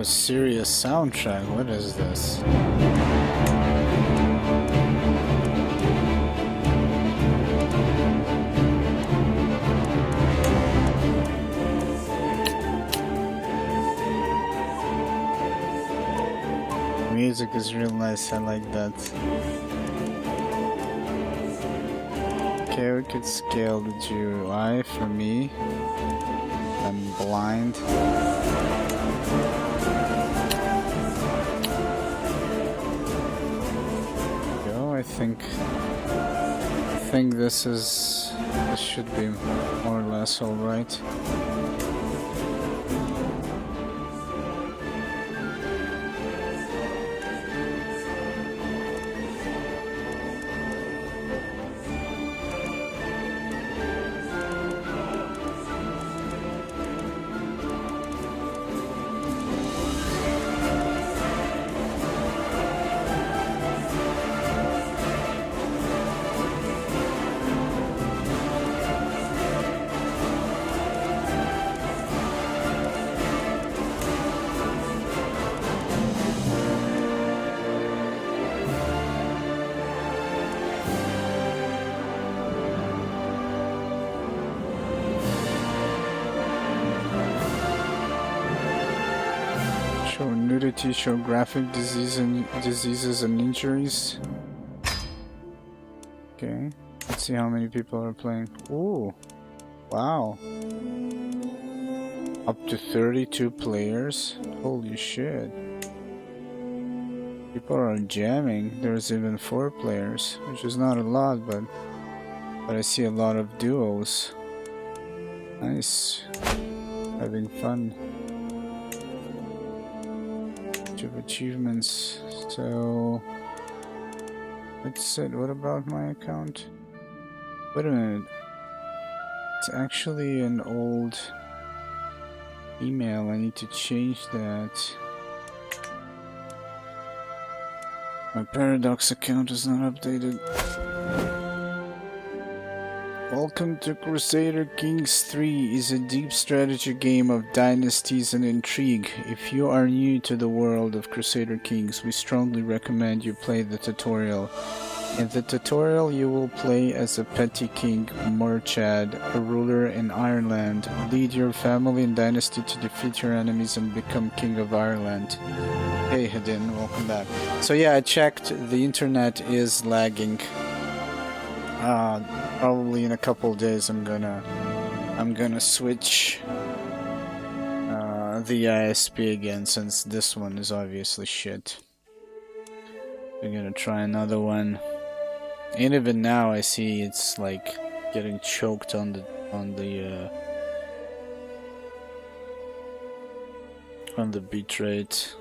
a serious soundtrack. What is this? Music is real nice. I like that. Okay, we could scale the GUI for me. I'm blind. Go. I think this should be more or less all right. Show nudity, show graphic diseases and injuries. Okay, let's see how many people are playing. Ooh, wow. Up to 32 players. Holy shit. People are jamming. There's even 4 players, which is not a lot, but I see a lot of duos. Nice. Having fun. Achievements. So let's see. What about my account? Wait a minute. It's actually an old email. I need to change that. My Paradox account is not updated. Welcome to Crusader Kings III is a deep strategy game of dynasties and intrigue. If you are new to the world of Crusader Kings, we strongly recommend you play the tutorial. In the tutorial, you will play as a petty king, Murchad, a ruler in Ireland. Lead your family and dynasty to defeat your enemies and become king of Ireland. Hey Hedin, welcome back. So yeah, I checked, the internet is lagging. Probably in a couple days I'm gonna switch the ISP again, since this one is obviously shit. We're gonna try another one. And even now I see it's like getting choked on the bitrate.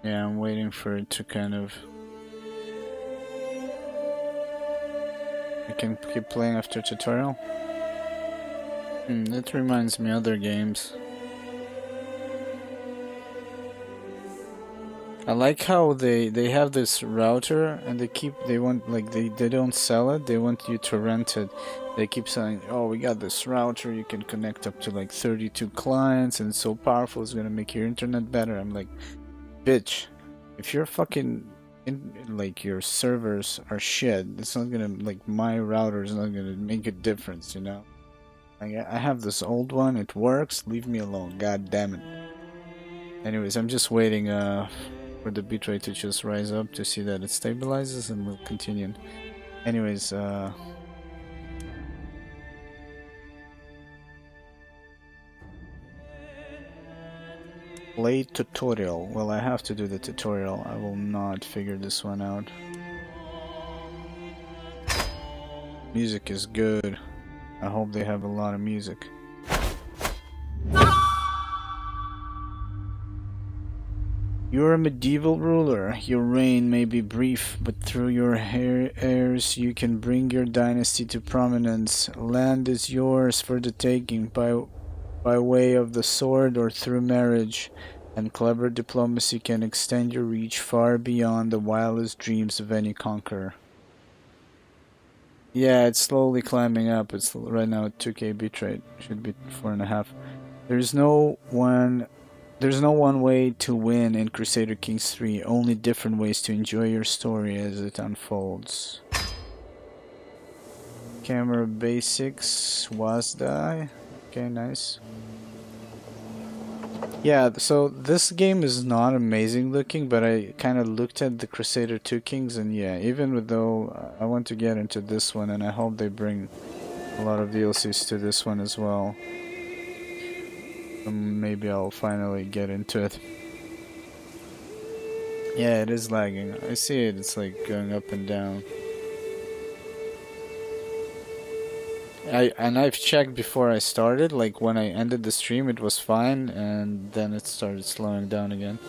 Yeah, I'm waiting for it to kind of... I can keep playing after tutorial. That reminds me of other games. I like how they have this router and they want, like, they don't sell it, they want you to rent it. They keep saying, oh, we got this router, you can connect up to like 32 clients and it's so powerful, it's gonna make your internet better. I'm like, bitch, if you're fucking like your servers are shit, it's not gonna, like, my router is not gonna make a difference, you know? Like, I have this old one, it works, leave me alone, god damn it. Anyways, I'm just waiting for the bitrate to just rise up to see that it stabilizes, and we'll continue. Anyways, play tutorial. Well, I have to do the tutorial. I will not figure this one out. Music is good. I hope they have a lot of music. You're a medieval ruler. Your reign may be brief, but through your heirs you can bring your dynasty to prominence. Land is yours for the taking. By by way of the sword or through marriage, and clever diplomacy can extend your reach far beyond the wildest dreams of any conqueror. Yeah, it's slowly climbing up. It's right now at 2k bitrate. Should be 4.5. There's no one way to win in Crusader Kings 3, only different ways to enjoy your story as it unfolds. Camera basics, WASD. Okay, nice. Yeah, so this game is not amazing looking, but I kind of looked at the Crusader 2 Kings, and yeah, even though I want to get into this one, and I hope they bring a lot of DLCs to this one as well. Maybe I'll finally get into it. Yeah, it is lagging. I see it, it's like going up and down. I've checked before I started, like when I ended the stream it was fine, and then it started slowing down again.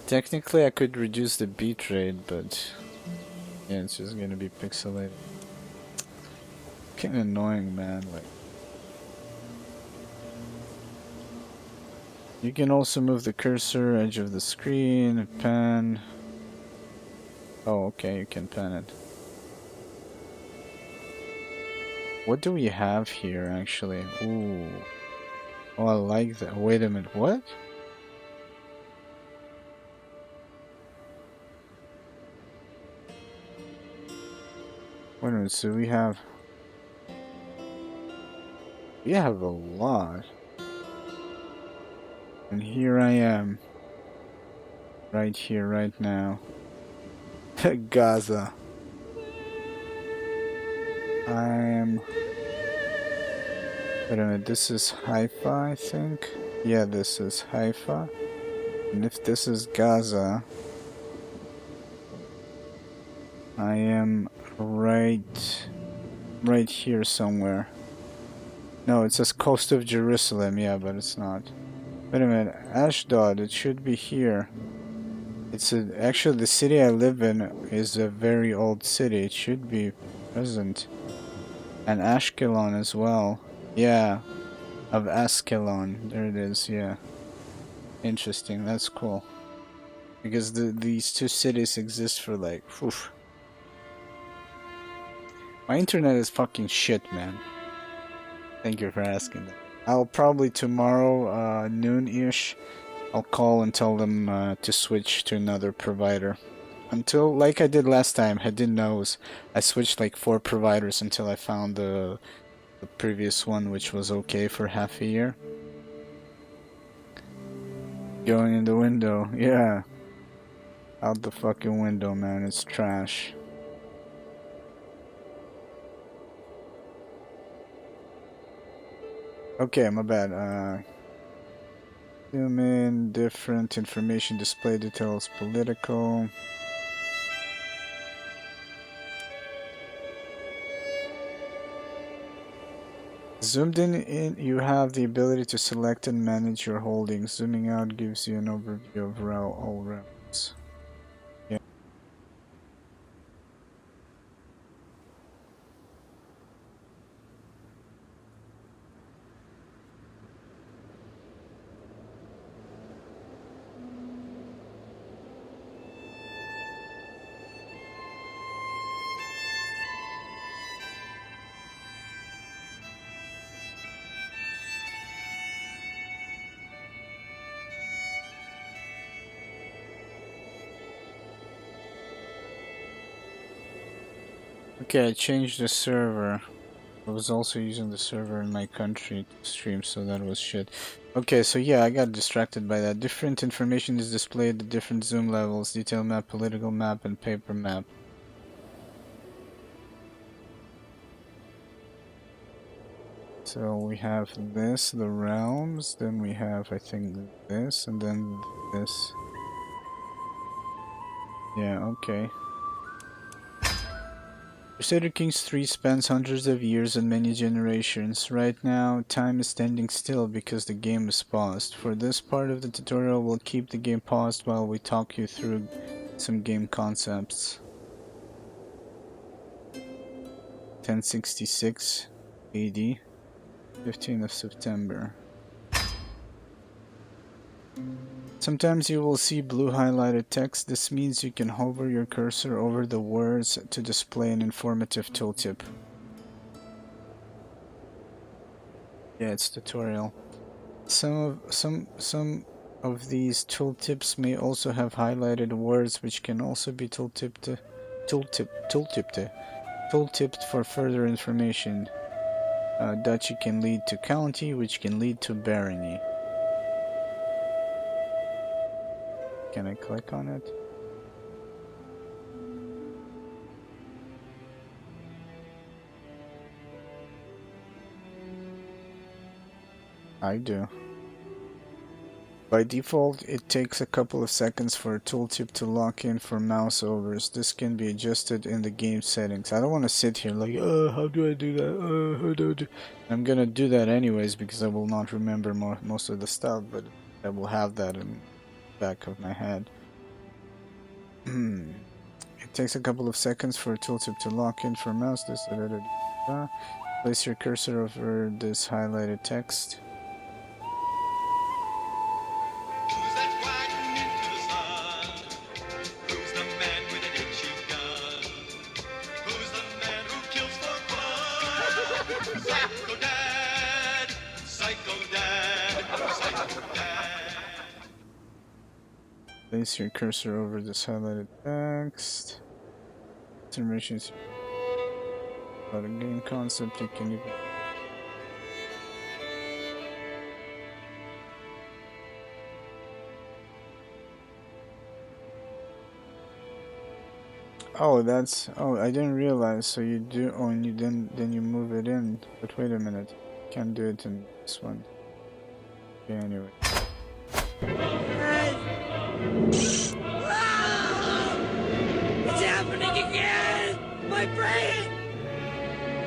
Technically I could reduce the bitrate, but yeah, it's just gonna be pixelated. Kinda annoying, man. Like, you can also move the cursor, edge of the screen, pan. Oh, okay, you can pan it. What do we have here, actually? Ooh. Oh, I like that. Wait a minute, what? Wait a minute, so we have a lot. And here I am. Right here, right now. Gaza. I am... Wait a minute, this is Haifa, I think? Yeah, this is Haifa. And if this is Gaza... I am right here somewhere. No, it says coast of Jerusalem, yeah, but it's not. Wait a minute, Ashdod, it should be here. Actually, the city I live in is a very old city. It should be present. And Ashkelon as well. Yeah, of Askelon. There it is, yeah. Interesting, that's cool. Because these two cities exist for like, oof. My internet is fucking shit, man. Thank you for asking that. I'll probably tomorrow, noon-ish, I'll call and tell them to switch to another provider. Until, like I did last time, heaven knows, I switched like 4 providers until I found the previous one, which was okay for half a year. Going in the window, yeah. Out the fucking window, man, it's trash. Okay, my bad. Zoom in, different information, display details, political. Zoomed in, you have the ability to select and manage your holdings. Zooming out gives you an overview of all realms. Yeah. Okay, I changed the server. I was also using the server in my country to stream, so that was shit. Okay, so yeah, I got distracted by that. Different information is displayed at different zoom levels: detail map, political map, and paper map. So we have this, the realms, then we have, I think, this, and then this. Yeah, okay. Crusader Kings III spans hundreds of years and many generations. Right now, time is standing still because the game is paused. For this part of the tutorial, we'll keep the game paused while we talk you through some game concepts. 1066 AD, 15th of September. Sometimes you will see blue highlighted text. This means you can hover your cursor over the words to display an informative tooltip. Yeah, it's tutorial. Some of these tooltips may also have highlighted words, which can also be tooltipped for further information. Duchy can lead to county, which can lead to barony. Can I click on it? I do. By default, it takes a couple of seconds for a tooltip to lock in for mouse overs. This can be adjusted in the game settings. I don't want to sit here like, how do I do that? How do I do? I'm gonna do that anyways because I will not remember most of the stuff, but I will have that in the back of my head. It takes a couple of seconds for a tooltip to lock in for mouse. Place your cursor over this highlighted text. Place your cursor over this highlighted text. Information about a game concept. You can even. Oh, that's. Oh, I didn't realize. So you do. Oh, and you then you move it in. But wait a minute. Can't do it in this one. Okay, anyway. It's happening again! My brain!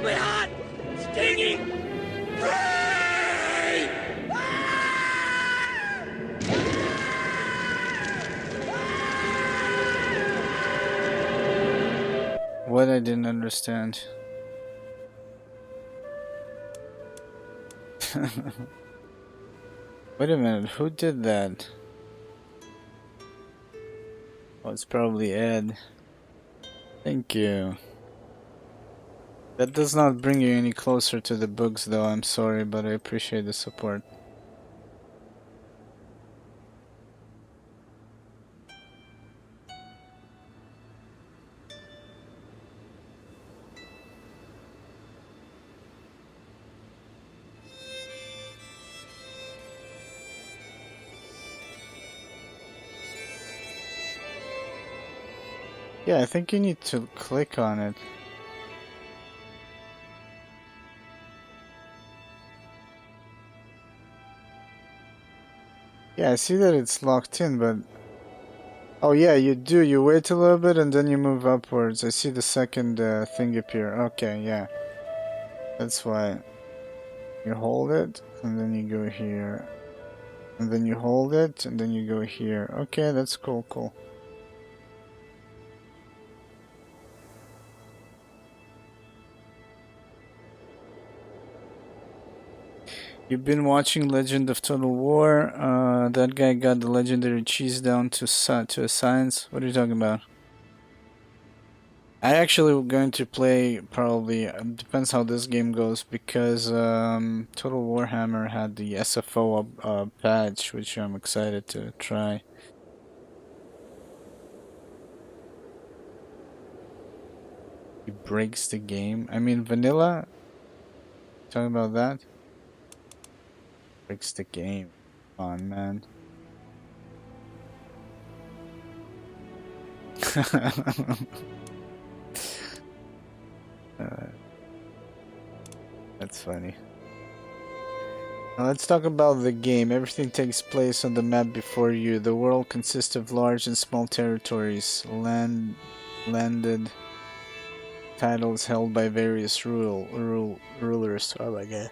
My hot, stinging brain! What I didn't understand. Wait a minute, who did that? Oh, it's probably Ed. Thank you. That does not bring you any closer to the books though, I'm sorry, but I appreciate the support. Yeah, I think you need to click on it. Yeah, I see that it's locked in, but... Oh yeah, you do. You wait a little bit and then you move upwards. I see the second thing appear. Okay, yeah. That's why. You hold it, and then you go here. And then you hold it, and then you go here. Okay, that's cool. You've been watching Legend of Total War. That guy got the legendary cheese down to a science. What are you talking about? I actually going to play probably, depends how this game goes, because Total Warhammer had the SFO patch, which I'm excited to try. He breaks the game. I mean, vanilla? Talking about that? Breaks the game. Come on, man. That's funny. Now let's talk about the game. Everything takes place on the map before you. The world consists of large and small territories, landed titles held by various rulers. Oh my god.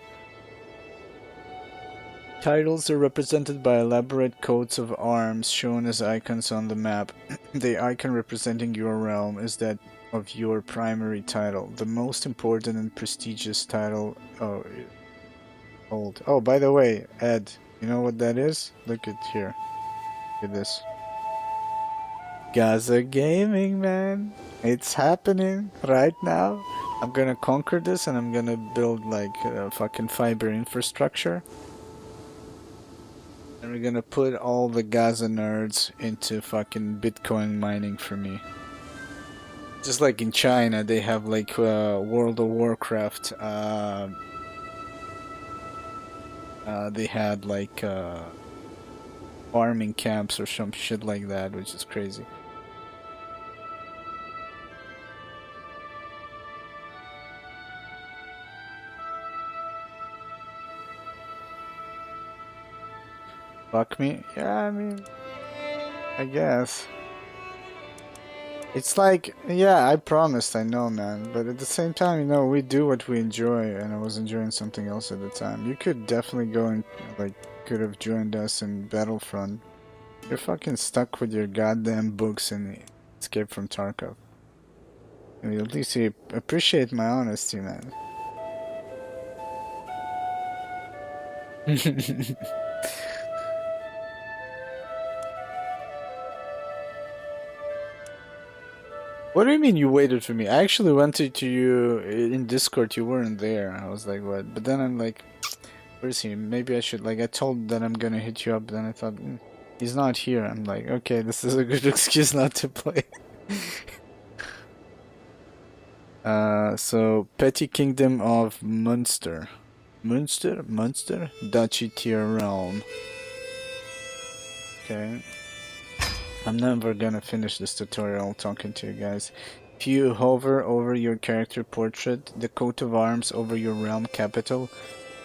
Titles are represented by elaborate coats of arms shown as icons on the map. The icon representing your realm is that of your primary title, the most important and prestigious title. Oh, hold. Oh, by the way, Ed, you know what that is? Look at here. Look at this. Gaza Gaming, man. It's happening right now. I'm gonna conquer this and I'm gonna build like a fucking fiber infrastructure. And we're gonna put all the Gaza nerds into fucking Bitcoin mining for me. Just like in China, they have like World of Warcraft. They had like farming camps or some shit like that, which is crazy. Fuck me? Yeah, I mean, I guess. It's like, yeah, I promised, I know, man. But at the same time, you know, we do what we enjoy, and I was enjoying something else at the time. You could definitely go and, like, could have joined us in Battlefront. You're fucking stuck with your goddamn books and Escape from Tarkov. I mean, at least you appreciate my honesty, man. What do you mean you waited for me? I actually went to you in Discord, you weren't there. I was like, what? But then I'm like, where's he? Maybe I should, like, I told that I'm gonna hit you up, but then I thought, he's not here. I'm like, okay, this is a good excuse not to play. So, Petty Kingdom of Munster. Munster? Duchy Tier Realm. Okay. I'm never gonna finish this tutorial talking to you guys. If you hover over your character portrait, the coat of arms over your realm capital,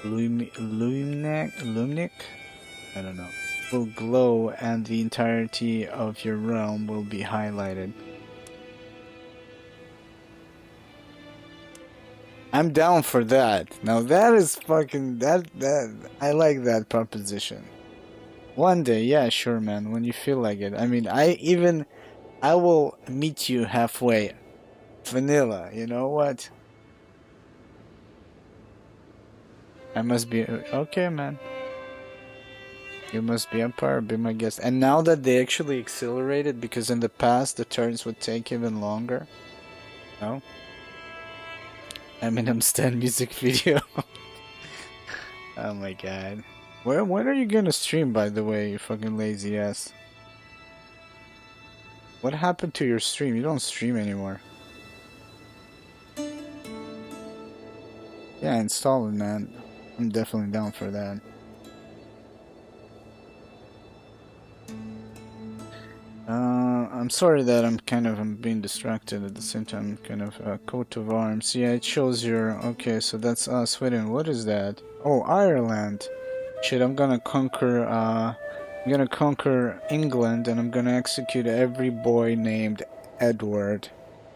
Lumnik? I don't know. Will glow and the entirety of your realm will be highlighted. I'm down for that. Now that is fucking that I like that proposition. One day, yeah, sure, man, when you feel like it. I mean, I will meet you halfway. Vanilla, you know what? I must be okay, man. You must be Empire, be my guest. And now that they actually accelerated, because in the past the turns would take even longer. No? Eminem Stan music video. Oh my god. When are you gonna stream, by the way, you fucking lazy ass? What happened to your stream? You don't stream anymore. Yeah, install it, man. I'm definitely down for that. I'm sorry that I'm being distracted at the same time. Kind of coat of arms. Yeah, it shows your. Okay, so that's Sweden. What is that? Oh, Ireland. Shit, I'm gonna conquer. I'm gonna conquer England, and I'm gonna execute every boy named Edward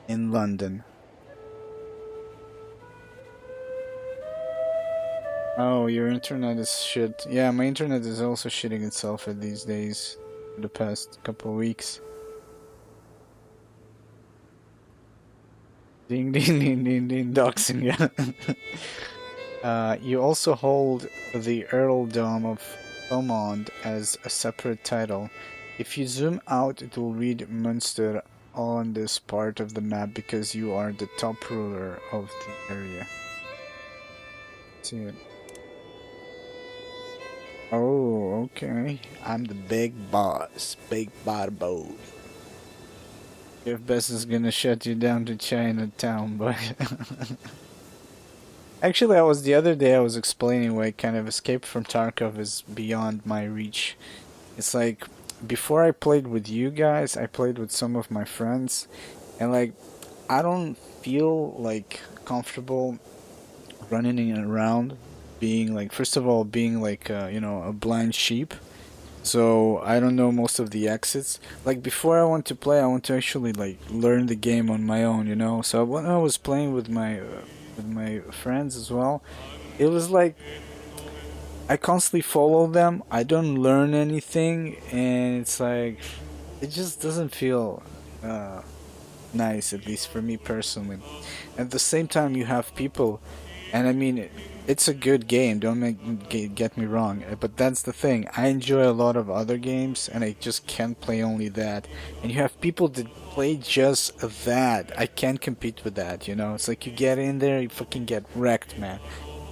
in London. Oh, your internet is shit. Yeah, my internet is also shitting itself at these days. For the past couple of weeks. Ding ding ding ding ding, doxing, yeah. You also hold the Earldom of Thomond as a separate title. If you zoom out, it will read Munster on this part of the map because you are the top ruler of the area. See it? Oh, okay. I'm the big boss, Big Barbo. Jeff Bezos is gonna shut you down to Chinatown, but actually, the other day I was explaining why kind of Escape from Tarkov is beyond my reach. It's like before I played with you guys, I played with some of my friends, and like I don't feel like comfortable running around, being like first of all being like you know, a blind sheep. So I don't know most of the exits. Like before I want to play, I want to actually like learn the game on my own, you know. So when I was playing with my friends as well, it was like I constantly follow them. I don't learn anything, and it's like it just doesn't feel nice, at least for me personally. At the same time, you have people, and I mean, it's a good game. Don't get me wrong, but that's the thing. I enjoy a lot of other games, and I just can't play only that. And you have people that play just that. I can't compete with that. You know, it's like you get in there, you fucking get wrecked, man.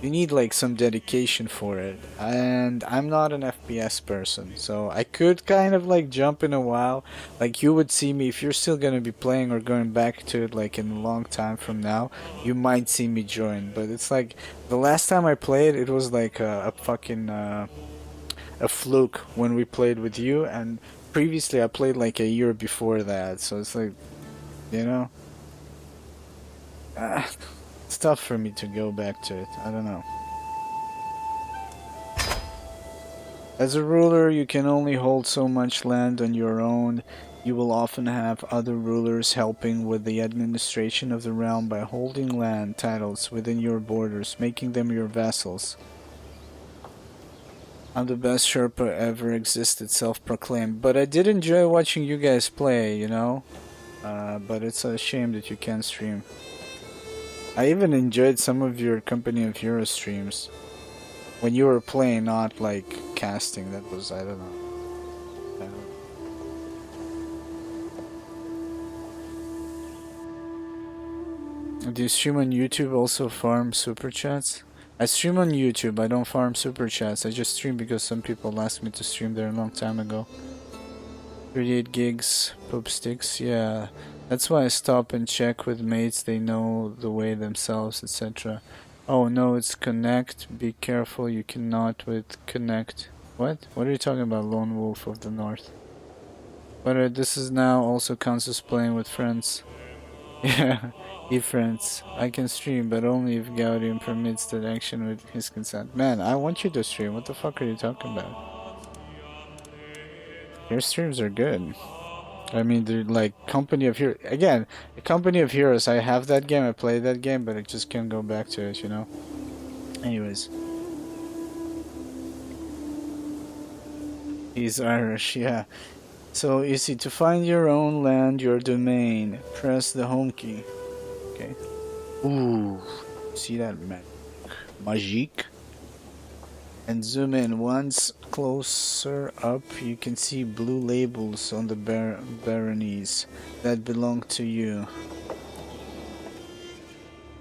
You need like some dedication for it, and I'm not an FPS person, so I could kind of like jump in a while. Like you would see me if you're still gonna be playing or going back to it like in a long time from now, you might see me join. But it's like the last time I played, it was like a fucking a fluke when we played with you, and previously I played like a year before that, so it's like, you know, uh, it's tough for me to go back to it. I don't know. As a ruler, you can only hold so much land on your own. You will often have other rulers helping with the administration of the realm by holding land titles within your borders, making them your vassals. I'm the best Sherpa ever existed, self-proclaimed. But I did enjoy watching you guys play, you know? But it's a shame that you can't stream. I even enjoyed some of your Company of Heroes streams. When you were playing, not like casting. That was, I don't know. Do you stream on YouTube, also farm super chats? I stream on YouTube, I don't farm super chats. I just stream because some people asked me to stream there a long time ago. 38 gigs, poop sticks, yeah. That's why I stop and check with mates, they know the way themselves, etc. Oh no, it's connect. Be careful, you cannot with connect. What? What are you talking about, Lone Wolf of the North? But this is now also counts as playing with friends. Yeah, friends. I can stream, but only if Gaudium permits that action with his consent. Man, I want you to stream. What the fuck are you talking about? Your streams are good. I mean, they're like Company of Heroes. Again, Company of Heroes, I have that game, I played that game, but I just can't go back to it, you know? Anyways. He's Irish, yeah. So, you see, to find your own land, your domain, press the home key. Okay. Ooh. See that magic? And zoom in. Once closer up, you can see blue labels on the baronies that belong to you.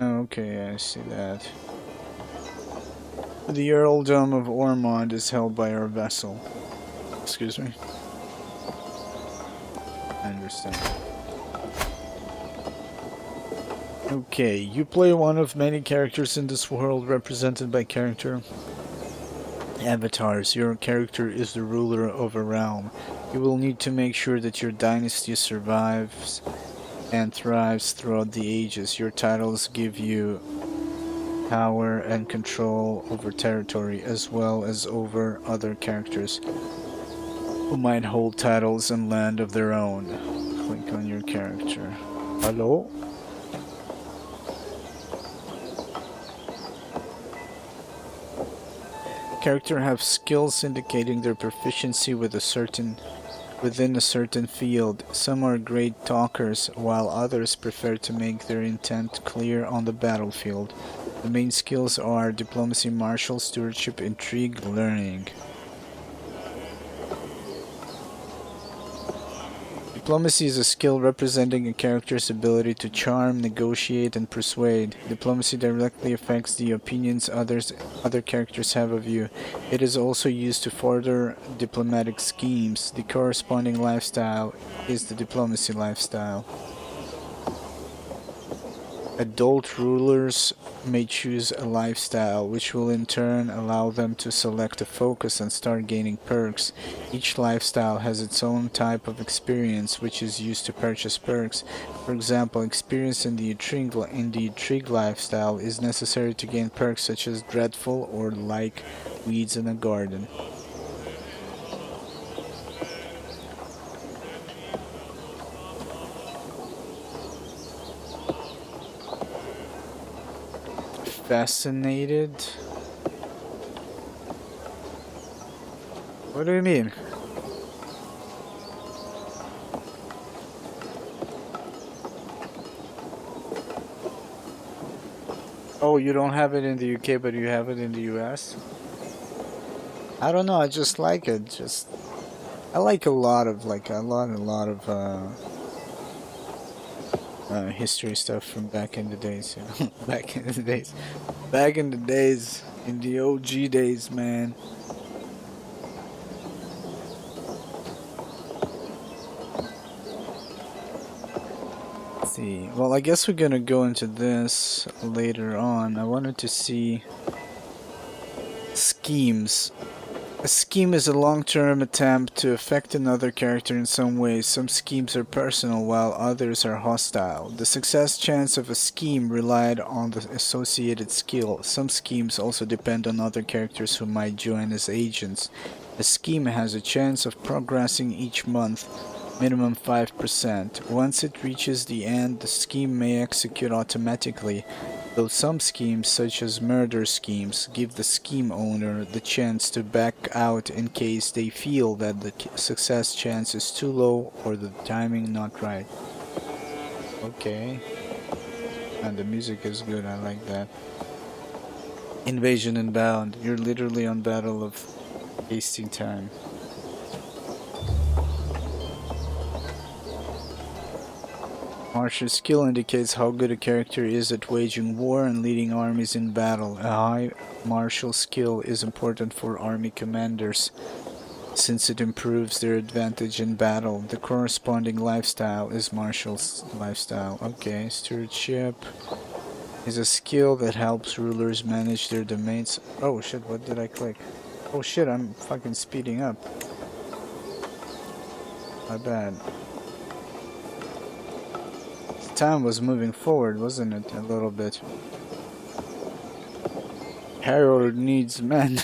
Okay, I see that. The earldom of Ormond is held by our vassal. Excuse me. I understand. Okay, you play one of many characters in this world represented by character avatars. Your character is the ruler of a realm. You will need to make sure that your dynasty survives and thrives throughout the ages. Your titles give you power and control over territory as well as over other characters who might hold titles and land of their own. Click on your character. Hello? Character have skills indicating their proficiency with within a certain field. Some are great talkers, while others prefer to make their intent clear on the battlefield. The main skills are diplomacy, martial, stewardship, intrigue, learning. Diplomacy is a skill representing a character's ability to charm, negotiate, and persuade. Diplomacy directly affects the opinions other characters have of you. It is also used to further diplomatic schemes. The corresponding lifestyle is the diplomacy lifestyle. Adult rulers may choose a lifestyle, which will in turn allow them to select a focus and start gaining perks. Each lifestyle has its own type of experience, which is used to purchase perks. For example, experience in the intrigue lifestyle is necessary to gain perks such as dreadful or like weeds in a garden. Fascinated? What do you mean? Oh, you don't have it in the UK, but you have it in the US? I don't know, I just like it. Just I like a lot of history stuff from back in the days, you know. Back in the days. Back in the days, in the OG days, man. Let's see. Well, I guess we're gonna go into this later on. I wanted to see schemes. A scheme is a long-term attempt to affect another character in some way. Some schemes are personal while others are hostile. The success chance of a scheme relied on the associated skill. Some schemes also depend on other characters who might join as agents. A scheme has a chance of progressing each month, minimum 5%. Once it reaches the end, the scheme may execute automatically. Though some schemes, such as murder schemes, give the scheme owner the chance to back out in case they feel that the success chance is too low or the timing not right. Okay. And the music is good, I like that. Invasion and Bound. You're literally on Battle of Wasting Time. Martial skill indicates how good a character is at waging war and leading armies in battle. A high martial skill is important for army commanders since it improves their advantage in battle. The corresponding lifestyle is martial lifestyle. Okay, stewardship is a skill that helps rulers manage their domains. Oh shit, what did I click? Oh shit, I'm fucking speeding up. My bad. Time was moving forward, wasn't it? A little bit. Harold needs men.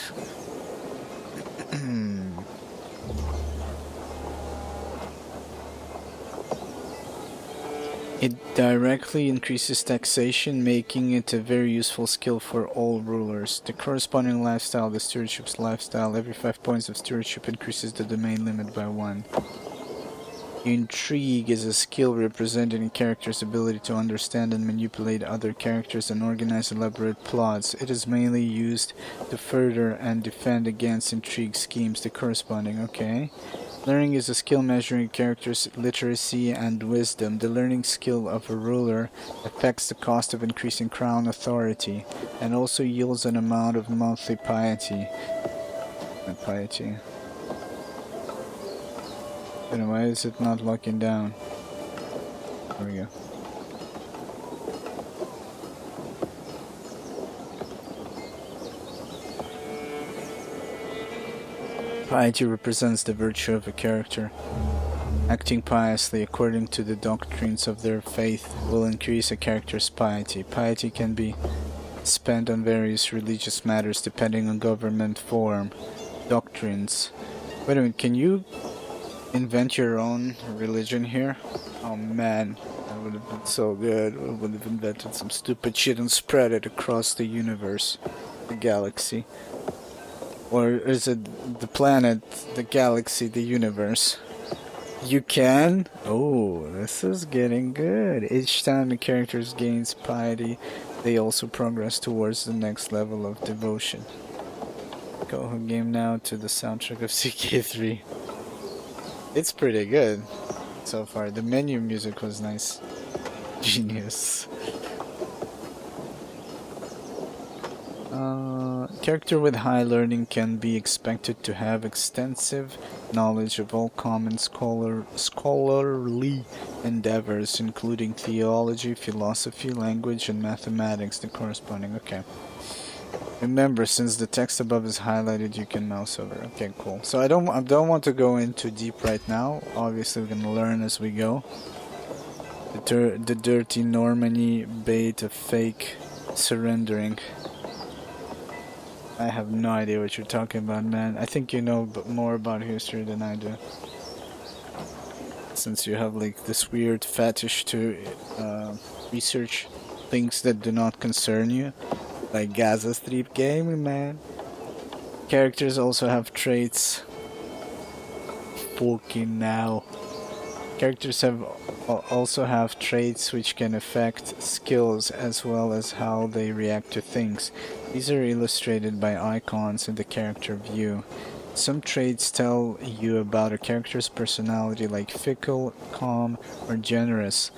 It directly increases taxation, making it a very useful skill for all rulers. The corresponding lifestyle, the stewardship's lifestyle, every 5 points of stewardship increases the domain limit by 1. Intrigue is a skill representing a character's ability to understand and manipulate other characters and organize elaborate plots. It is mainly used to further and defend against intrigue schemes. The corresponding, okay. Learning is a skill measuring a character's literacy and wisdom. The learning skill of a ruler affects the cost of increasing crown authority and also yields an amount of monthly piety. And why is it not locking down? There we go. Piety represents the virtue of a character. Acting piously according to the doctrines of their faith will increase a character's piety. Piety can be spent on various religious matters depending on government form, doctrines. Wait a minute, can you invent your own religion here? Oh man, that would have been so good. We would have invented some stupid shit and spread it across the universe, the galaxy. Or is it the planet, the galaxy, the universe? You can? Oh, this is getting good. Each time the character gains piety, they also progress towards the next level of devotion. Go home game now to the soundtrack of CK3. It's pretty good so far. The menu music was nice. Genius. Character with high learning can be expected to have extensive knowledge of all common scholarly endeavors, including theology, philosophy, language, and mathematics. The corresponding. Okay. Remember, since the text above is highlighted, you can mouse over. Okay, cool. So I don't want to go in too deep right now. Obviously, we're gonna learn as we go. The dirty Normandy bait of fake surrendering. I have no idea what you're talking about, man. I think you know more about history than I do. Since you have like this weird fetish to research things that do not concern you. Like Gaza Strip gaming, man. Characters also have traits. Fucking now. Characters also have traits which can affect skills as well as how they react to things. These are illustrated by icons in the character view. Some traits tell you about a character's personality, like fickle, calm, or generous.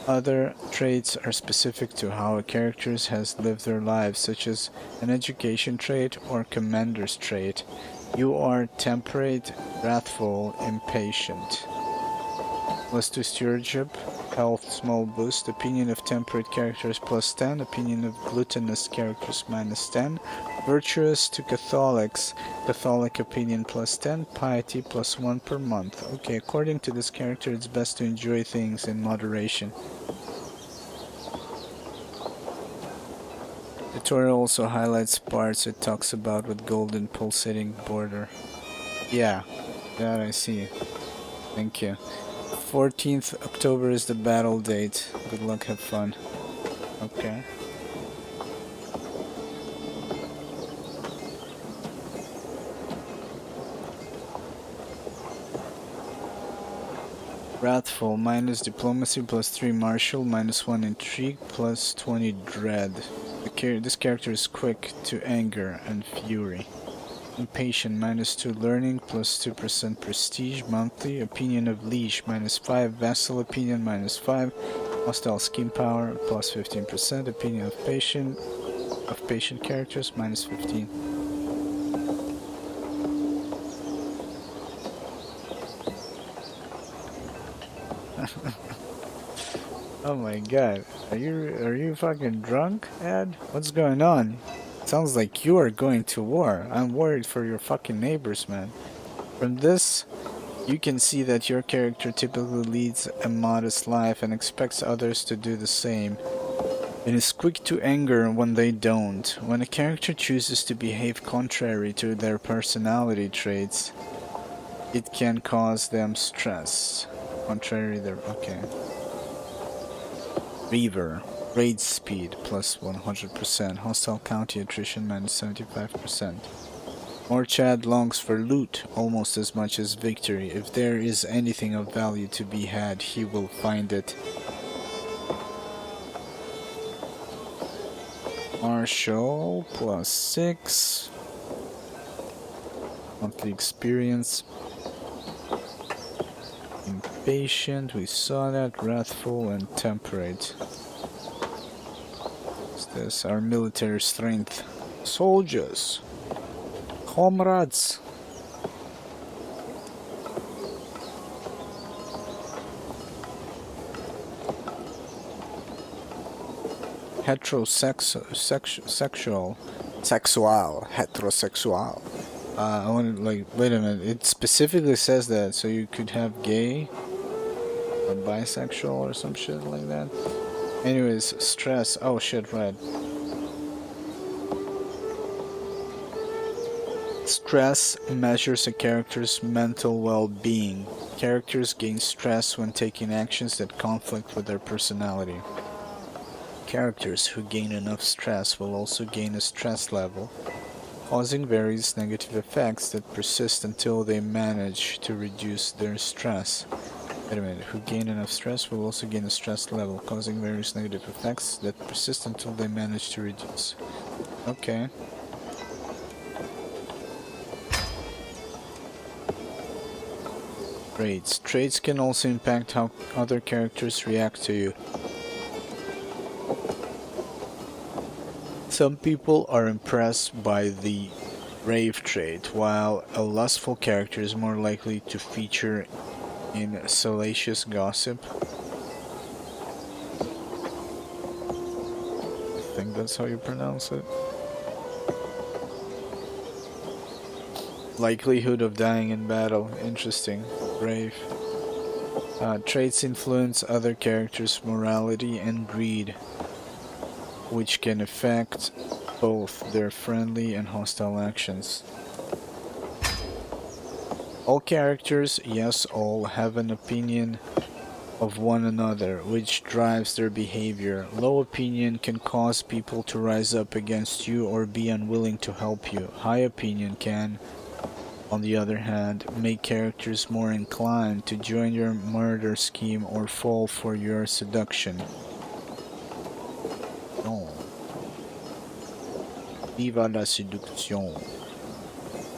Other traits are specific to how a character has lived their lives, such as an education trait or commander's trait. You are temperate, wrathful, impatient. +2 stewardship, health small boost, opinion of temperate characters +10, opinion of gluttonous characters -10, virtuous to Catholics, Catholic opinion +10, piety +1 per month. Okay, according to this character, it's best to enjoy things in moderation. The tutorial also highlights parts it talks about with golden pulsating border. Yeah, that I see. Thank you. 14th October is the battle date. Good luck, have fun. Okay. Wrathful, minus diplomacy, +3 martial, -1 intrigue, +20 dread. This character is quick to anger and fury. Impatient, -2 learning, +2% prestige monthly, opinion of leash, -5, vassal opinion, -5, hostile scheme power, +15%, opinion of patient characters, -15. Oh my god, are you fucking drunk, Ed? What's going on? Sounds like you are going to war. I'm worried for your fucking neighbors, man. From this, you can see that your character typically leads a modest life and expects others to do the same. It is quick to anger when they don't. When a character chooses to behave contrary to their personality traits, it can cause them stress. Okay. Reaver. Raid speed +100%. Hostile county attrition -75%. Morchad longs for loot almost as much as victory. If there is anything of value to be had, he will find it. Martial +6. Monthly experience. Impatient, we saw that. Wrathful and temperate. What's this? Our military strength. Soldiers. Comrades. Heterosexual. Heterosexual. I want to, like, wait a minute. It specifically says that, so you could have gay or bisexual or some shit like that. Anyways, stress. Oh shit, right. Stress measures a character's mental well-being. Characters gain stress when taking actions that conflict with their personality. Characters who gain enough stress will also gain a stress level, causing various negative effects that persist until they manage to reduce their stress. Wait a minute, who gain enough stress will also gain a stress level, causing various negative effects that persist until they manage to reduce. Okay. Traits. Traits can also impact how other characters react to you. Some people are impressed by the brave trait, while a lustful character is more likely to feature in salacious gossip. I think that's how you pronounce it. Likelihood of dying in battle. Interesting. Brave. Traits influence other characters' morality and greed, which can affect both their friendly and hostile actions. All characters, yes all, have an opinion of one another, which drives their behavior. Low opinion can cause people to rise up against you or be unwilling to help you. High opinion can on the other hand, make characters more inclined to join your murder scheme or fall for your seduction. Non. Viva la séduction.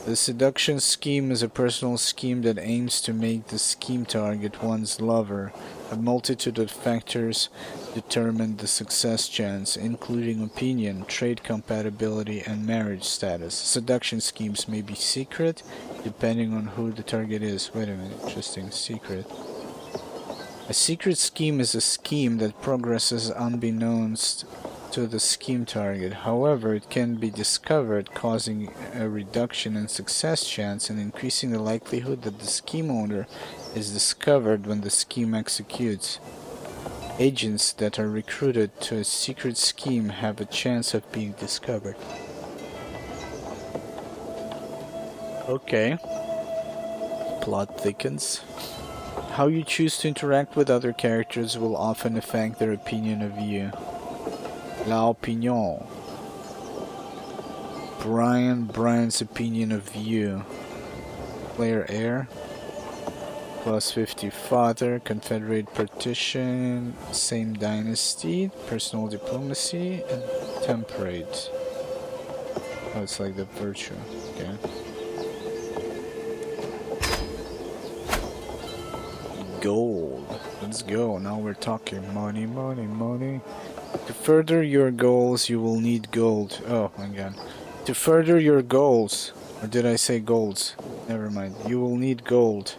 The seduction scheme is a personal scheme that aims to make the scheme target one's lover. A multitude of factors determine the success chance, including opinion, trait compatibility, and marriage status. Seduction schemes may be secret, depending on who the target is. Wait a minute, interesting. Secret. A secret scheme is a scheme that progresses unbeknownst to the scheme target. However, it can be discovered, causing a reduction in success chance and increasing the likelihood that the scheme owner is discovered when the scheme executes. Agents that are recruited to a secret scheme have a chance of being discovered. Okay. Plot thickens. How you choose to interact with other characters will often affect their opinion of you. La opinion. Brian's opinion of you. Player heir. Plus 50 father. Confederate partition. Same dynasty. Personal diplomacy. And temperate. Oh, it's like the virtue. Okay. Gold. Let's go. Now we're talking money, money, money. To further your goals, you will need gold. Oh my god. To further your goals. Or did I say golds? Never mind. You will need gold.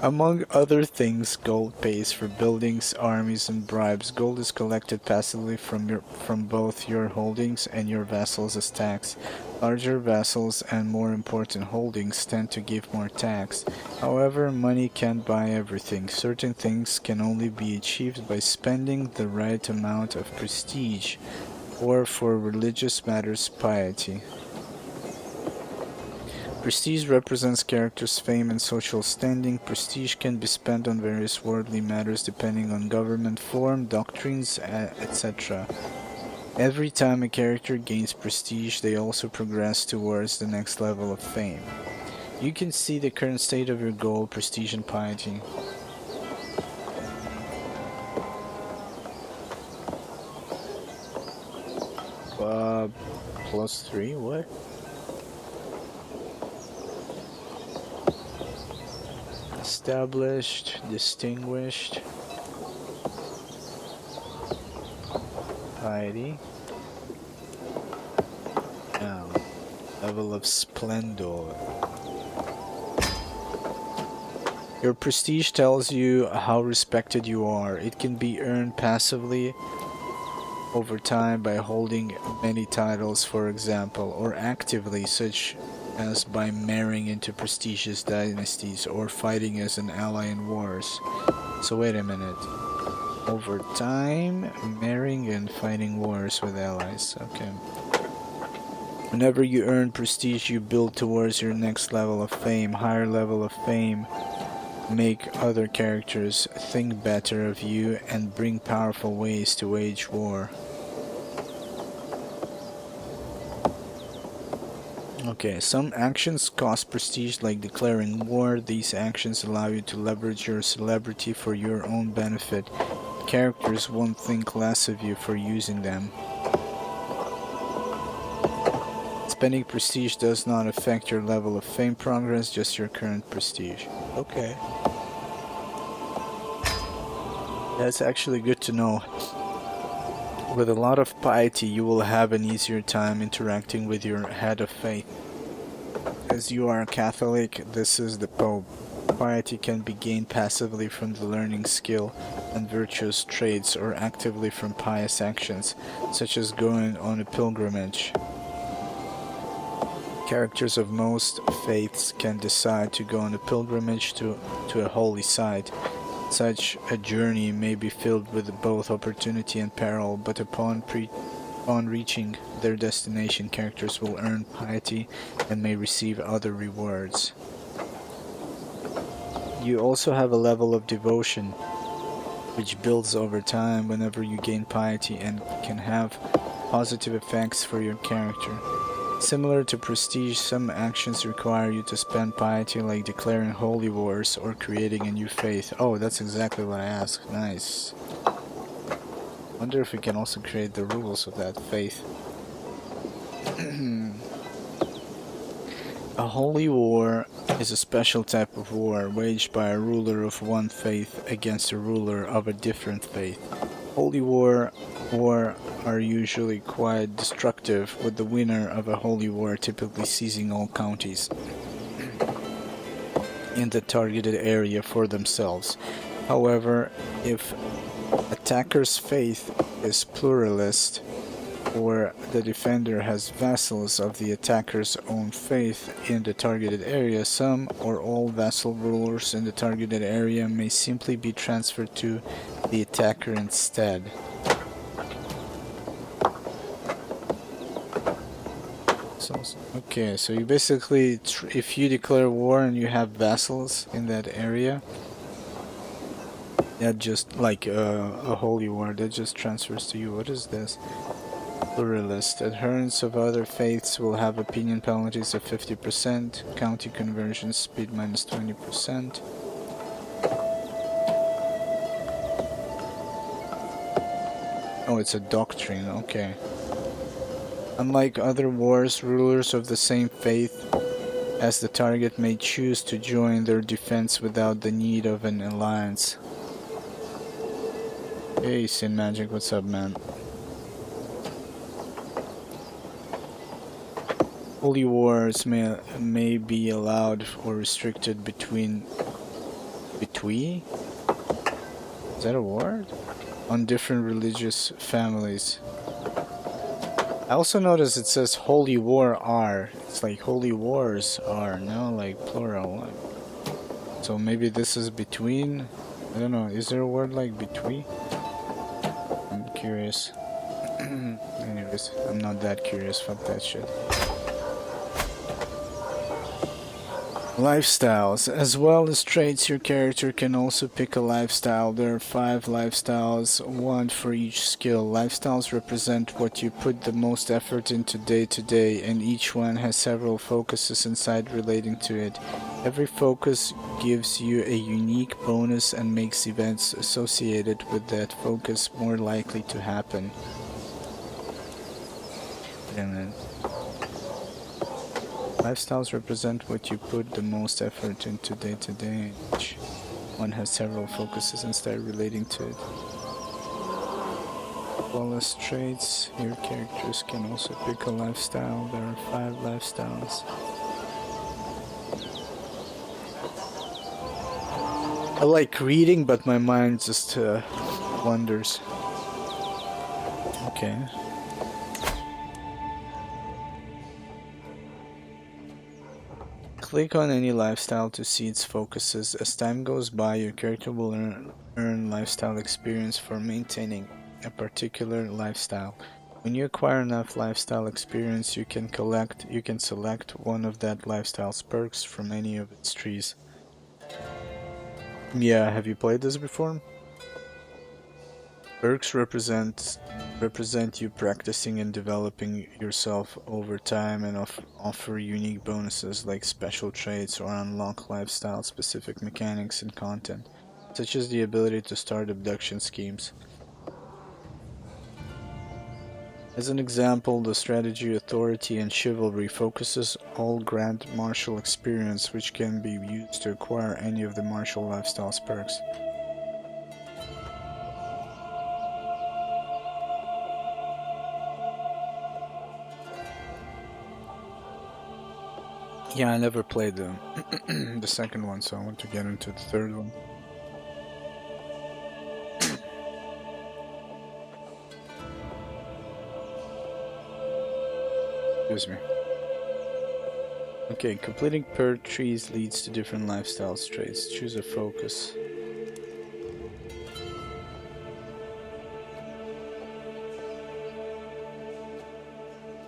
Among other things, gold pays for buildings, armies, and bribes. Gold is collected passively from both your holdings and your vassals as tax. Larger vassals and more important holdings tend to give more tax. However, money can't buy everything. Certain things can only be achieved by spending the right amount of prestige, or for religious matters, piety. Prestige represents characters' fame and social standing. Prestige can be spent on various worldly matters depending on government form, doctrines, etc. Every time a character gains prestige, they also progress towards the next level of fame. You can see the current state of your goal, prestige, and piety. Plus 3, what? Established, distinguished, piety. Now, level of splendor. Your prestige tells you how respected you are. It can be earned passively over time by holding many titles, for example, or actively, such as by marrying into prestigious dynasties or fighting as an ally in wars. So wait a minute. Over time, marrying and fighting wars with allies. Okay. Whenever you earn prestige, you build towards your next level of fame. Higher level of fame make other characters think better of you and bring powerful ways to wage war. Okay, some actions cost prestige, like declaring war. These actions allow you to leverage your celebrity for your own benefit. Characters won't think less of you for using them. Spending prestige does not affect your level of fame progress, just your current prestige. Okay. That's actually good to know. With a lot of piety, you will have an easier time interacting with your head of faith. As you are a Catholic, this is the Pope. Piety can be gained passively from the learning skill and virtuous traits, or actively from pious actions, such as going on a pilgrimage. Characters of most faiths can decide to go on a pilgrimage to a holy site. Such a journey may be filled with both opportunity and peril, but upon reaching their destination, characters will earn piety and may receive other rewards. You also have a level of devotion, which builds over time whenever you gain piety and can have positive effects for your character. Similar to Prestige, some actions require you to spend piety, like declaring holy wars or creating a new faith. Oh, that's exactly what I asked. Nice. Wonder if we can also create the rules of that faith. A holy war is a special type of war waged by a ruler of one faith against a ruler of a different faith. Holy war are usually quite destructive, with the winner of a holy war typically seizing all counties in the targeted area for themselves. However, if attacker's faith is pluralist, or the defender has vassals of the attacker's own faith in the targeted area, some or all vassal rulers in the targeted area may simply be transferred to the attacker instead. Okay, so you basically, if you declare war and you have vassals in that area, that just, like a holy war, that just transfers to you. What is this? Pluralist. Adherents of other faiths will have opinion penalties of 50%, county conversion speed minus 20%. Oh, it's a doctrine, okay. Unlike other wars, rulers of the same faith as the target may choose to join their defense without the need of an alliance. Hey, Sin Magic, what's up, man? Holy wars may be allowed or restricted between is that a word? On different religious families. I also notice it says holy war are. It's like holy wars are, no, like plural. So maybe this is between. I don't know. Is there a word like between? I'm curious. Anyways, I'm not that curious. Fuck that shit. Lifestyles. As well as traits, your character can also pick a lifestyle. There are 5 lifestyles, 1 for each skill. Lifestyles represent what you put the most effort into day to day, and each one has several focuses inside relating to it. Every focus gives you a unique bonus and makes events associated with that focus more likely to happen. And then lifestyles represent what you put the most effort into day to day. Each one has several focuses instead relating to it. As well as traits, your characters can also pick a lifestyle. There are 5 lifestyles. I like reading, but my mind just wanders. Okay. Click on any lifestyle to see its focuses. As time goes by, your character will earn lifestyle experience for maintaining a particular lifestyle. When you acquire enough lifestyle experience, you can select one of that lifestyle's perks from any of its trees. Yeah, have you played this before? Perks represent you practicing and developing yourself over time and offer unique bonuses like special traits or unlock lifestyle specific mechanics and content, such as the ability to start abduction schemes. As an example, the strategy Authority and Chivalry focuses all grant martial experience, which can be used to acquire any of the martial lifestyles perks. Yeah, I never played the the second one, so I want to get into the third one. Excuse me. Okay, completing per trees leads to different lifestyle traits. Choose a focus.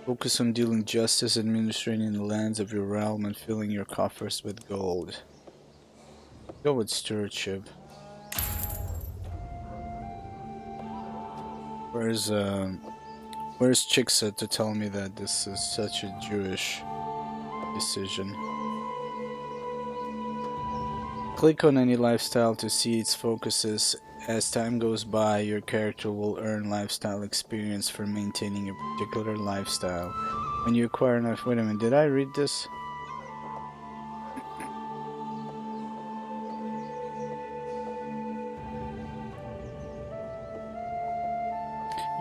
Focus on dealing justice, administrating the lands of your realm, and filling your coffers with gold. Go with stewardship. Where's Where's Chicksa to tell me that this is such a Jewish decision? Click on any lifestyle to see its focuses. As time goes by, your character will earn lifestyle experience for maintaining a particular lifestyle. When you acquire enough... Wait a minute, did I read this?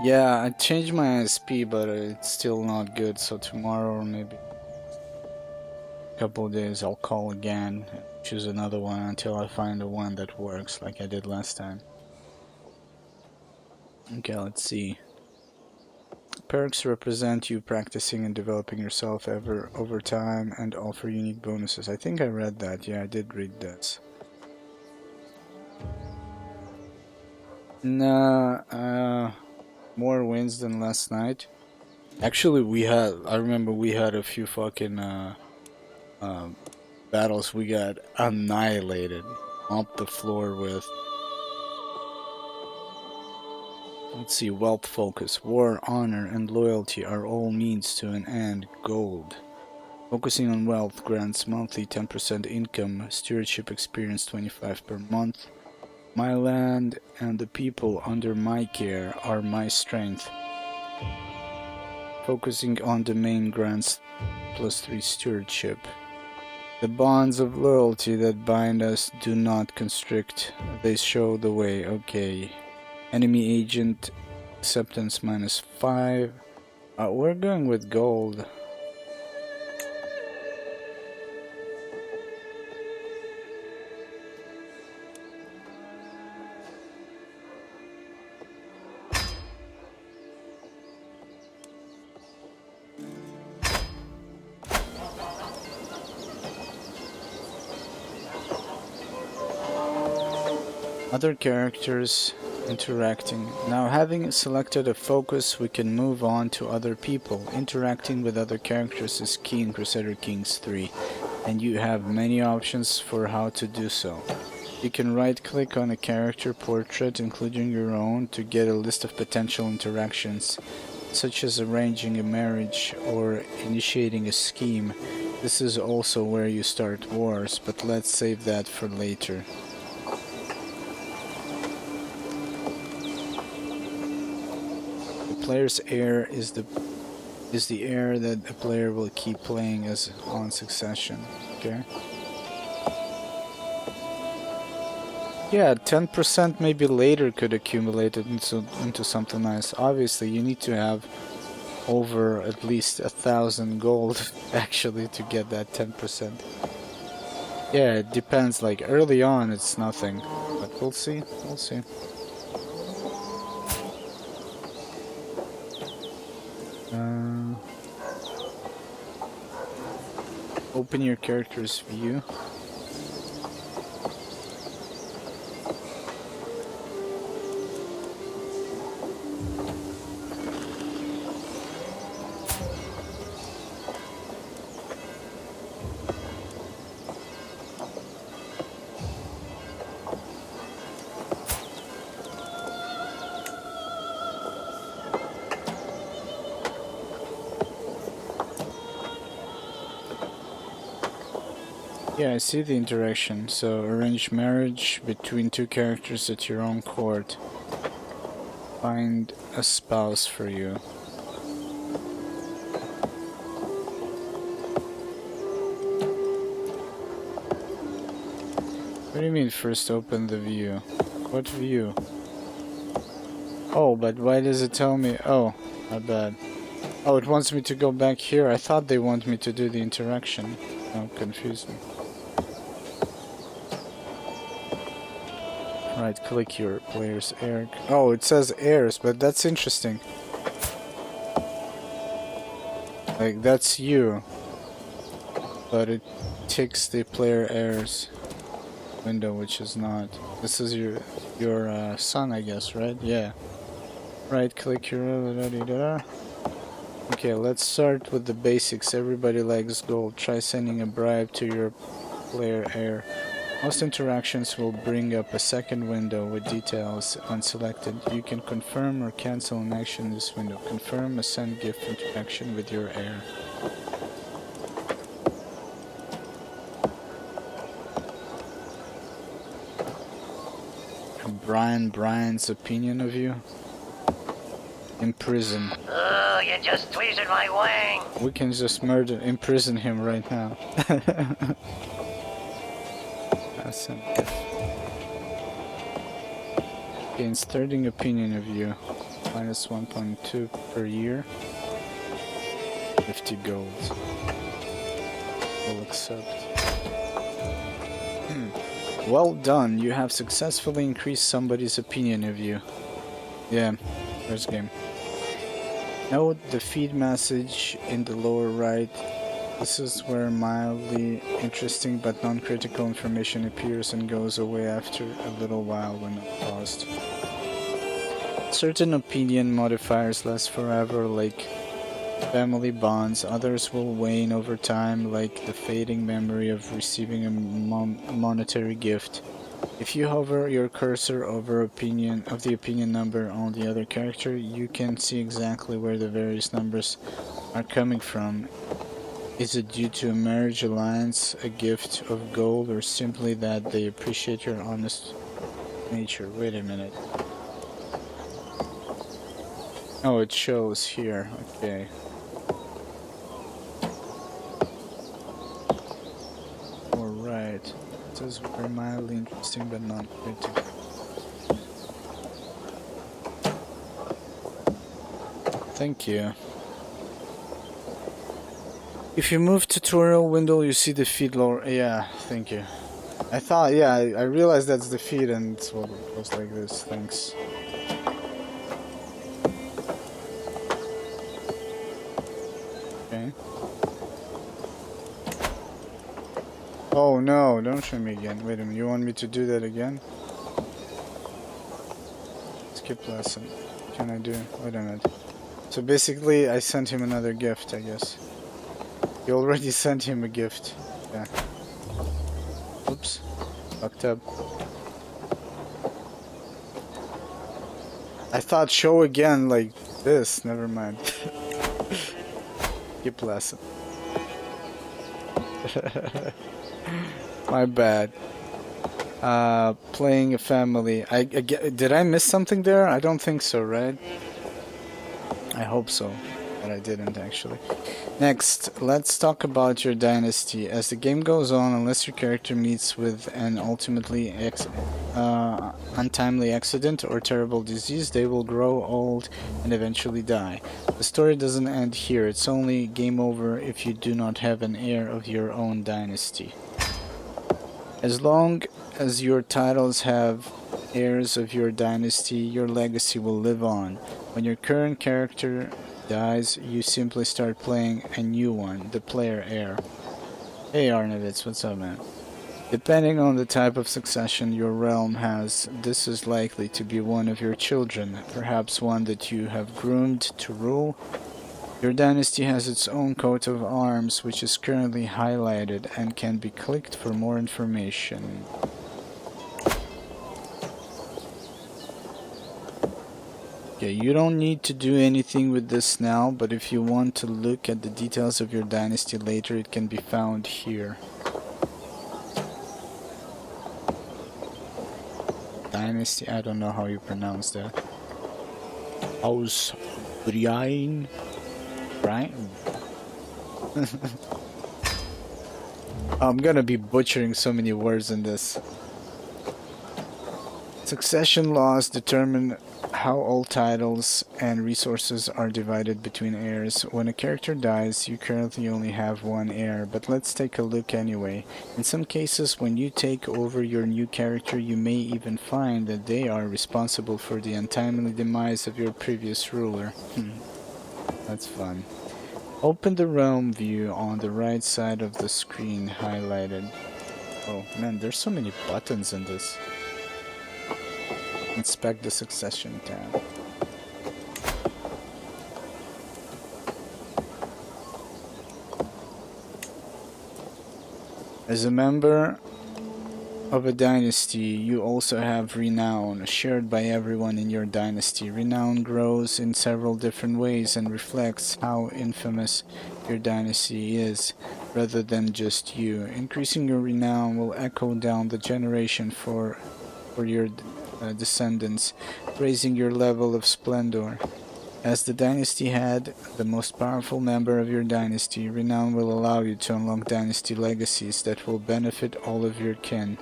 Yeah, I changed my ISP, but it's still not good, so tomorrow or maybe a couple of days I'll call again and choose another one until I find the one that works like I did last time. Okay, let's see. Perks represent you practicing and developing yourself over time and offer unique bonuses. I think I read that. Yeah, I did read this. Nah, more wins than last night. Actually, I remember we had a few fucking battles we got annihilated off the floor with. Let's see, wealth focus, war, honor, and loyalty are all means to an end. Gold. Focusing on wealth grants monthly 10% income, stewardship experience 25 per month. My land and the people under my care are my strength. Focusing on domain grants +3 stewardship. The bonds of loyalty that bind us do not constrict, they show the way. Okay. Enemy agent acceptance -5. We're going with gold. Other characters interacting. Now, having selected a focus, we can move on to other people. Interacting with other characters is key in Crusader Kings III, and you have many options for how to do so. You can right-click on a character portrait, including your own, to get a list of potential interactions, such as arranging a marriage or initiating a scheme. This is also where you start wars, but let's save that for later. Player's heir is the heir that a player will keep playing as on succession. Okay. Yeah, 10% maybe later could accumulate it into something nice. Obviously, you need to have over at least 1,000 gold actually to get that 10%. Yeah, it depends. Like early on, it's nothing, but we'll see. We'll see. Open your character's view. Yeah, I see the interaction. So, arrange marriage between two characters at your own court. Find a spouse for you. What do you mean first open the view? What view? Oh, but why does it tell me? Oh, my bad. Oh, it wants me to go back here. I thought they want me to do the interaction. Oh, confused me. Right, click your player's heir. Oh, it says heirs, but that's interesting. Like, that's you. But it ticks the player heirs window, which is not. This is your son, I guess, right? Yeah. Right, click your... Okay, let's start with the basics. Everybody likes gold. Try sending a bribe to your player heir. Most interactions will bring up a second window with details unselected. You can confirm or cancel an action in this window. Confirm a send gift interaction with your heir. Brian's opinion of you? Imprison. Oh, you just tweezed my wang. We can just imprison him right now. Awesome. Gains 30 opinion of you. Minus 1.2 per year. 50 gold. We'll accept. Well done. You have successfully increased somebody's opinion of you. Yeah, first game. Note the feed message in the lower right. This is where mildly interesting but non-critical information appears and goes away after a little while when paused. Certain opinion modifiers last forever, like family bonds. Others will wane over time, like the fading memory of receiving a monetary gift. If you hover your cursor over the opinion number on the other character, you can see exactly where the various numbers are coming from. Is it due to a marriage alliance, a gift of gold, or simply that they appreciate your honest nature? Wait a minute. Oh, it shows here. Okay. Alright. This is very mildly interesting but not critical. Thank you. If you move tutorial window, you see the feed lower. Yeah, thank you. I thought, yeah, I realized that's the feed and it was like this. Thanks. Okay. Oh no, don't show me again. Wait a minute, you want me to do that again? Skip lesson. What can I do? Wait a minute. So basically, I sent him another gift, I guess. You already sent him a gift. Yeah. Oops. Fucked up. I thought show again like this. Never mind. Skip lesson. My bad. Playing a family. Did I miss something there? I don't think so, right? I hope so. But I didn't actually. Next, let's talk about your dynasty. As the game goes on, unless your character meets with an ultimately untimely accident or terrible disease, they will grow old and eventually die. The story doesn't end here. It's only game over if you do not have an heir of your own dynasty. As long as your titles have heirs of your dynasty, your legacy will live on. When your current character dies, you simply start playing a new one, the player heir. Hey Arnavitz, what's up, man? Depending on the type of succession your realm has, this is likely to be one of your children, perhaps one that you have groomed to rule. Your dynasty has its own coat of arms, which is currently highlighted and can be clicked for more information. Okay, you don't need to do anything with this now, but if you want to look at the details of your dynasty later, it can be found here. Dynasty, I don't know how you pronounce that. House Brian? Brian? I'm gonna be butchering so many words in this. Succession laws determine how all titles and resources are divided between heirs. When a character dies, you currently only have one heir, but let's take a look anyway. In some cases, when you take over your new character, you may even find that they are responsible for the untimely demise of your previous ruler. That's fun. Open the realm view on the right side of the screen highlighted. Oh man, there's so many buttons in this. Inspect the succession tab. As a member of a dynasty, you also have renown, shared by everyone in your dynasty. Renown grows in several different ways and reflects how infamous your dynasty is, rather than just you. Increasing your renown will echo down the generation for your descendants, raising your level of splendor. As the dynasty head, the most powerful member of your dynasty, renown will allow you to unlock dynasty legacies that will benefit all of your kin.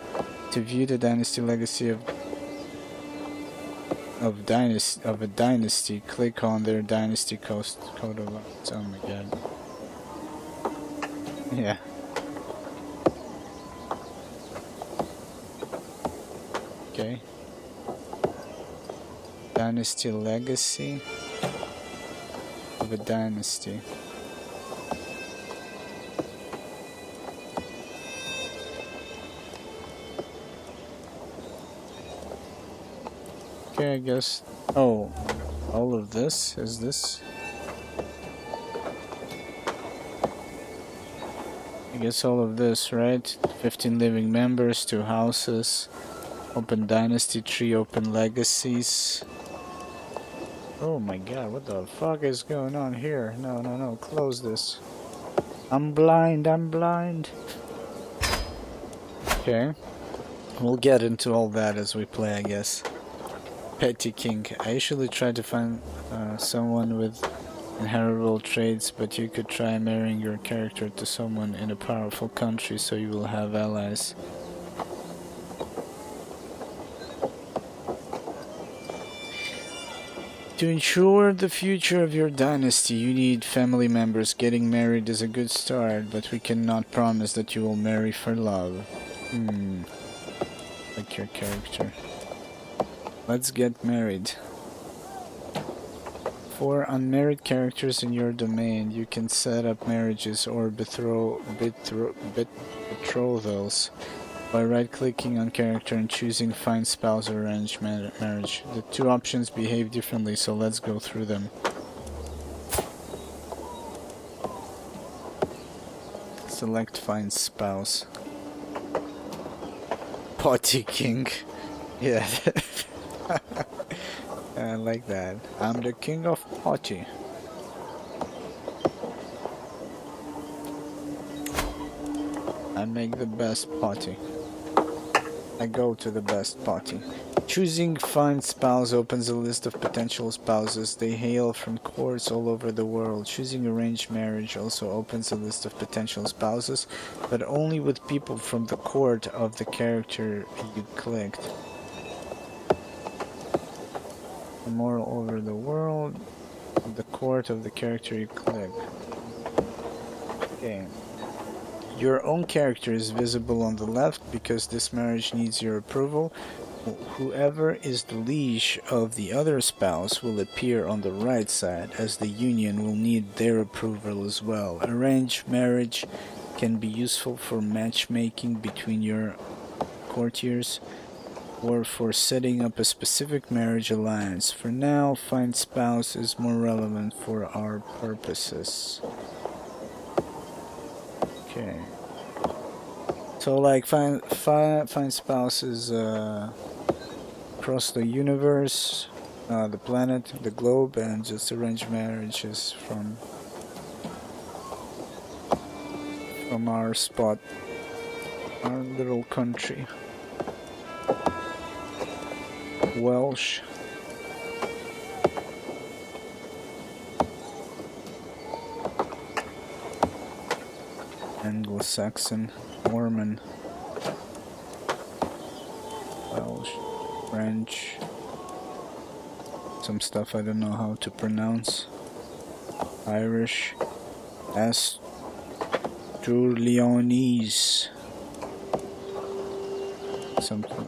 To view the dynasty legacy of a dynasty, click on their dynasty code of arms. Oh my god. Yeah. Okay. Dynasty legacy of a dynasty. Okay, I guess. Oh, all of this is this. I guess all of this, right? 15 living members, 2 houses, open dynasty tree, open legacies. Oh my god, what the fuck is going on here? No, no, no, close this. I'm blind, I'm blind. Okay. We'll get into all that as we play, I guess. Petty King. I usually try to find someone with inheritable traits, but you could try marrying your character to someone in a powerful country so you will have allies. To ensure the future of your dynasty, you need family members. Getting married is a good start, but we cannot promise that you will marry for love. Like your character. Let's get married. For unmarried characters in your domain, you can set up marriages or betrothals by right-clicking on character and choosing Find Spouse or Arrange Marriage. The two options behave differently, so let's go through them. Select Find Spouse. Potty King. Yeah. I like that. I'm the king of potty. I make the best potty. I go to the best potty. Choosing Find Spouse opens a list of potential spouses. They hail from courts all over the world. Choosing Arranged Marriage also opens a list of potential spouses, but only with people from the court of the character you clicked. From all over the world, the court of the character you click. Okay. Your own character is visible on the left because this marriage needs your approval. Whoever is the liege of the other spouse will appear on the right side, as the union will need their approval as well. Arranged marriage can be useful for matchmaking between your courtiers or for setting up a specific marriage alliance. For now, Find Spouse is more relevant for our purposes. Okay. So like find spouses across the universe, the planet, the globe, and just arrange marriages from our spot, our little country. Welsh. Anglo-Saxon, Mormon, Welsh, French, some stuff I don't know how to pronounce, Irish, Asturleonese,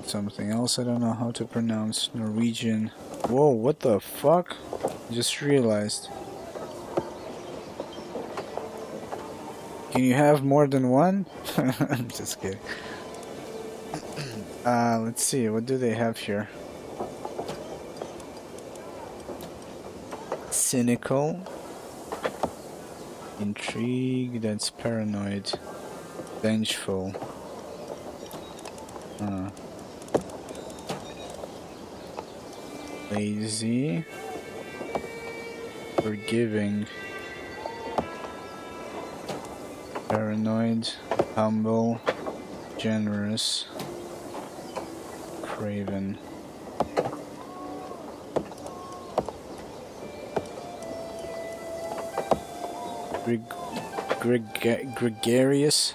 something else I don't know how to pronounce, Norwegian. Whoa, what the fuck? Just realized. Can you have more than one? I'm just kidding. Let's see, what do they have here? Cynical. Intrigue, that's paranoid. Vengeful. Lazy. Forgiving. Paranoid. Humble. Generous. Craven. Gregarious.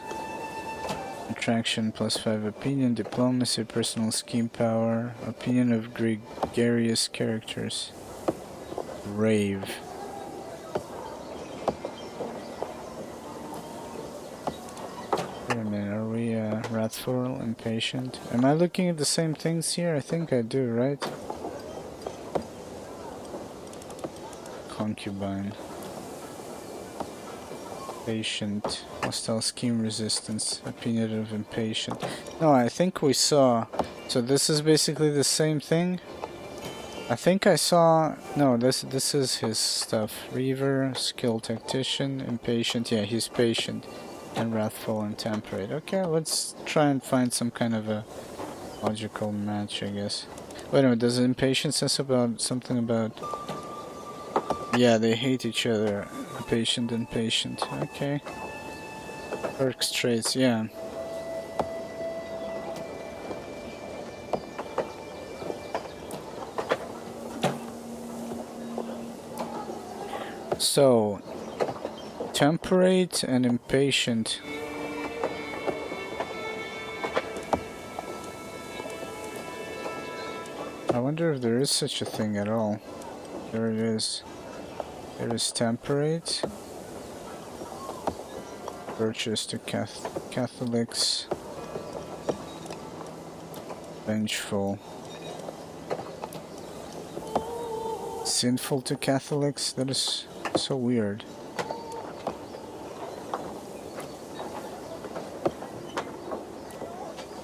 Attraction +5 opinion, diplomacy, personal scheme power, opinion of gregarious characters. Rave. Wait a minute, are we wrathful, impatient? Am I looking at the same things here? I think I do, right? Concubine. Patient, hostile scheme resistance, opinion of impatient. No, I think we saw. So this is basically the same thing. I think I saw. No, this is his stuff. Reaver, skilled tactician, impatient. Yeah, he's patient, and wrathful and temperate. Okay, let's try and find some kind of a logical match, I guess. Wait a minute. Does impatience says about something about? Yeah, they hate each other. Patient and patient. Okay. Perks traits, yeah. So, temperate and impatient. I wonder if there is such a thing at all. There it is. There is temperate. Virtuous to Catholics. Vengeful. Sinful to Catholics? That is so weird.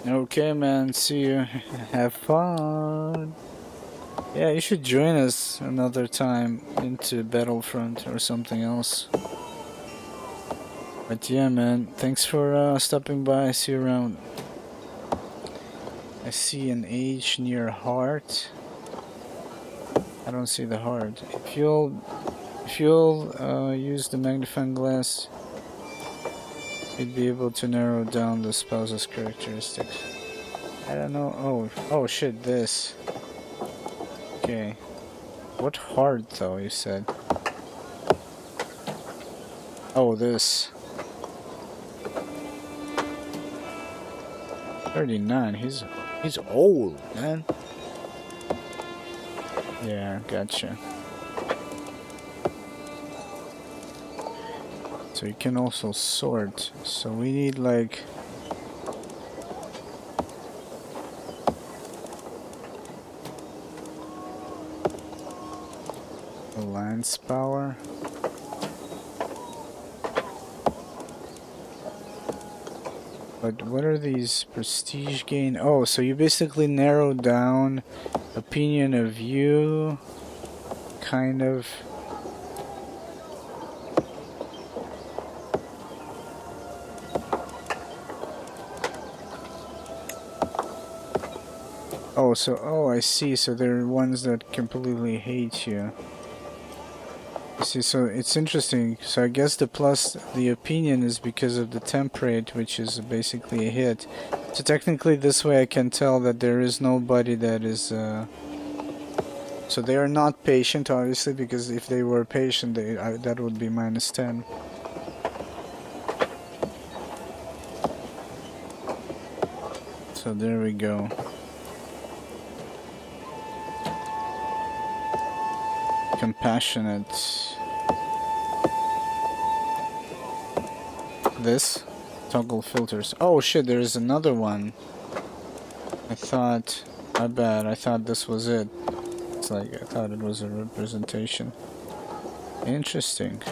Okay, man. See you. Have fun. Yeah, you should join us another time into Battlefront or something else. But yeah, man, thanks for stopping by. See you around. I see an H near heart. I don't see the heart. If you'll use the magnifying glass, you'd be able to narrow down the spouse's characteristics. I don't know. Oh shit, this. Okay. What heart though, you said? Oh, this. 39, he's old, man. Yeah, gotcha. So you can also sort. So we need like a lance power. But what are these prestige gain? Oh, so you basically narrow down opinion of you, kind of. Oh, I see. So there are ones that completely hate you. See, so it's interesting. So I guess the opinion is because of the temperate, which is basically a hit. So technically this way I can tell that there is nobody that is so they are not patient, obviously, because if they were patient that would be -10. So there we go. Compassionate. This toggle filters. Oh shit, there is another one. I thought, my bad, I thought this was it. It's like I thought it was a representation. Interesting.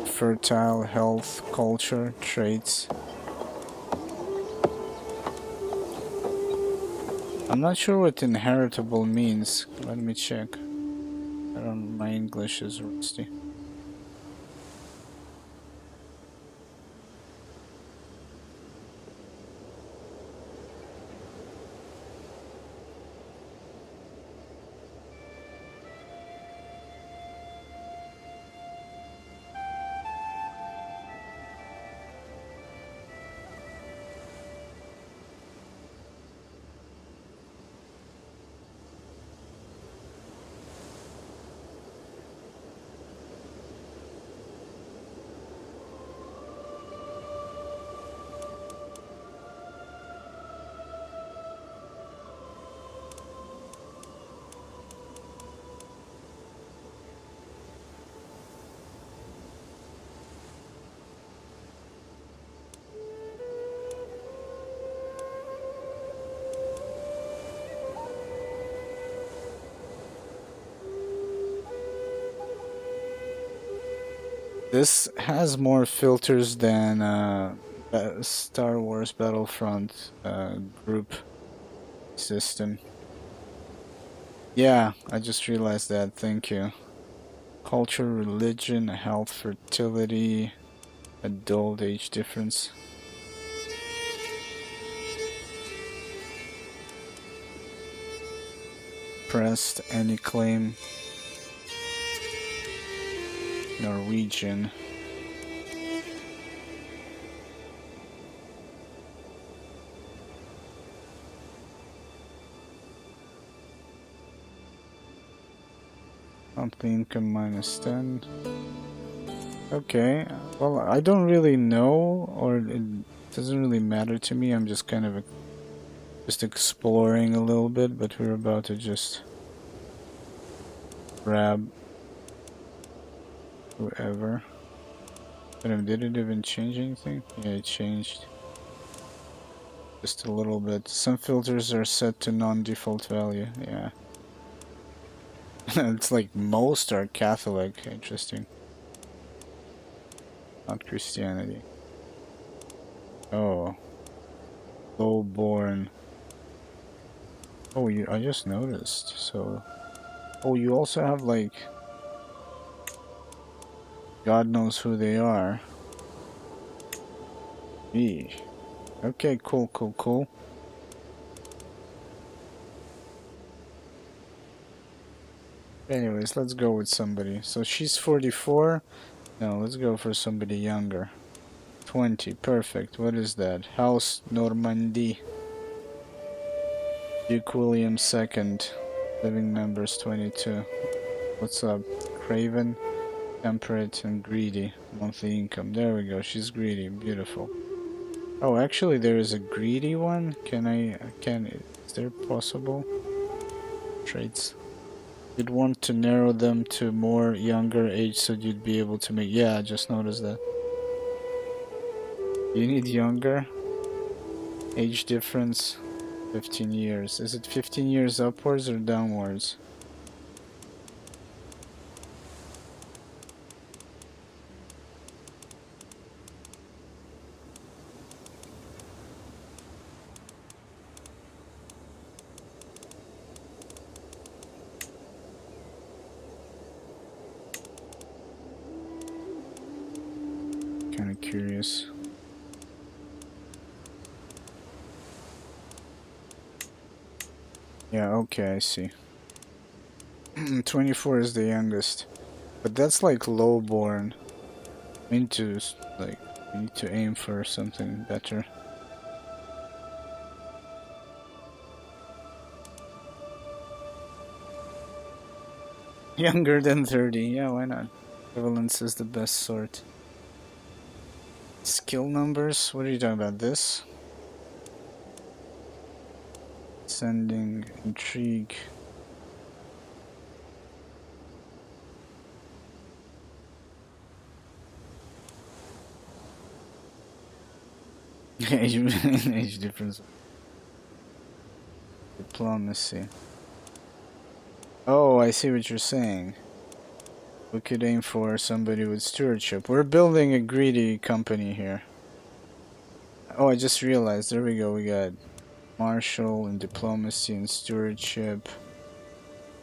Fertile, health, culture, traits. I'm not sure what inheritable means. Let me check. I don't. My English is rusty. This has more filters than Star Wars Battlefront group system. Yeah, I just realized that. Thank you. Culture, religion, health, fertility, adult age difference. Pressed, any claim. Norwegian. Monthly income minus 10. Okay, well, I don't really know, or it doesn't really matter to me. I'm just kind of just exploring a little bit, but we're about to just grab whoever. But did it even change anything? Yeah, it changed just a little bit. Some filters are set to non-default value. Yeah. It's like most are Catholic. Interesting. Not Christianity. Oh. Low-born. Oh, I just noticed. So, oh, you also have like, God knows who they are. Eesh. Okay, cool, cool, cool. Anyways, let's go with somebody. So she's 44. No, let's go for somebody younger. 20, perfect. What is that? House Normandy. Duke William II. Living members 22. What's up? Craven, temperate, and greedy. Monthly income. There we go. She's greedy. Beautiful. Oh, actually, there is a greedy one. Is there possible traits? You'd want to narrow them to more younger age so you'd be able to make. Yeah, I just noticed that. You need younger age difference. 15 years. Is it 15 years upwards or downwards? Kind of curious. Yeah, okay, I see. 24 is the youngest. But that's like lowborn. We need to, like, we need to aim for something better. Younger than 30, yeah, why not? Equivalence is the best sort. Skill numbers? What are you talking about? This? Sending, intrigue. Age difference. Diplomacy. Oh, I see what you're saying. We could aim for somebody with stewardship. We're building a greedy company here. Oh, I just realized. There we go. We got marshal and diplomacy and stewardship.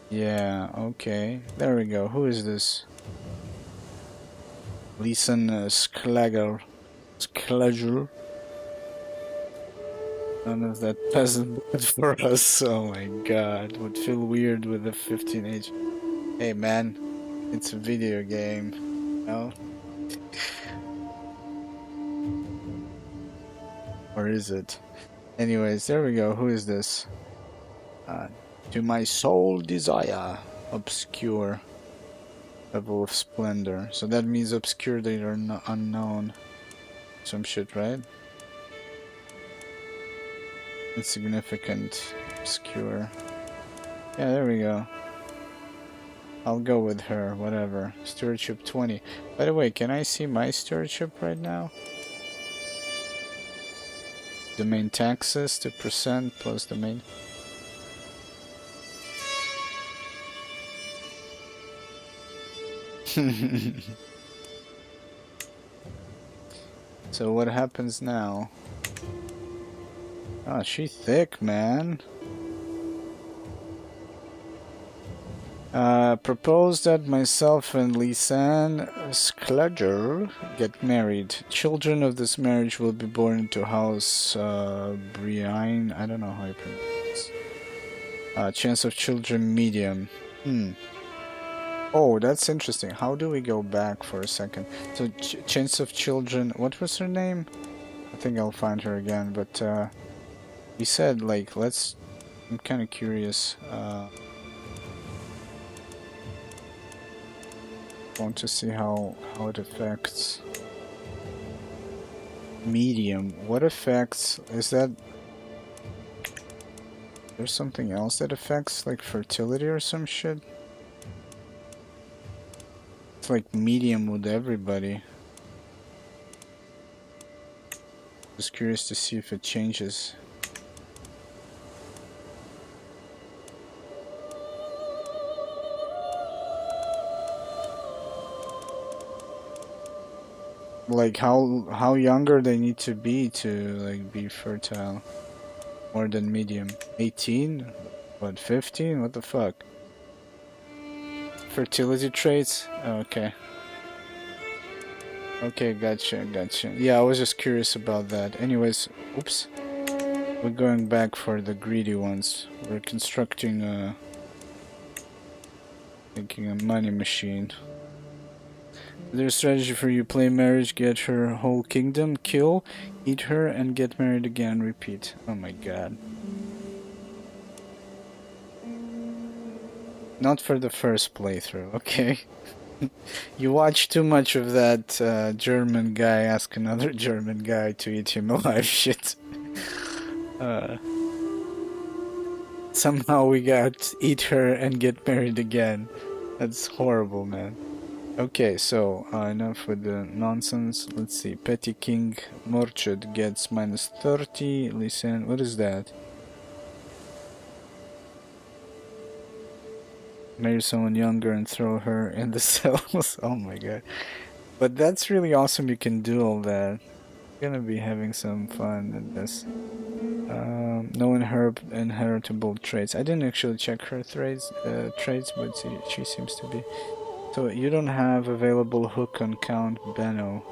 Yeah, okay. There we go. Who is this? Lisan Sklager. None of that peasant blood for us. Oh my god. Would feel weird with a 15 age. Hey man, it's a video game. No? Or is it? Anyways, there we go. Who is this? To my soul desire. Obscure. Level of splendor. So that means obscure, they are unknown. Some shit, right? Insignificant. Obscure. Yeah, there we go. I'll go with her, whatever. Stewardship 20. By the way, can I see my stewardship right now? Domain taxes, 2% plus domain. So what happens now? Oh, she thick, man. Propose that myself and Lisanne Skludger get married. Children of this marriage will be born into House Brienne. I don't know how you pronounce this. Chance of children medium. Oh, that's interesting. How do we go back for a second? So, chance of children. What was her name? I think I'll find her again. But we said like let's. I'm kind of curious. Want to see how it affects medium. What affects is that there's something else that affects like fertility or some shit? It's like medium with everybody. Just curious to see if it changes. Like how younger they need to be to like be fertile. More than medium. 18? What, 15? What the fuck? Fertility traits? Okay. Okay, gotcha. Yeah, I was just curious about that. Anyways, oops. We're going back for the greedy ones. We're constructing making a money machine. Their strategy for you: play marriage, get her whole kingdom, kill, eat her, and get married again. Repeat. Oh my god. Not for the first playthrough, okay? You watch too much of that German guy ask another German guy to eat him alive shit. Somehow we got eat her and get married again. That's horrible, man. Okay, so enough with the nonsense. Let's see. Petty King Morchid gets -30. Listen, what is that? Marry someone younger and throw her in the cells. Oh my god. But that's really awesome you can do all that. You're gonna be having some fun in this. No inheritable traits. I didn't actually check her traits, but she seems to be. So you don't have available hook on Count Benno.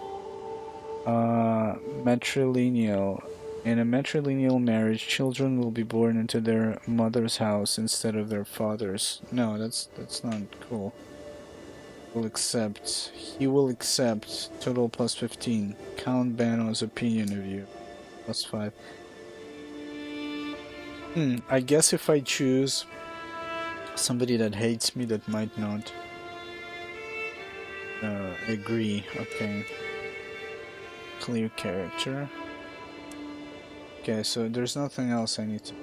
Matrilineal. In a matrilineal marriage, children will be born into their mother's house instead of their father's. No, that's not cool. He will accept. Total +15. Count Benno's opinion of you. +5. I guess if I choose somebody that hates me, that might not agree. Okay. Clear character. Okay, so there's nothing else I need to.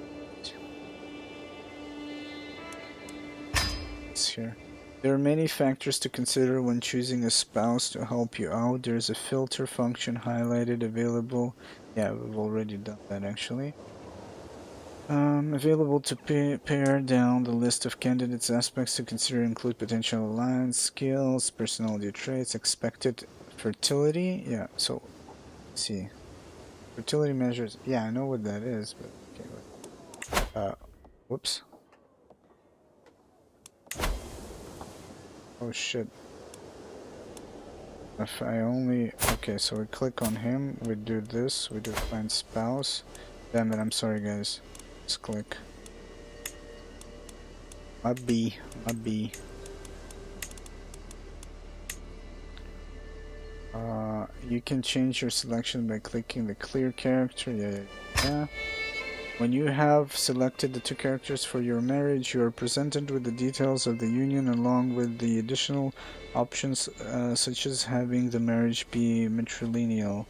It's here. There are many factors to consider when choosing a spouse to help you out. There's a filter function highlighted available. Yeah, we've already done that actually. Available to pare down the list of candidates. Aspects to consider include potential alliance, skills, personality traits, expected fertility. Yeah, so let's see. Fertility measures. Yeah, I know what that is, but okay. Whoops. Oh shit. If I only... Okay, so we click on him, we do this, we do find spouse. Damn it, I'm sorry guys. Just click. My B. You can change your selection by clicking the clear character. Yeah. When you have selected the 2 characters for your marriage, you are presented with the details of the union along with the additional options such as having the marriage be matrilineal.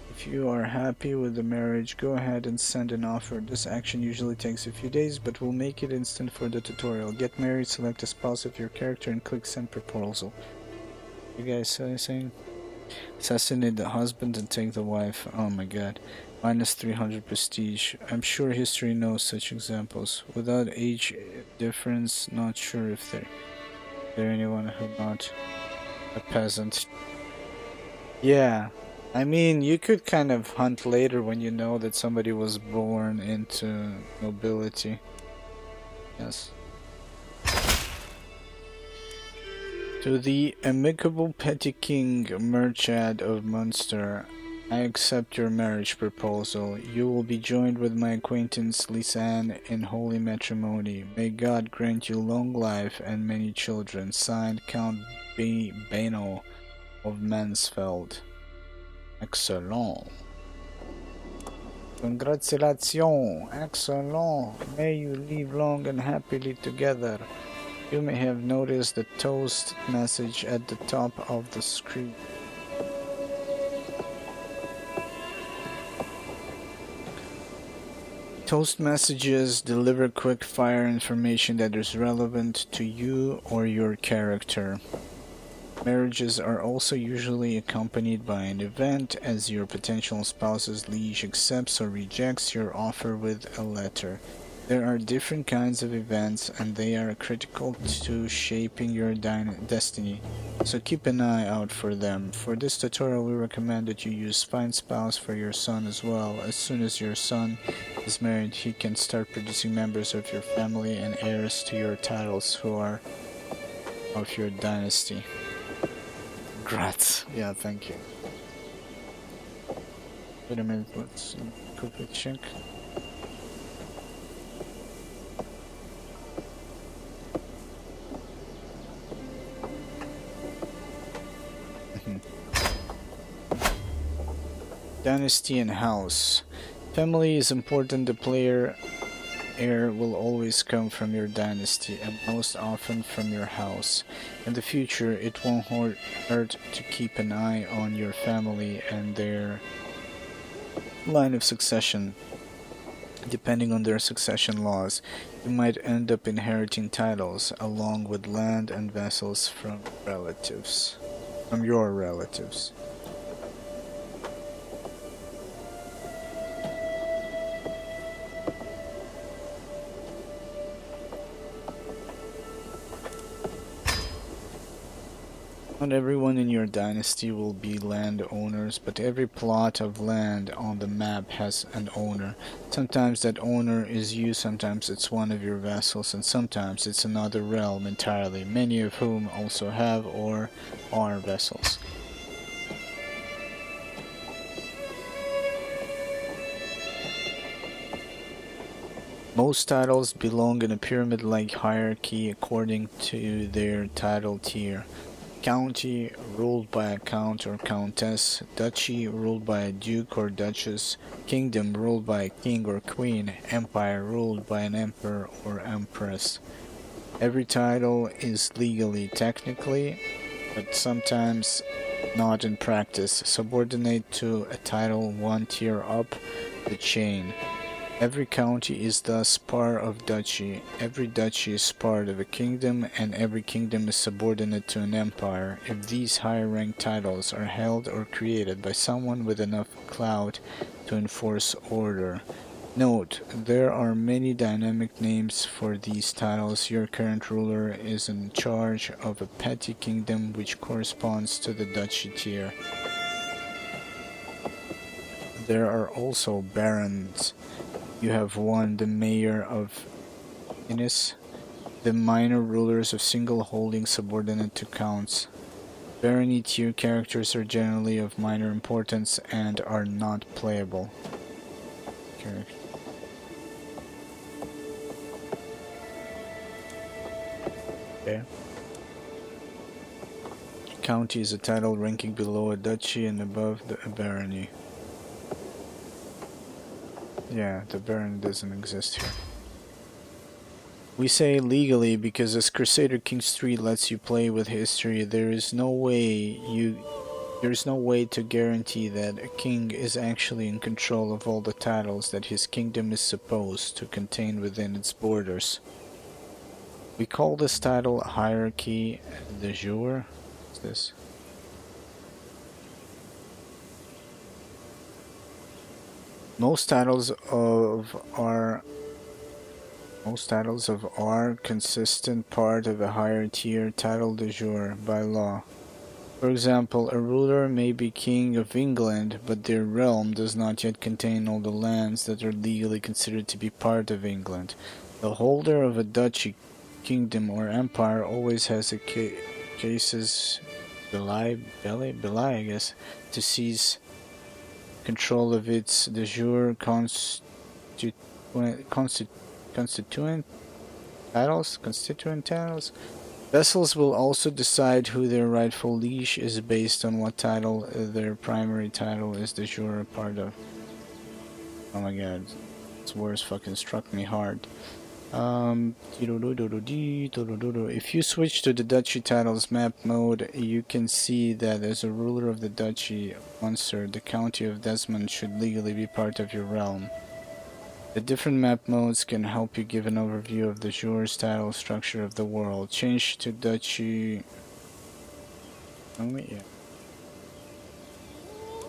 If you are happy with the marriage, go ahead and send an offer. This action usually takes a few days, but will make it instant for the tutorial. Get married, select a spouse of your character, and click send proposal. You guys saying? Assassinate the husband and take the wife. Oh my god. -300 prestige. I'm sure history knows such examples. Without age difference, not sure if there anyone who not a peasant. Yeah, I mean, you could kind of hunt later when you know that somebody was born into nobility. Yes. To the amicable petty king Murchad of Munster, I accept your marriage proposal. You will be joined with my acquaintance Lisanne in holy matrimony. May God grant you long life and many children. Signed, Count Beno of Mansfeld. Excellent. Congratulations, excellent. May you live long and happily together. You may have noticed the toast message at the top of the screen. Toast messages deliver quick fire information that is relevant to you or your character. Marriages are also usually accompanied by an event, as your potential spouse's liege accepts or rejects your offer with a letter. There are different kinds of events, and they are critical to shaping your destiny, so keep an eye out for them. For this tutorial, we recommend that you use Find Spouse for your son as well. As soon as your son is married, he can start producing members of your family and heirs to your titles who are of your dynasty. Congrats. Yeah, thank you. Wait a minute, let's quickly check. Dynasty and house. Family is important. The player heir will always come from your dynasty, and most often from your house. In the future, it won't hurt to keep an eye on your family and their line of succession. Depending on their succession laws, you might end up inheriting titles along with land and vassals from your relatives. Not everyone in your dynasty will be landowners, but every plot of land on the map has an owner. Sometimes that owner is you, sometimes it's one of your vassals, and sometimes it's another realm entirely, many of whom also have or are vassals. Most titles belong in a pyramid-like hierarchy according to their title tier. County, ruled by a count or countess. Duchy, ruled by a duke or duchess. Kingdom, ruled by a king or queen. Empire, ruled by an emperor or empress. Every title is legally, technically, but sometimes not in practice, subordinate to a title one tier up the chain. Every county is thus part of duchy, every duchy is part of a kingdom, and every kingdom is subordinate to an empire if these higher-ranked titles are held or created by someone with enough clout to enforce order. Note, there are many dynamic names for these titles. Your current ruler is in charge of a petty kingdom which corresponds to the duchy tier. There are also barons. You have one, the mayor of Innis, the minor rulers of single holdings subordinate to counts. Barony tier characters are generally of minor importance and are not playable. Okay. County is a title ranking below a duchy and above a barony. Yeah, the Baron doesn't exist here. We say legally because as Crusader Kings III lets you play with history, there's no way to guarantee that a king is actually in control of all the titles that his kingdom is supposed to contain within its borders. We call this title hierarchy de jure. What's this? Most titles of are consistent part of a higher tier title de jure by law. For example, a ruler may be king of England, but their realm does not yet contain all the lands that are legally considered to be part of England. The holder of a duchy, kingdom, or empire always has a casus belli, I guess, to seize control of its de jure constituent titles. Vassals will also decide who their rightful liege is based on what title their primary title is de jure a part of. Oh my god, this words fucking struck me hard. If you switch to the duchy titles map mode, you can see that as a ruler of the duchy of Munster, the county of Desmond should legally be part of your realm. The different map modes can help you give an overview of the jure title structure of the world. Change to duchy only, yeah.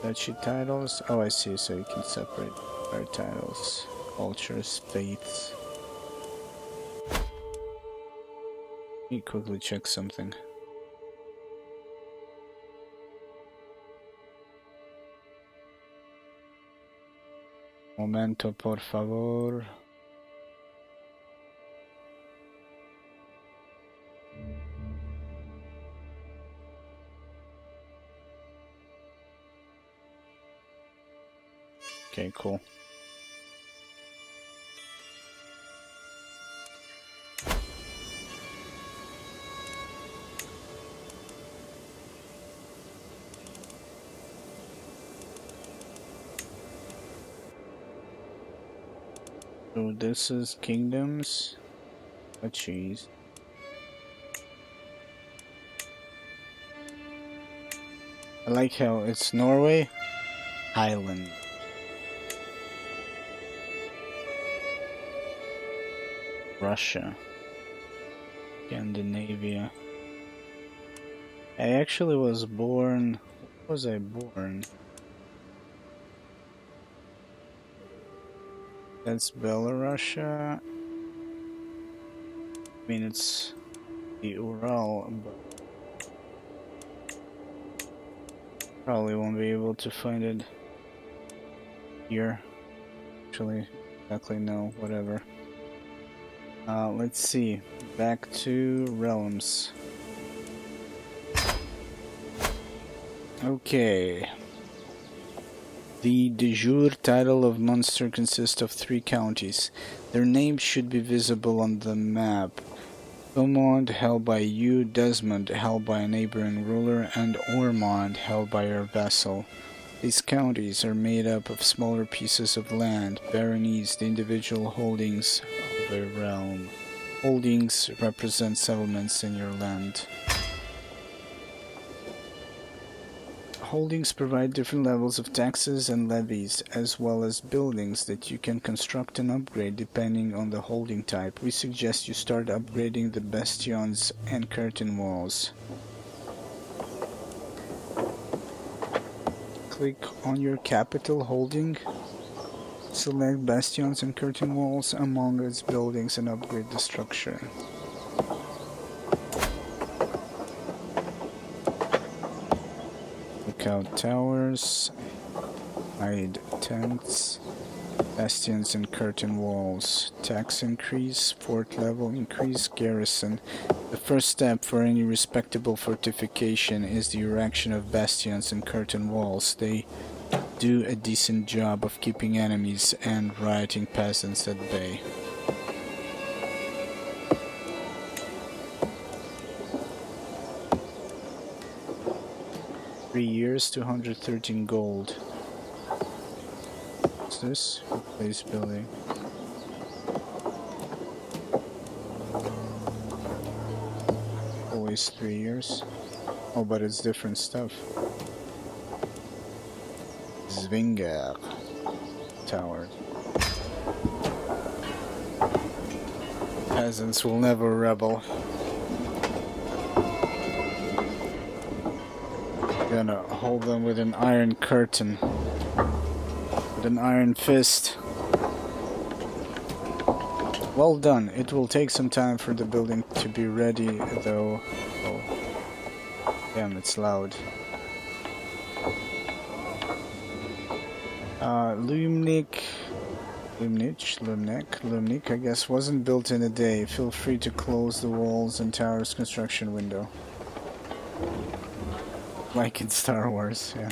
Duchy titles. Oh, I see. So you can separate our titles, cultures, faiths. Let me quickly check something. Momento, por favor. Okay, cool. So this is kingdoms. Oh, jeez. I like how it's Norway, Ireland, Russia, Scandinavia. I actually was born. Where was I born? That's Belarusia. I mean, it's the Ural, but probably won't be able to find it here. Actually, exactly no, whatever. Let's see. Back to realms. Okay. The de jure title of Munster consists of 3 counties. Their names should be visible on the map. Thomond, held by you, Desmond, held by a neighboring ruler, and Ormond, held by your vassal. These counties are made up of smaller pieces of land, baronies, the individual holdings of a realm. Holdings represent settlements in your land. Holdings provide different levels of taxes and levies, as well as buildings that you can construct and upgrade depending on the holding type. We suggest you start upgrading the bastions and curtain walls. Click on your capital holding, select bastions and curtain walls among its buildings and upgrade the structure. Lookout towers, hide tents, bastions and curtain walls, tax increase, fort level increase, garrison. The first step for any respectable fortification is the erection of bastions and curtain walls. They do a decent job of keeping enemies and rioting peasants at bay. Years, 213 gold. What's this? Replace building. Always 3 years. Oh, but it's different stuff. Zwinger Tower. Peasants will never rebel. Gonna hold them with an iron curtain, with an iron fist. Well done. It will take some time for the building to be ready, though. Oh. Damn, it's loud. Lumnik, I guess, wasn't built in a day. Feel free to close the walls and towers construction window. Like in Star Wars, yeah.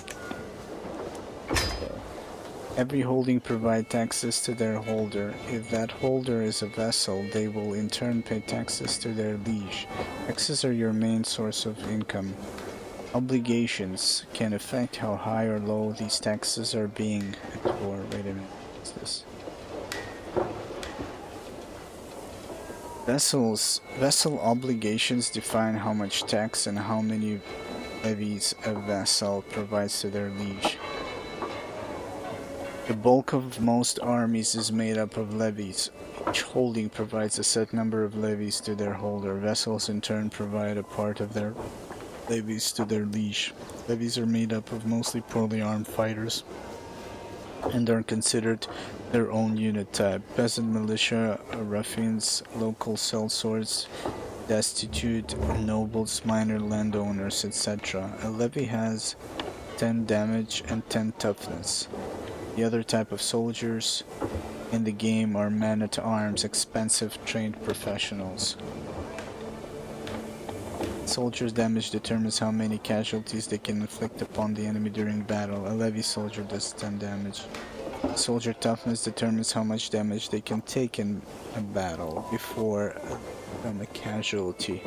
Every holding provides taxes to their holder. If that holder is a vassal, they will in turn pay taxes to their liege. Taxes are your main source of income. Obligations can affect how high or low these taxes are being explored. Wait a minute, what's this? Vessel obligations define how much tax and how many levies a vassal provides to their liege. The bulk of most armies is made up of levies. Each holding provides a set number of levies to their holder. Vassals in turn provide a part of their levies to their liege. Levies are made up of mostly poorly armed fighters and are considered their own unit type. Peasant militia, ruffians, local sellswords, destitute, nobles, minor landowners, etc. A levy has 10 damage and 10 toughness. The other type of soldiers in the game are men-at-arms, expensive trained professionals. Soldiers' damage determines how many casualties they can inflict upon the enemy during battle. A levy soldier does 10 damage. Soldier toughness determines how much damage they can take in a battle before become a casualty.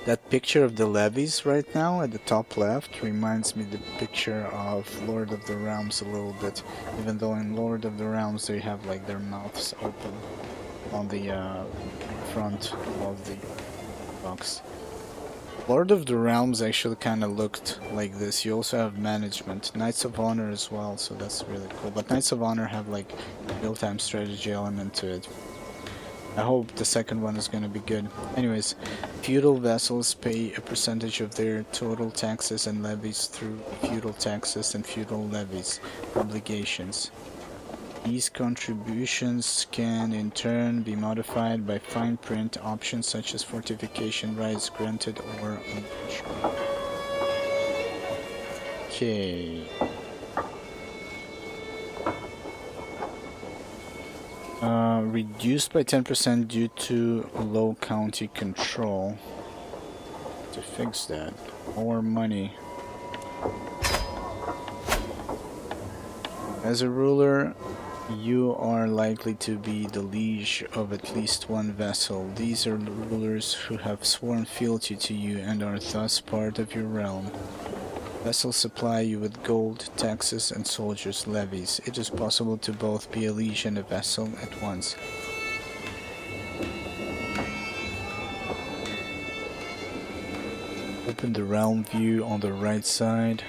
That picture of the levies right now at the top left reminds me the picture of Lord of the Realms a little bit, even though in Lord of the Realms they have like their mouths open on the front of the box. Lord of the Realms actually kind of looked like this. You also have management, Knights of Honor as well, so that's really cool. But Knights of Honor have like real-time strategy element to it. I hope the second one is going to be good. Anyways, feudal vassals pay a percentage of their total taxes and levies through feudal taxes and feudal levies obligations. These contributions can in turn be modified by fine print options such as fortification rights granted or unsure. Okay. Reduced by 10% due to low county control. To fix that, more money. As a ruler, you are likely to be the liege of at least one vassal. These are rulers who have sworn fealty to you and are thus part of your realm. Vassals supply you with gold, taxes, and soldiers' levies. It is possible to both be a liege and a vassal at once. Open the realm view on the right side.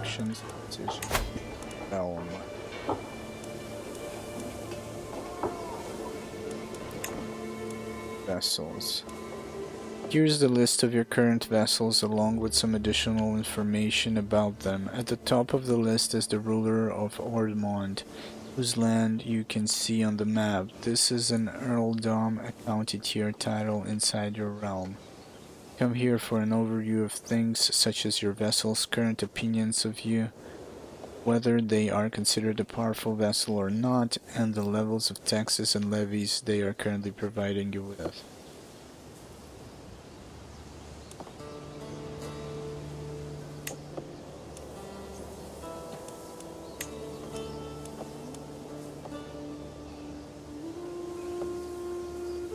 Actions, realm. Vassals. Here's the list of your current vassals along with some additional information about them. At the top of the list is the ruler of Ormond, whose land you can see on the map. This is an earldom, a county tier title inside your realm. Come here for an overview of things such as your vassals' current opinions of you, whether they are considered a powerful vassal or not, and the levels of taxes and levies they are currently providing you with.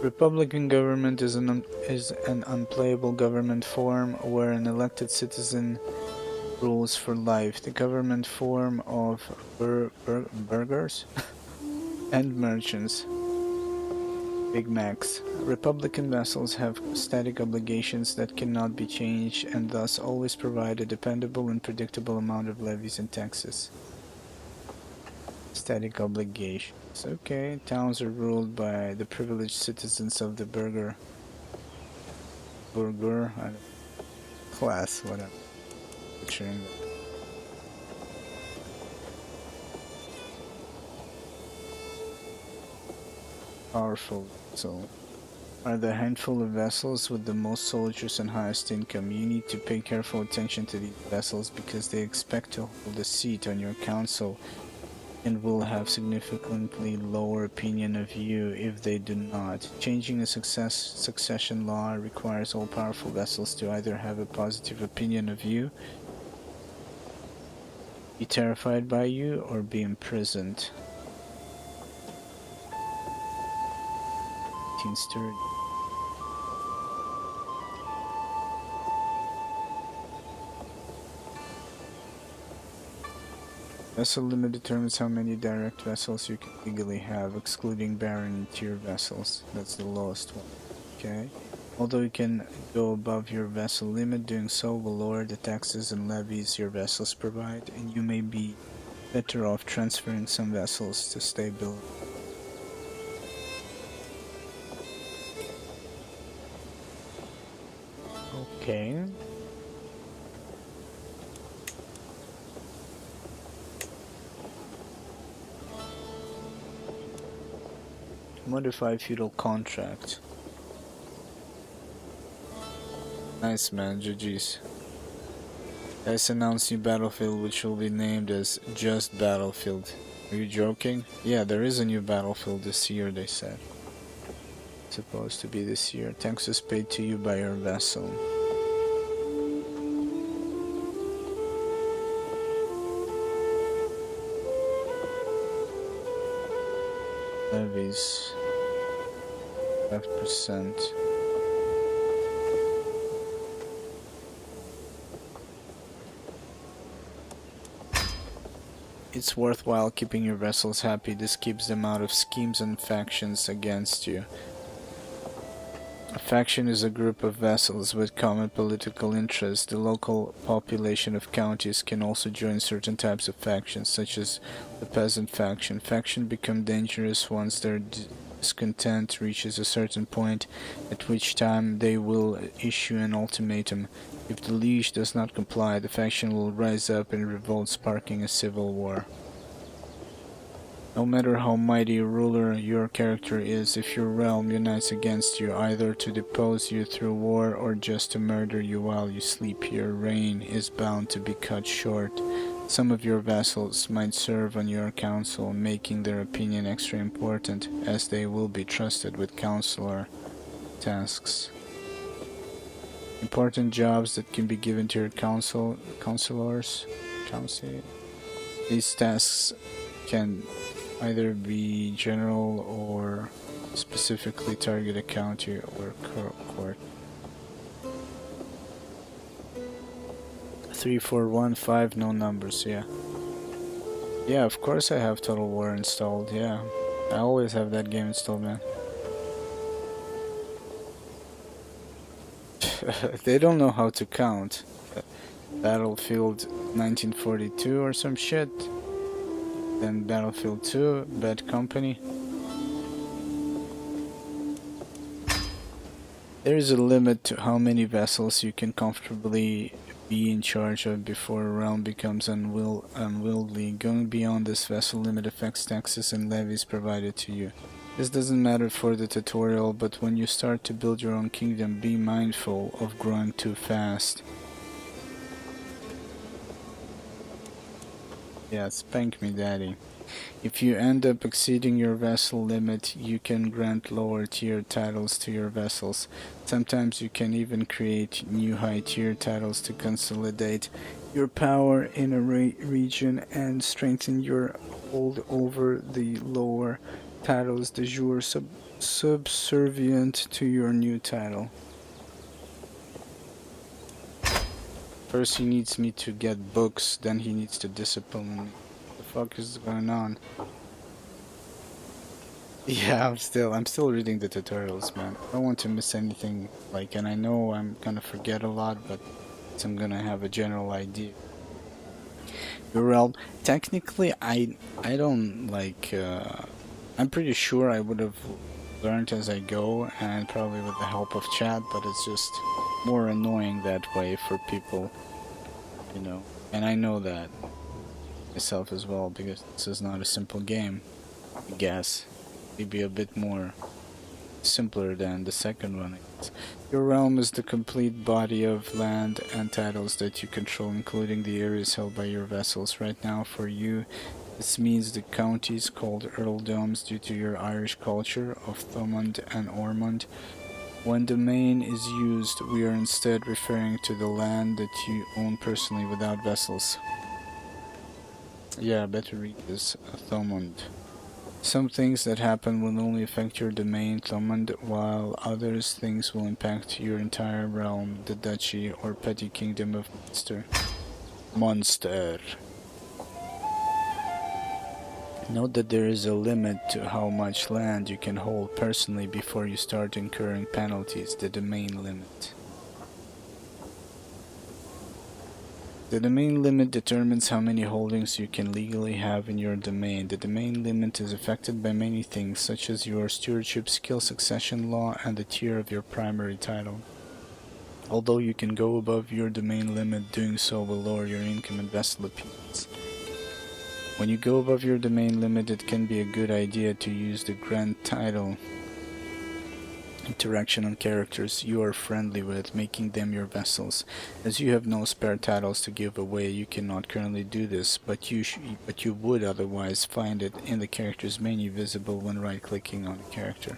Republican government is an unplayable government form where an elected citizen rules for life. The government form of burghers and merchants. Big Macs. Republican vassals have static obligations that cannot be changed and thus always provide a dependable and predictable amount of levies and taxes. Static obligations. Okay, towns are ruled by the privileged citizens of the burger class, whatever. Picturing that. powerful vessel are the handful of vessels with the most soldiers and highest income. You need to pay careful attention to these vessels because they expect to hold a seat on your council and will have significantly lower opinion of you if they do not. Changing a succession law requires all powerful vessels to either have a positive opinion of you, be terrified by you, or be imprisoned. Sturdy. Vessel limit determines how many direct vessels you can legally have, excluding barren tier vessels. That's the lowest one. Okay. Although you can go above your vessel limit, doing so will lower the taxes and levies your vessels provide, and you may be better off transferring some vessels to stay below. Okay. Modify feudal contract. Nice, man, GG's. Guys, announce new battlefield which will be named as Just Battlefield. Are you joking? Yeah, there is a new battlefield this year, they said. It's supposed to be this year. Taxes paid to you by your vessel. Levies 5%. It's worthwhile keeping your vessels happy. This keeps them out of schemes and factions against you. A faction is a group of vessels with common political interests. The local population of counties can also join certain types of factions, such as the peasant faction. Factions become dangerous once their discontent reaches a certain point, at which time they will issue an ultimatum. If the liege does not comply, the faction will rise up in revolt, sparking a civil war. No matter how mighty a ruler your character is, if your realm unites against you, either to depose you through war or just to murder you while you sleep, your reign is bound to be cut short. Some of your vassals might serve on your council, making their opinion extra important, as they will be trusted with counselor tasks. Important jobs that can be given to your counselors. These tasks can either be general or specifically target a county or court. 3, 4, 1, 5, no numbers, yeah. Yeah, of course I have Total War installed, yeah. I always have that game installed, man. They don't know how to count. Battlefield 1942 or some shit. Then Battlefield 2, Bad Company. There is a limit to how many vessels you can comfortably be in charge of before a realm becomes unwieldy. Going beyond this vessel limit affects taxes and levies provided to you. This doesn't matter for the tutorial, but when you start to build your own kingdom, be mindful of growing too fast. Yeah, spank me, daddy. If you end up exceeding your vessel limit, you can grant lower tier titles to your vessels. Sometimes you can even create new high tier titles to consolidate your power in a region and strengthen your hold over the lower titles de jure subservient to your new title. First he needs me to get books, then he needs to discipline me. What the fuck is going on? Yeah, I'm still reading the tutorials, man. I don't want to miss anything, like, and I know I'm gonna forget a lot, but I'm gonna have a general idea. Your realm, technically, I don't like, I'm pretty sure I would have learned as I go, and probably with the help of chat, but it's just more annoying that way for people, you know, and I know that myself as well, because this is not a simple game, I guess. maybe a bit more simpler than the second one. Your realm is the complete body of land and titles that you control, including the areas held by your vessels. Right now, for you, this means the counties called earldoms due to your Irish culture of Thomond and Ormond. When domain is used, we are instead referring to the land that you own personally without vessels. Yeah, better read this. Thomond. Some things that happen will only affect your domain, Thomond, while others things will impact your entire realm, the duchy or petty kingdom of Munster. Munster. Note that there is a limit to how much land you can hold personally before you start incurring penalties, the domain limit. The domain limit determines how many holdings you can legally have in your domain. The domain limit is affected by many things, such as your stewardship, skill, succession law, and the tier of your primary title. Although you can go above your domain limit, doing so will lower your income and vessel appearance. When you go above your domain limit, it can be a good idea to use the grant title interaction on characters you are friendly with, making them your vassals. As you have no spare titles to give away, you cannot currently do this, but you would otherwise find it in the character's menu visible when right-clicking on a character.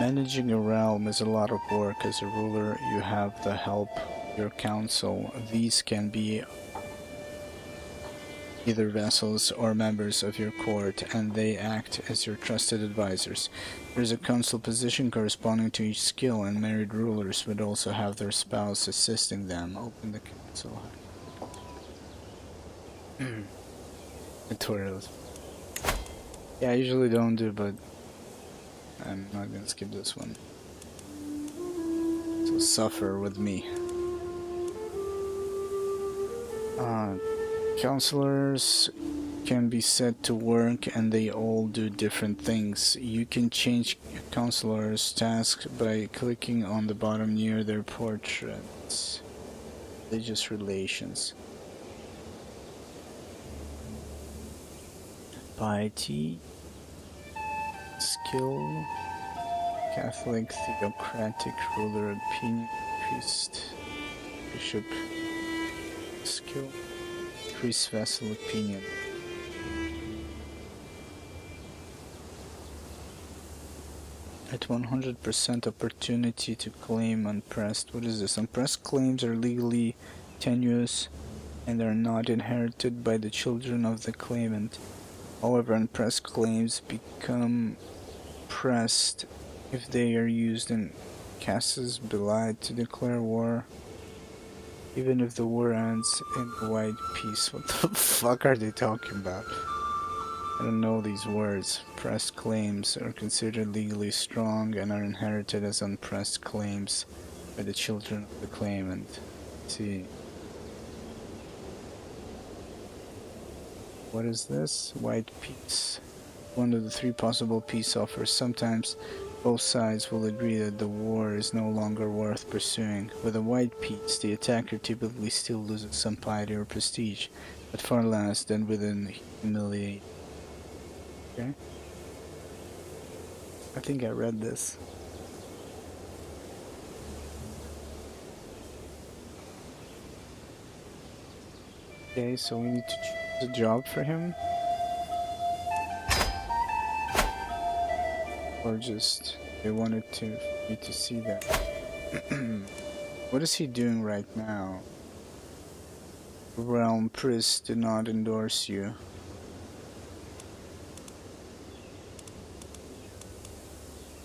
Managing a realm is a lot of work. As a ruler, you have the help of your council. These can be either vassals or members of your court, and they act as your trusted advisors. There is a council position corresponding to each skill, and married rulers would also have their spouse assisting them. Open the council. Tutorials. Yeah, I usually don't do, but I'm not gonna skip this one. So suffer with me. Counselors can be set to work and they all do different things. You can change counselors' tasks by clicking on the bottom near their portraits. Religious relations. Piety. Skill. Catholic, theocratic, ruler, opinion, priest, bishop. Skill. Priest, vassal, opinion. At 100% opportunity to claim unpressed. What is this? Unpressed claims are legally tenuous and are not inherited by the children of the claimant. However, unpressed claims become pressed if they are used in casus belli to declare war. Even if the war ends in a white peace. What the fuck are they talking about? I don't know these words. Pressed claims are considered legally strong and are inherited as unpressed claims by the children of the claimant. Let's see. What is this? White peace. One of the three possible peace offers. Sometimes both sides will agree that the war is no longer worth pursuing. With a white peace, the attacker typically still loses some piety or prestige, but far less than with an humiliate. Okay? I think I read this. Okay, so we need to choose a job for him. Or just they wanted me to see that. What is he doing right now? Realm Priest did not endorse you.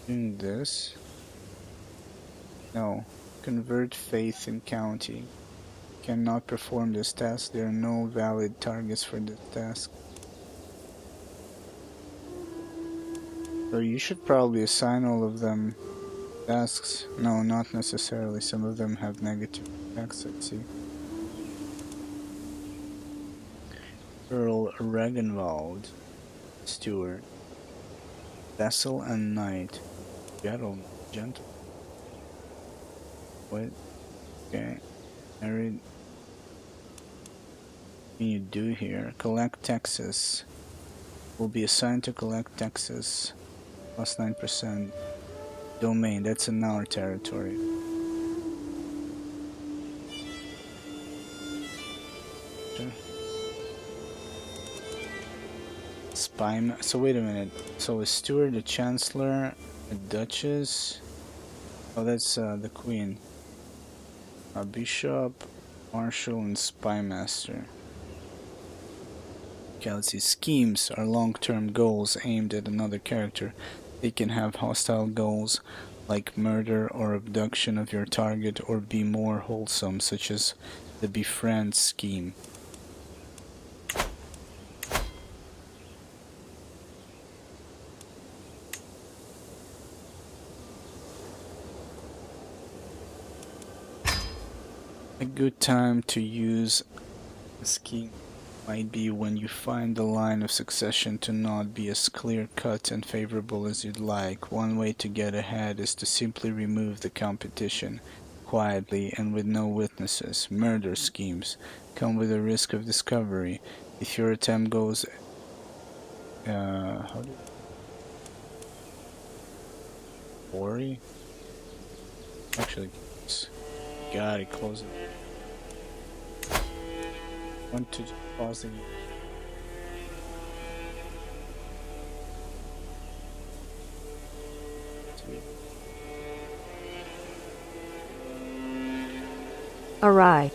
Doing this? No. Convert faith in county. Cannot perform this task. There are no valid targets for this task. So you should probably assign all of them tasks. No, not necessarily. Some of them have negative effects, let's see. Earl Regenwald, Steward, Vassal and Knight, Gentle. What? Okay. Married. What can you do here? Collect taxes. will be assigned to collect taxes plus 9% domain. That's in our territory. Spy. So wait a minute. So a steward, a chancellor, a duchess. Oh, that's the queen. A bishop, marshal, and spy master. Okay, let's see. Schemes are long-term goals aimed at another character. They can have hostile goals like murder or abduction of your target, or be more wholesome, such as the befriend scheme. A good time to use a scheme might be when you find the line of succession to not be as clear-cut and favorable as you'd like. One way to get ahead is to simply remove the competition quietly and with no witnesses. Murder schemes come with a risk of discovery. If your attempt goes how do you... Worry? Actually, got it, close it. Want to pause the game. Awry.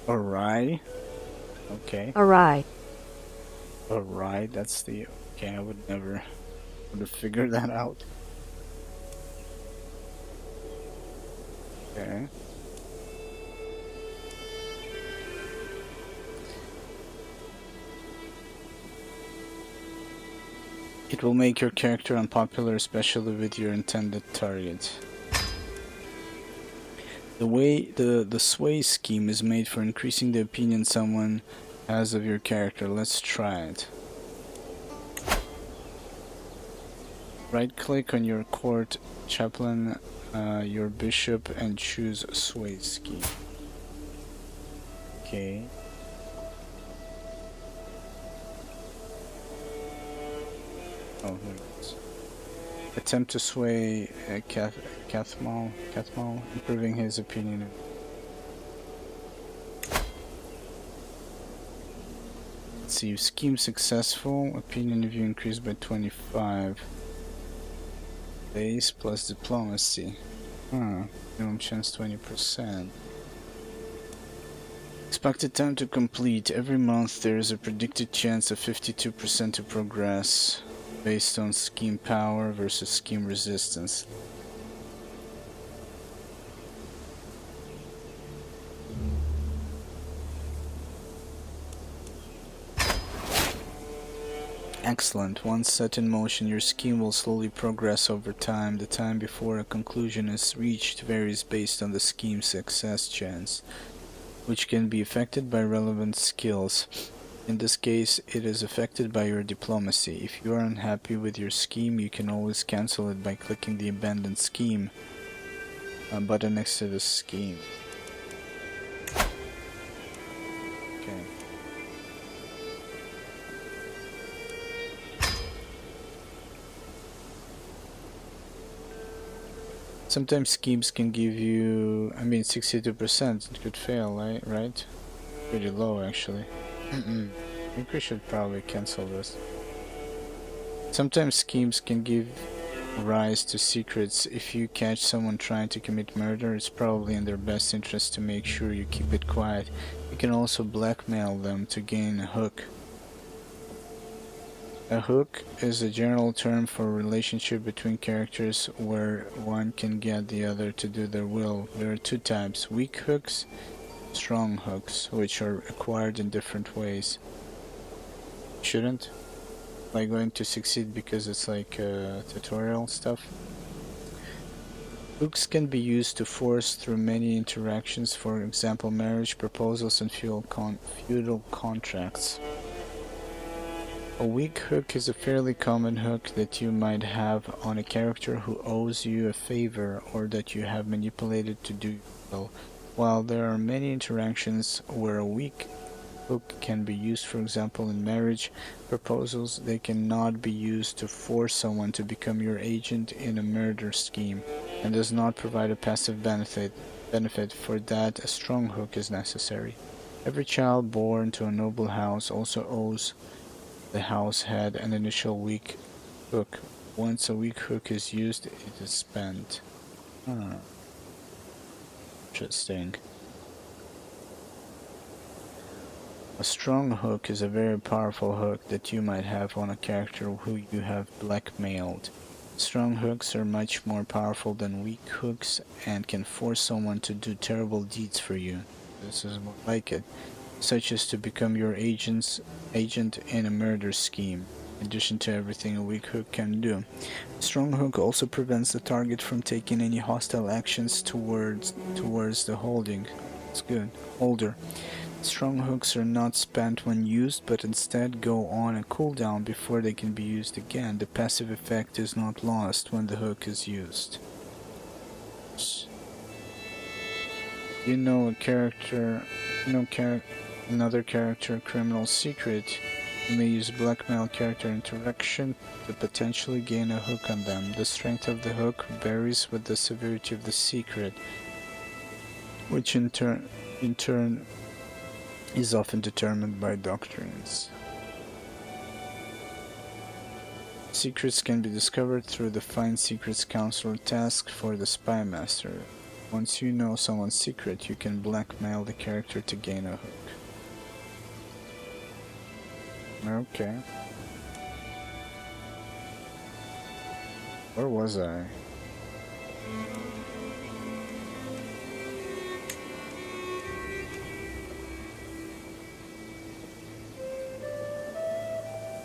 Awry? Okay. Awry. Awry, that's the... Okay, I would never would have figured that out. Okay. It will make your character unpopular, especially with your intended target. The sway scheme is made for increasing the opinion someone has of your character. Let's try it. Right click on your court chaplain, your bishop, and choose sway scheme. Okay. Oh, here it is. Attempt to sway Cathmal, improving his opinion. Let's see, scheme successful, opinion of you increased by 25. Base plus diplomacy. Minimum chance 20%. Expected time to complete. Every month there is a predicted chance of 52% to progress, based on scheme power versus scheme resistance. Excellent. Once set in motion, your scheme will slowly progress over time. The time before a conclusion is reached varies based on the scheme's success chance, which can be affected by relevant skills. In this case, it is affected by your diplomacy. If you are unhappy with your scheme, you can always cancel it by clicking the Abandon Scheme button next to the scheme. Okay. Sometimes schemes can give you, 62%, it could fail, right? Pretty low, actually. I think we should probably cancel this. Sometimes schemes can give rise to secrets. If you catch someone trying to commit murder, it's probably in their best interest to make sure you keep it quiet. You can also blackmail them to gain a hook. A hook is a general term for a relationship between characters where one can get the other to do their will. There are two types: weak hooks, strong hooks, which are acquired in different ways. Shouldn't like going to succeed because it's like tutorial stuff. Hooks can be used to force through many interactions, for example marriage proposals and feudal contracts. A weak hook is a fairly common hook that you might have on a character who owes you a favor or that you have manipulated to do well. While there are many interactions where a weak hook can be used, for example, in marriage proposals. They cannot be used to force someone to become your agent in a murder scheme, and does not provide a passive benefit. For that, a strong hook is necessary. Every child born to a noble house also owes the house head an initial weak hook. Once a weak hook is used, it is spent. Interesting. A strong hook is a very powerful hook that you might have on a character who you have blackmailed. Strong hooks are much more powerful than weak hooks and can force someone to do terrible deeds for you. This is more like it, such as to become your agent in a murder scheme, in addition to everything a weak hook can do. A strong hook also prevents the target from taking any hostile actions towards the holder. Strong hooks are not spent when used, but instead go on a cooldown before they can be used again. The passive effect is not lost when the hook is used. You know a character, another character criminal secret. You may use blackmail character interaction to potentially gain a hook on them. The strength of the hook varies with the severity of the secret, which in turn is often determined by doctrines. Secrets can be discovered through the Find Secrets Counselor task for the Spy Master. Once you know someone's secret, you can blackmail the character to gain a hook. Okay. Where was I?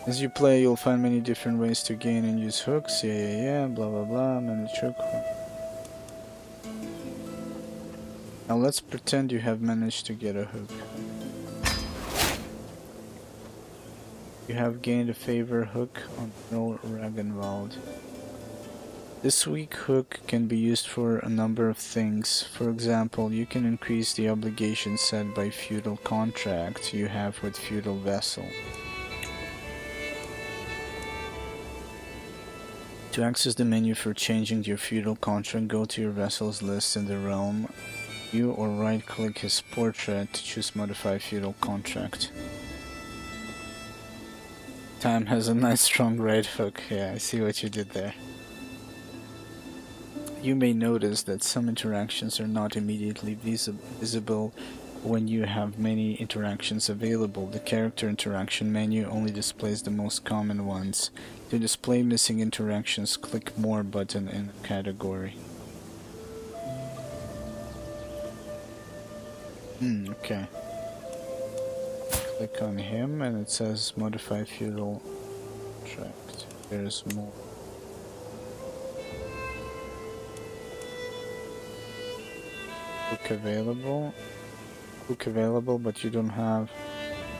As you play, you'll find many different ways to gain and use hooks. Yeah, blah blah blah, manage hook. Now let's pretend you have managed to get a hook. You have gained a favor hook on Earl Ragnvald. This weak hook can be used for a number of things. For example, you can increase the obligation set by feudal contract you have with feudal vassal. To access the menu for changing your feudal contract, go to your vassal's list in the realm view or right-click his portrait to choose Modify Feudal Contract. Time has a nice strong right hook. Yeah, I see what you did there. You may notice that some interactions are not immediately visible when you have many interactions available. The character interaction menu only displays the most common ones. To display missing interactions, click More button in the category. Okay. Click on him and it says Modify Feudal Contract. There's more. Book available, but you don't have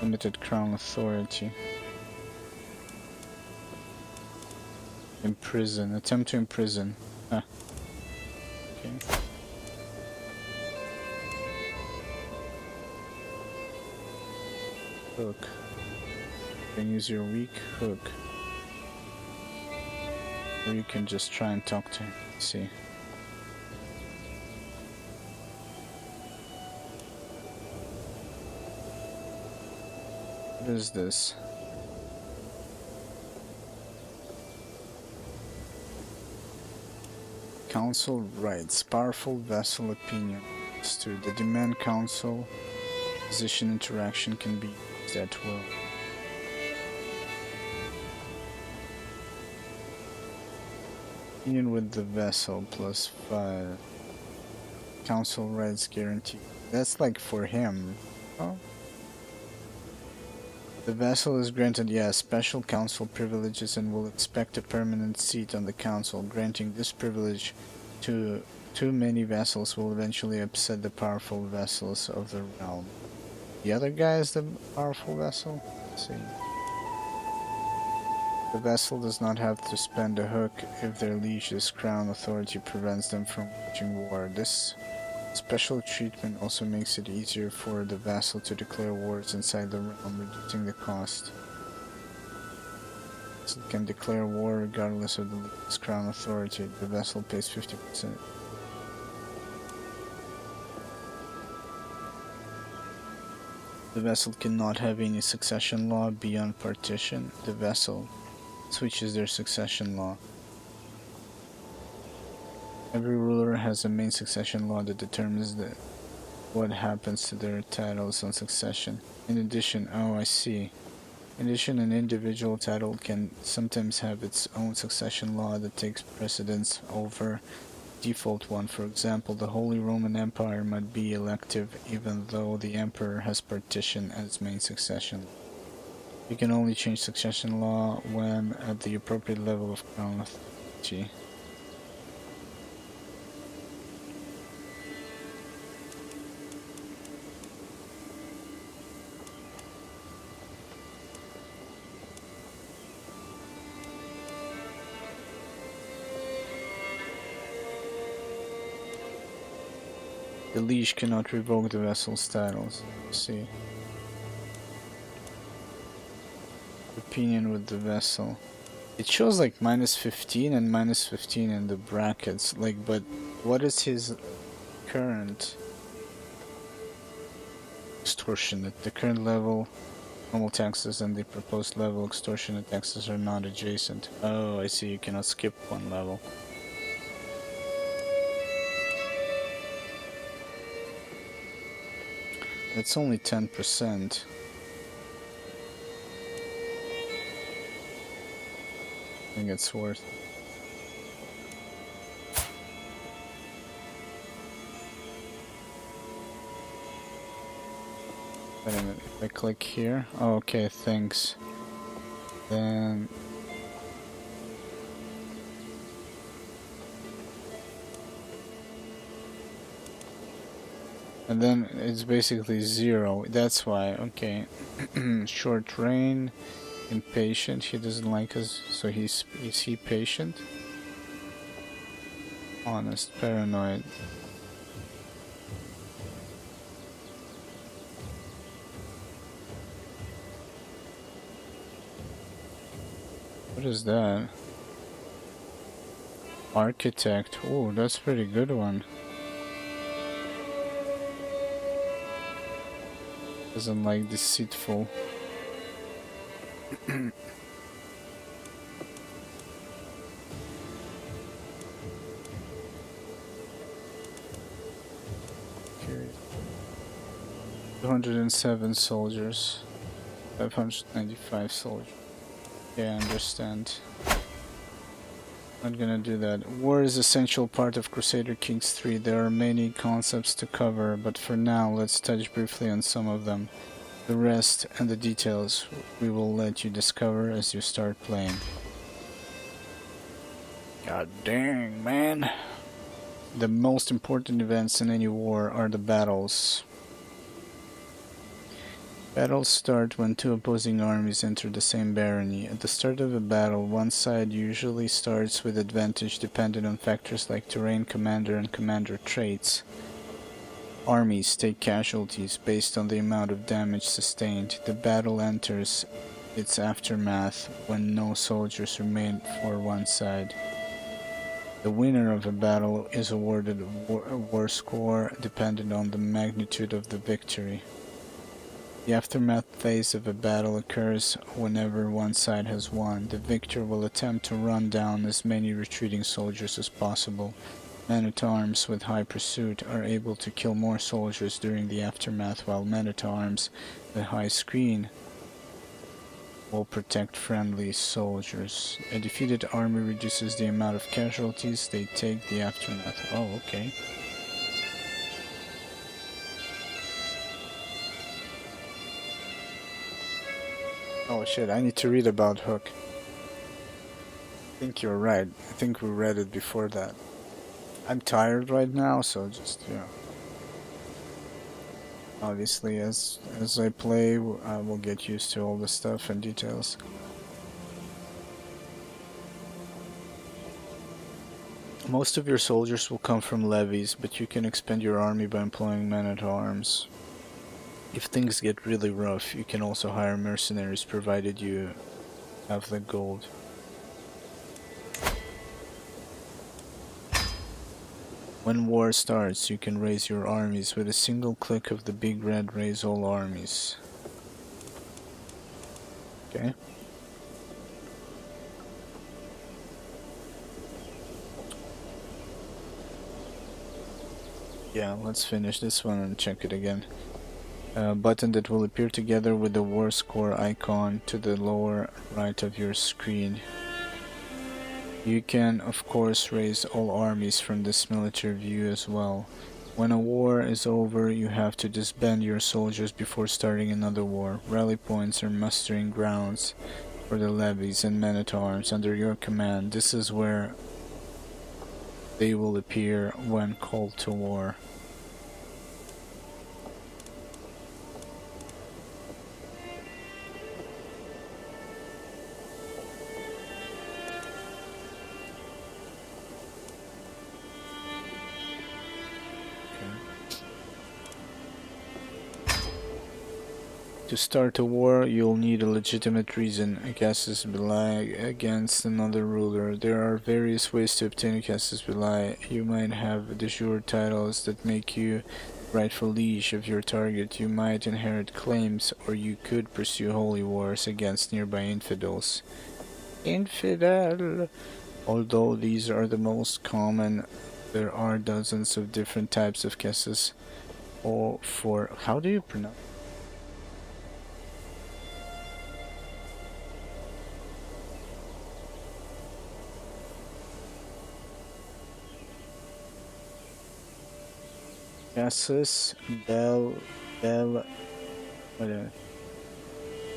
limited crown authority. Imprison. Attempt to imprison. Huh. Okay. Hook. You can use your weak hook. Or you can just try and talk to him. See. What is this? Council rights. Powerful vassal opinion. To the demand council position interaction can be used at will. Union with the vassal +5. Council rights guarantee. That's like for him. Oh. The vassal is granted, special council privileges and will expect a permanent seat on the council. Granting this privilege to too many vassals will eventually upset the powerful vassals of the realm. The other guy is the powerful vassal? Let's see. The vassal does not have to spend a hook if their liege's crown authority prevents them from waging war. This Special treatment also makes it easier for the vassal to declare wars inside the realm, reducing the cost. So it can declare war regardless of the legal's crown authority. The vassal pays 50%. The vassal cannot have any succession law beyond partition. The vassal switches their succession law. Every ruler has a main succession law that determines what happens to their titles on succession. In addition, oh, I see. In addition, an individual title can sometimes have its own succession law that takes precedence over the default one. For example, the Holy Roman Empire might be elective even though the emperor has partition as main succession. You can only change succession law when at the appropriate level of crown authority. The liege cannot revoke the vassal's titles. See. Opinion with the vassal. It shows like -15 and -15 in the brackets. Like, but what is his current extortionate? The current level normal taxes and the proposed level extortionate taxes are not adjacent. Oh, I see. You cannot skip one level. It's only 10%. I think it's worth. Wait a minute, if I click here. Oh, okay, thanks. Then and then it's basically 0. That's why. Okay. Short reign, impatient. He doesn't like us, so is he patient? Honest, paranoid. What is that? Architect. Oh, that's a pretty good one. Doesn't like deceitful. Okay. 207 soldiers. 595 soldiers. Yeah, I understand. Not gonna do that. War is an essential part of Crusader Kings III. There are many concepts to cover, but for now, let's touch briefly on some of them. The rest and the details we will let you discover as you start playing. God dang, man. The most important events in any war are the battles. Battles start when two opposing armies enter the same barony. At the start of a battle, one side usually starts with advantage dependent on factors like terrain, commander, and commander traits. Armies take casualties based on the amount of damage sustained. The battle enters its aftermath when no soldiers remain for one side. The winner of a battle is awarded a war score dependent on the magnitude of the victory. The aftermath phase of a battle occurs whenever one side has won. The victor will attempt to run down as many retreating soldiers as possible. Men-at-arms with high pursuit are able to kill more soldiers during the aftermath, while men-at-arms with high screen will protect friendly soldiers. A defeated army reduces the amount of casualties they take the aftermath. Oh, okay. Oh shit, I need to read about Hook. I think you're right. I think we read it before that. I'm tired right now, so just, you know. Obviously, as I play, I will get used to all the stuff and details. Most of your soldiers will come from levies, but you can expand your army by employing men-at-arms. If things get really rough, you can also hire mercenaries provided you have the gold. When war starts, you can raise your armies with a single click of the big red raise all armies. Okay. Yeah, let's finish this one and check it again. Button that will appear together with the war score icon to the lower right of your screen. You can, of course, raise all armies from this military view as well. When a war is over, you have to disband your soldiers before starting another war. Rally points are mustering grounds for the levies and men-at-arms under your command. This is where they will appear when called to war. To start a war, you'll need a legitimate reason, a casus belli against another ruler. There are various ways to obtain a casus belli. You might have de jure titles that make you rightful liege of your target. You might inherit claims, or you could pursue holy wars against nearby infidels. Infidel! Although these are the most common, there are dozens of different types of casus. Or for... how do you pronounce? Casus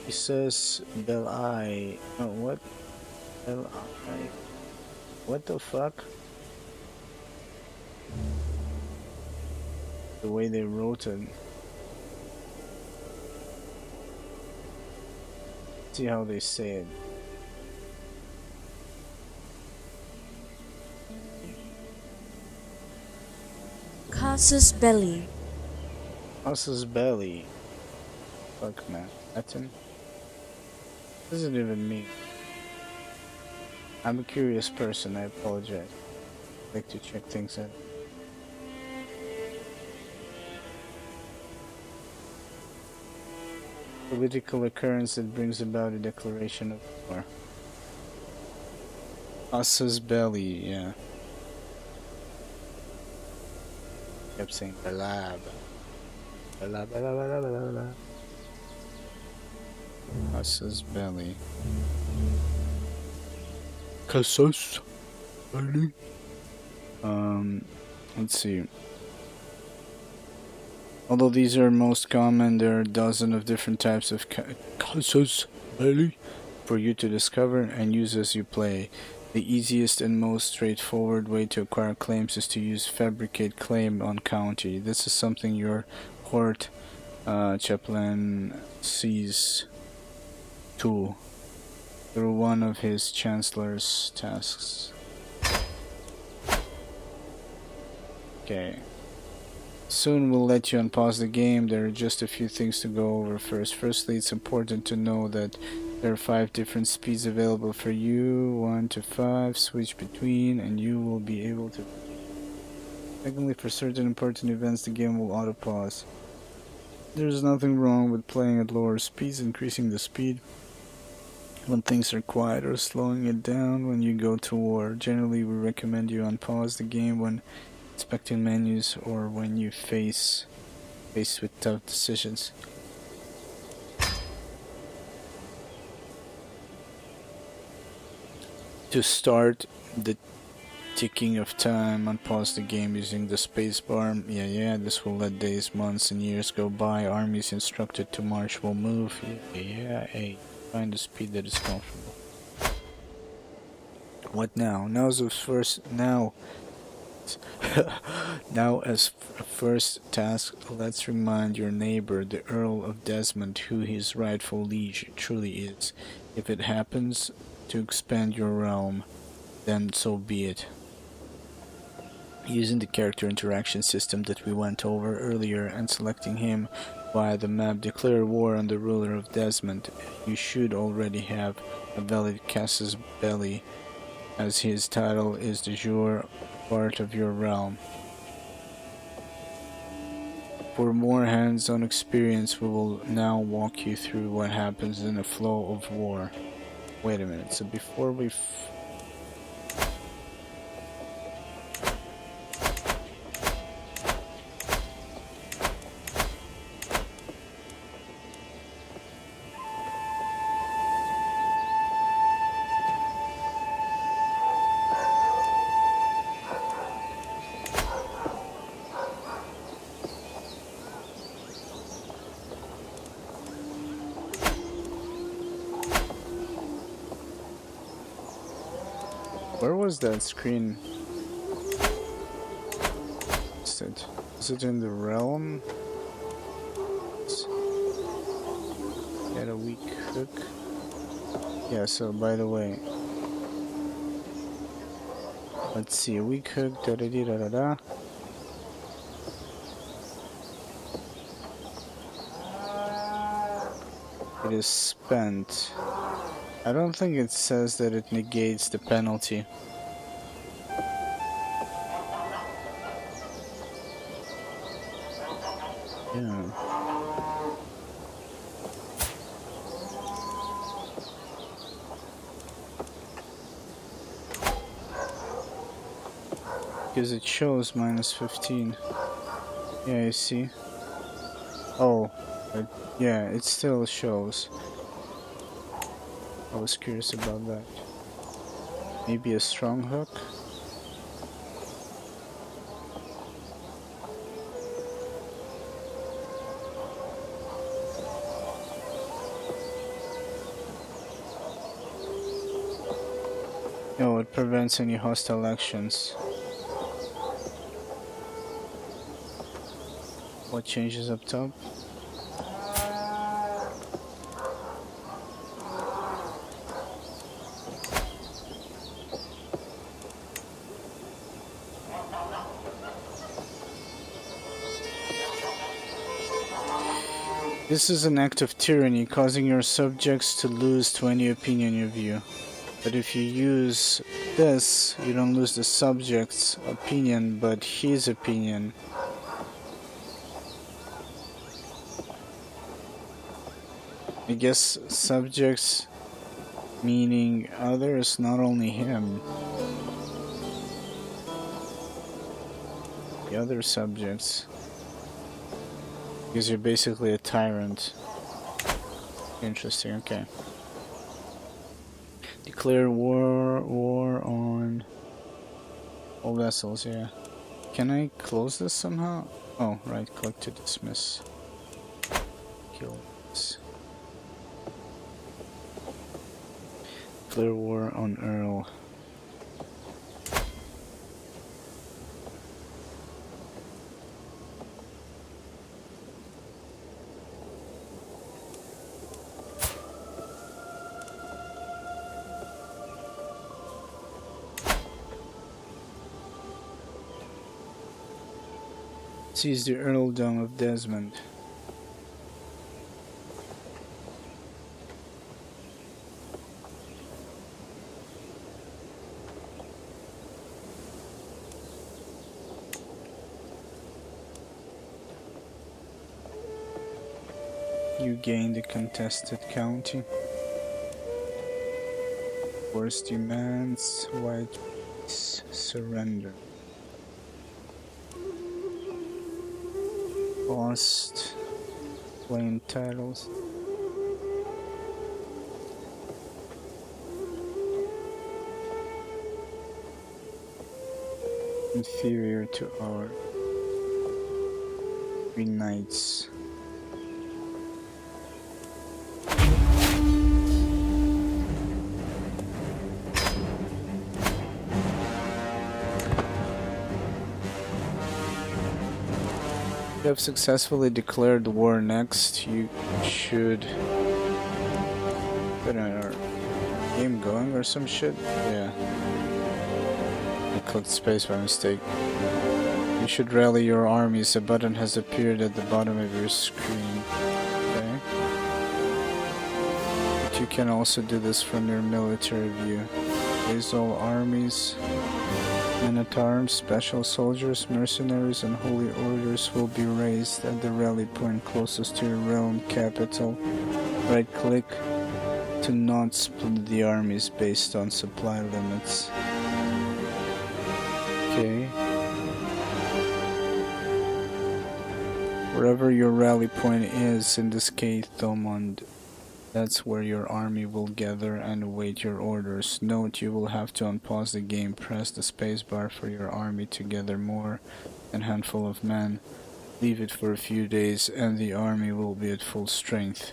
Jesus Belli. Oh, what? Belli. What the fuck? The way they wrote it. See how they say it. Casus belli. Casus belli. Fuck, man. Latin? What does it even mean? I'm a curious person, I apologize. I like to check things out. Political occurrence that brings about a declaration of war. Casus belli, yeah. Kept saying bala, bala, bala, bala, bala, bala. Casus belli. Casus belli. Let's see. Although these are most common, there are a dozen of different types of casus belli for you to discover and use as you play. The easiest and most straightforward way to acquire claims is to use fabricate claim on county. This is something your court chaplain sees to through one of his chancellor's tasks. Okay. Soon we'll let you unpause the game. There are just a few things to go over first. Firstly, it's important to know that there are 5 different speeds available for you. 1 to 5, switch between, and you will be able to. Secondly, for certain important events, the game will auto-pause. There's nothing wrong with playing at lower speeds, increasing the speed when things are quiet or slowing it down when you go to war. Generally, we recommend you unpause the game when inspecting menus or when you faced with tough decisions. To start the ticking of time, unpause the game using the spacebar. Yeah, this will let days, months, and years go by. Armies instructed to march will move. Hey, find a speed that is comfortable. What now? Now as a first task, let's remind your neighbor, the Earl of Desmond, who his rightful liege truly is. If it happens to expand your realm, then so be it. Using the character interaction system that we went over earlier and selecting him via the map, declare war on the ruler of Desmond. You should already have a valid casus belli, as his title is de jure part of your realm. For more hands-on experience, we will now walk you through what happens in a flow of war. Wait a minute, so before we Where was that screen? Is it in the realm? Get a weak hook. Yeah, so by the way, let's see, a weak hook, da da da da da. It is spent. I don't think it says that it negates the penalty. Yeah. Because it shows minus 15. Yeah, you see? Oh, but yeah, it still shows. I was curious about that. Maybe a strong hook? No, it prevents any hostile actions. What changes up top? This is an act of tyranny, causing your subjects to lose to any opinion of you. But if you use this, you don't lose the subject's opinion, but his opinion. I guess subjects meaning others, not only him. The other subjects. Because you're basically a tyrant. Interesting, okay. Declare war on all vessels, yeah. Can I close this somehow? Oh, right, click to dismiss. Kill this. Declare war on Earl. Seize the earldom of Desmond. You gain the contested county. Force demands white surrender. Lost plain titles. Inferior to our Green Knights. You have successfully declared war. Next, you should get our game going or some shit. Yeah. clicked space by mistake. You should rally your armies. A button has appeared at the bottom of your screen. Okay. But you can also do this from your military view. Raise all armies. Men-at-arms, special soldiers, mercenaries, and holy orders will be raised at the rally point closest to your realm capital. Right-click to not split the armies based on supply limits. Okay. Wherever your rally point is, in this case Thomond, that's where your army will gather and await your orders. Note, you will have to unpause the game. Press the spacebar for your army to gather more than a handful of men. Leave it for a few days and the army will be at full strength.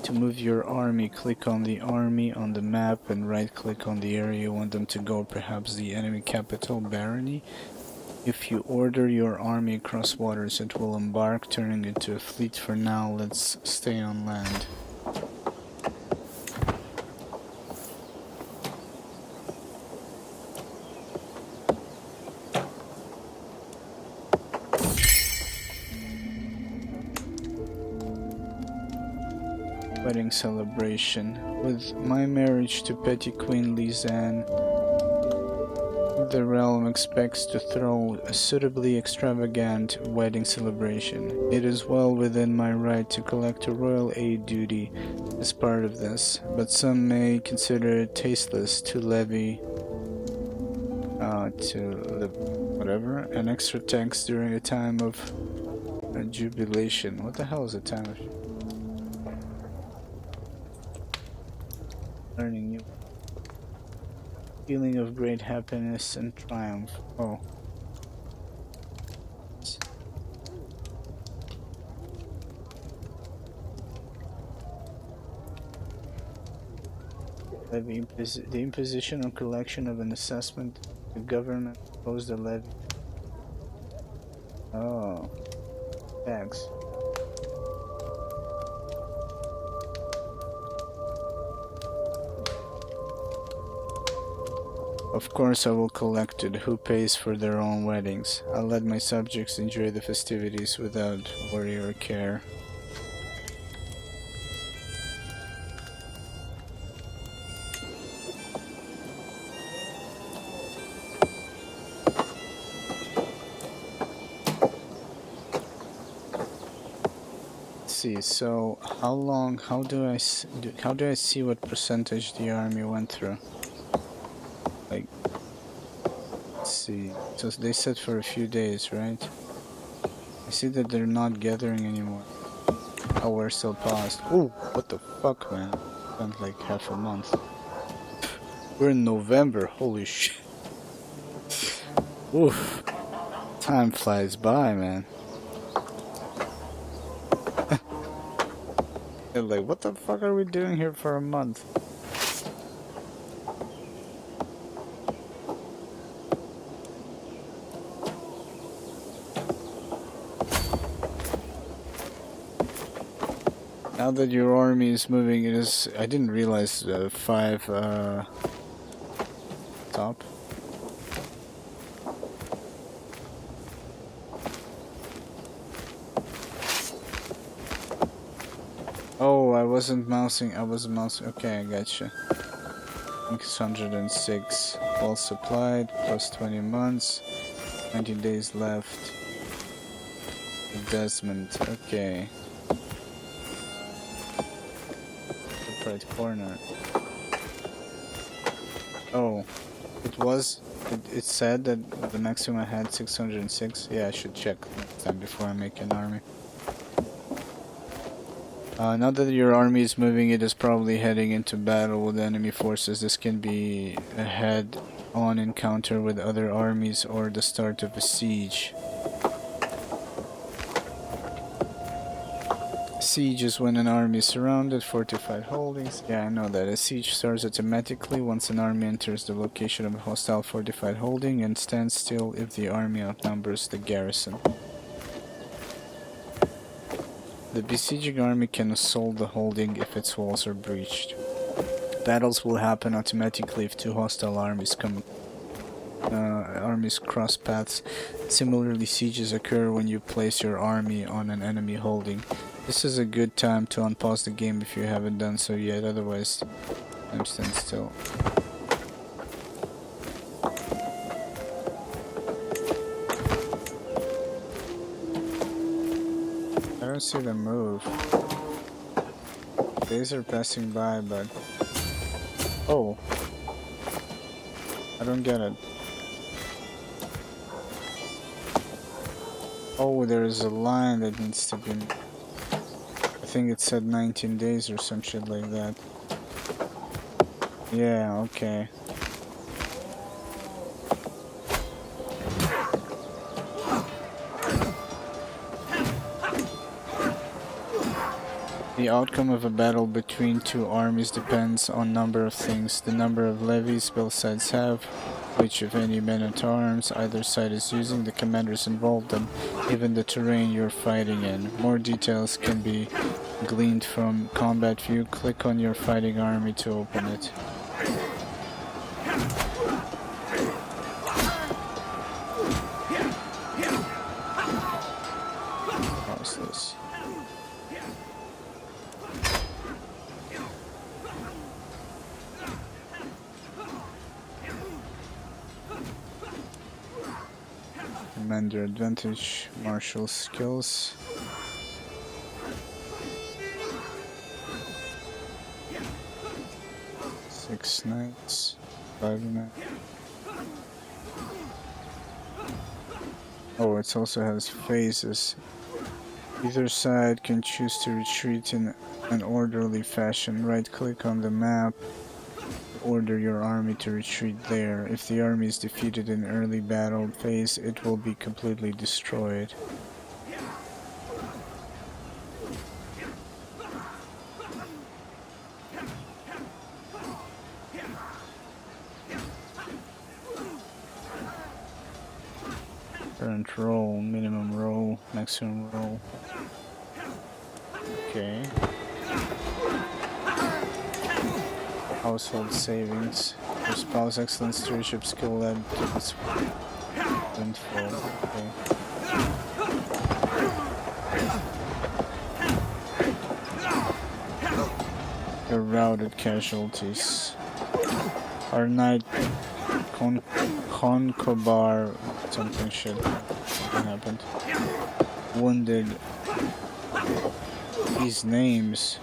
To move your army, click on the army on the map and right click on the area you want them to go, perhaps the enemy capital, barony. If you order your army across waters, it will embark, turning into a fleet. For now, let's stay on land. Wedding celebration. With my marriage to Petty Queen Lisanne, the realm expects to throw a suitably extravagant wedding celebration. It is well within my right to collect a royal aid duty as part of this, but some may consider it tasteless to levy an extra tax during a time of jubilation. What the hell is a time of learning new? Feeling of great happiness and triumph. Oh. The imposition or collection of an assessment. The government imposed a levy. Oh. Tax. Of course I will collect it. Who pays for their own weddings? I'll let my subjects enjoy the festivities without worry or care. Let's see, so how do I see what percentage the army went through? Like, let's see, so they said for a few days, right? I see that they're not gathering anymore. Oh, we're still paused. Ooh, what the fuck, man? Spent like half a month. We're in November, holy shit. Oof. Time flies by, man. They're like, what the fuck are we doing here for a month? Now that your army is moving, it is. I didn't realize 5 top. Oh, I wasn't mousing. Okay, I gotcha. 606. Well supplied. Plus 20 months. 90 days left. Investment. Okay. Right corner. Oh, it said that the maximum I had 606. Yeah, I should check next time before I make an army. Now that your army is moving, it is probably heading into battle with enemy forces. This can be a head-on encounter with other armies or the start of a siege. Siege is when an army is surrounded, fortified holdings. Yeah, I know that. A siege starts automatically once an army enters the location of a hostile fortified holding and stands still if the army outnumbers the garrison. The besieging army can assault the holding if its walls are breached. Battles will happen automatically if two hostile armies cross paths. Similarly, sieges occur when you place your army on an enemy holding. This is a good time to unpause the game if you haven't done so yet, otherwise I'm stand still. I don't see them move. Days are passing by, but... Oh! I don't get it. Oh, there's a line that needs to be... I think it said 19 days or some shit like that. Yeah, okay. The outcome of a battle between two armies depends on number of things. The number of levies both sides have, which if any men-at-arms either side is using, the commanders involved, and even the terrain you're fighting in. More details can be gleaned from combat view. Click on your fighting army to open it. How's this? Commander advantage, martial skills. Six knights, 5 knights. Oh, it also has phases. Either side can choose to retreat in an orderly fashion. Right click on the map. Order your army to retreat there. If the army is defeated in early battle phase, it will be completely destroyed. Current roll, minimum roll, maximum roll. Okay. Household savings. Your spouse excellent stewardship skill led to this windfall. Okay. Your routed casualties. Our knight Concobar something shit happened. Wounded. These names.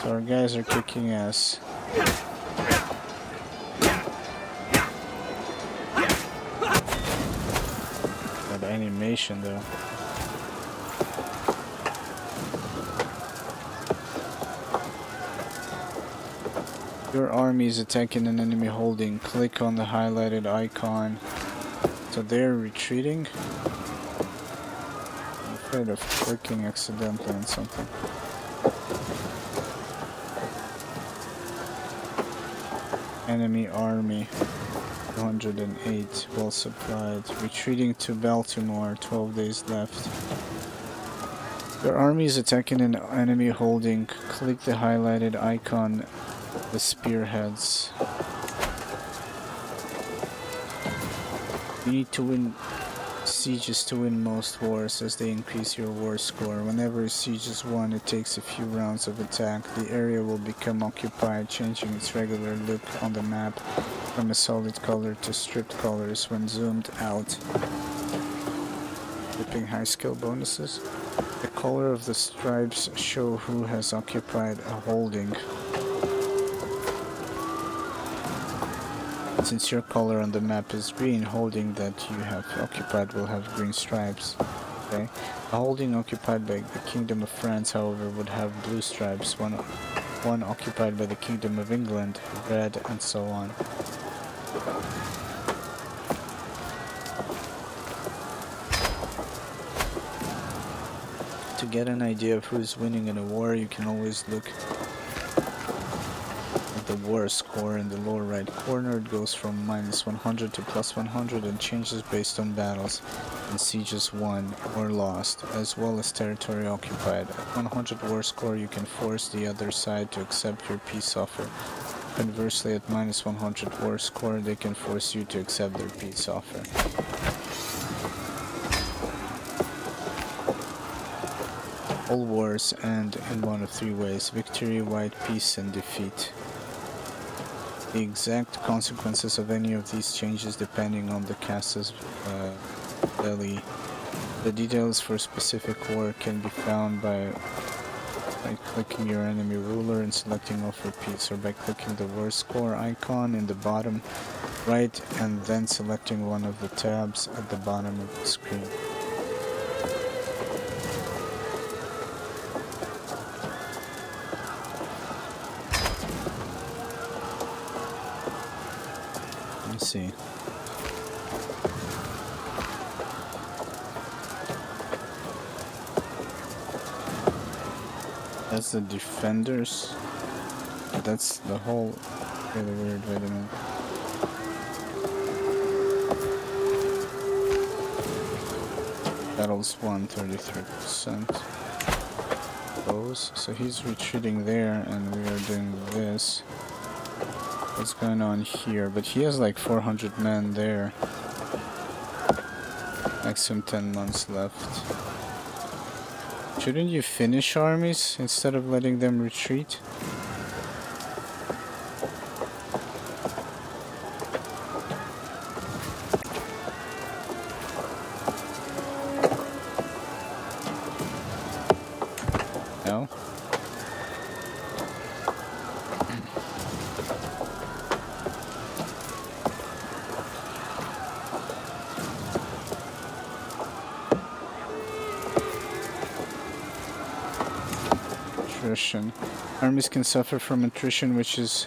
So our guys are kicking ass. That animation though. Your army is attacking an enemy holding. Click on the highlighted icon. So they're retreating. I'm afraid of clicking accidentally on something. Enemy army 208, well supplied. Retreating to Baltimore, 12 days left. Your army is attacking an enemy holding. Click the highlighted icon, the spearheads. You need to win sieges to win most wars, as they increase your war score. Whenever a siege is won, it takes a few rounds of attack. The area will become occupied, changing its regular look on the map from a solid color to stripped colors when zoomed out. Flipping high skill bonuses. The color of the stripes show who has occupied a holding. Since your color on the map is green, holding that you have occupied will have green stripes. Okay. A holding occupied by the Kingdom of France, however, would have blue stripes. One occupied by the Kingdom of England, red, and so on. To get an idea of who's winning in a war, you can always look at have the war score in the lower right corner. It goes from -100 to +100 and changes based on battles and sieges won or lost, as well as territory occupied. At 100 war score, you can force the other side to accept your peace offer. Conversely, at -100 war score, they can force you to accept their peace offer. All wars end in one of three ways: victory, white peace, and defeat. The exact consequences of any of these changes depending on the casus belli. The details for specific war can be found by clicking your enemy ruler and selecting offer peace, or by clicking the war score icon in the bottom right and then selecting one of the tabs at the bottom of the screen. Let's see. That's the defenders. That's the whole really weird. Wait a minute. Battles won 33%. Those. So he's retreating there, and we are doing this. What's going on here? But he has like 400 men there. Maximum 10 months left. Shouldn't you finish armies instead of letting them retreat? No? Attrition. Armies can suffer from attrition, which is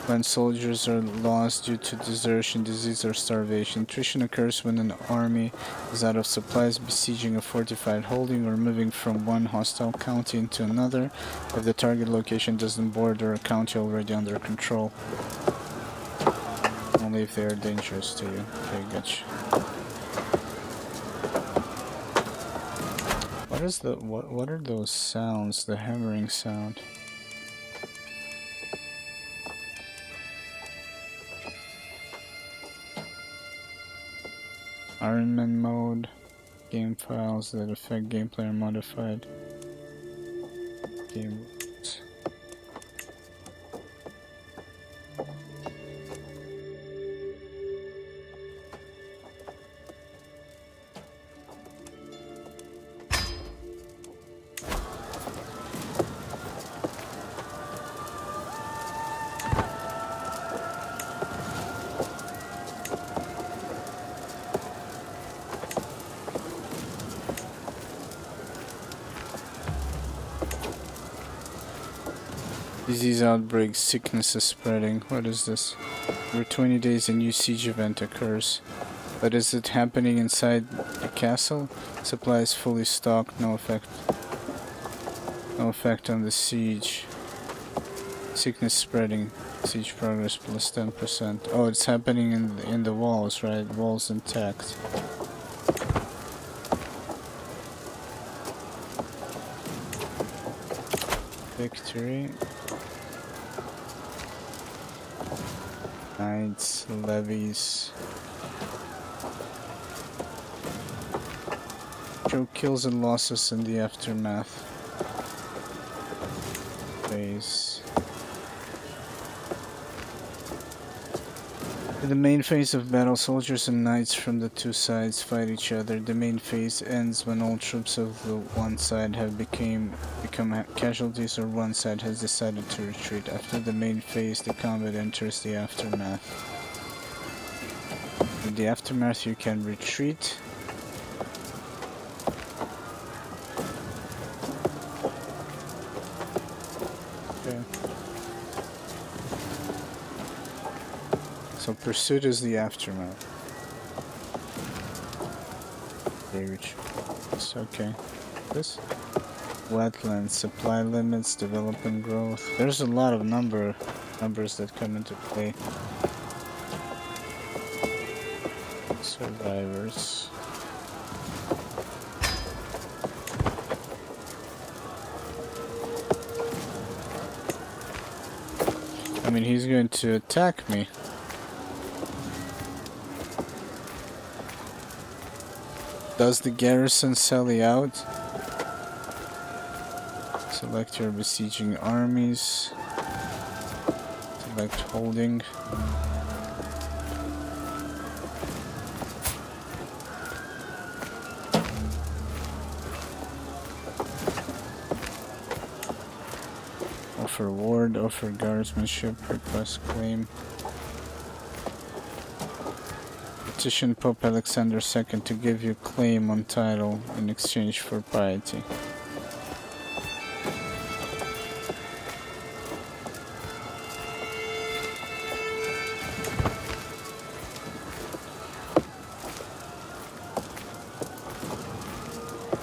when soldiers are lost due to desertion, disease, or starvation. Attrition occurs when an army is out of supplies, besieging a fortified holding, or moving from one hostile county into another if the target location doesn't border a county already under control. Only if they are dangerous to you. Okay, gotcha. What are those sounds? The hammering sound. Ironman mode. Game files that affect gameplay are modified. Game rules. Disease outbreaks, sickness is spreading. What is this? Every 20 days a new siege event occurs. But is it happening inside the castle? Supplies fully stocked, no effect. No effect on the siege. Sickness spreading. Siege progress plus 10%. Oh, it's happening in the walls, right? Walls intact. Victory. Knights, levies. Show kills and losses in the aftermath phase. In the main phase of battle, soldiers and knights from the two sides fight each other. The main phase ends when all troops of the one side have become casualties, or one side has decided to retreat. After the main phase, the combat enters the aftermath. In the aftermath, you can retreat. Okay. So pursuit is the aftermath. They retreat. It's okay. This? wetlands, supply limits, development growth. There's a lot of numbers that come into play. Survivors. I mean, he's going to attack me. Does the garrison sally out? Select your besieging armies. Select holding. Offer ward, offer guardsmanship, request claim. Petition Pope Alexander II to give you claim on title in exchange for piety.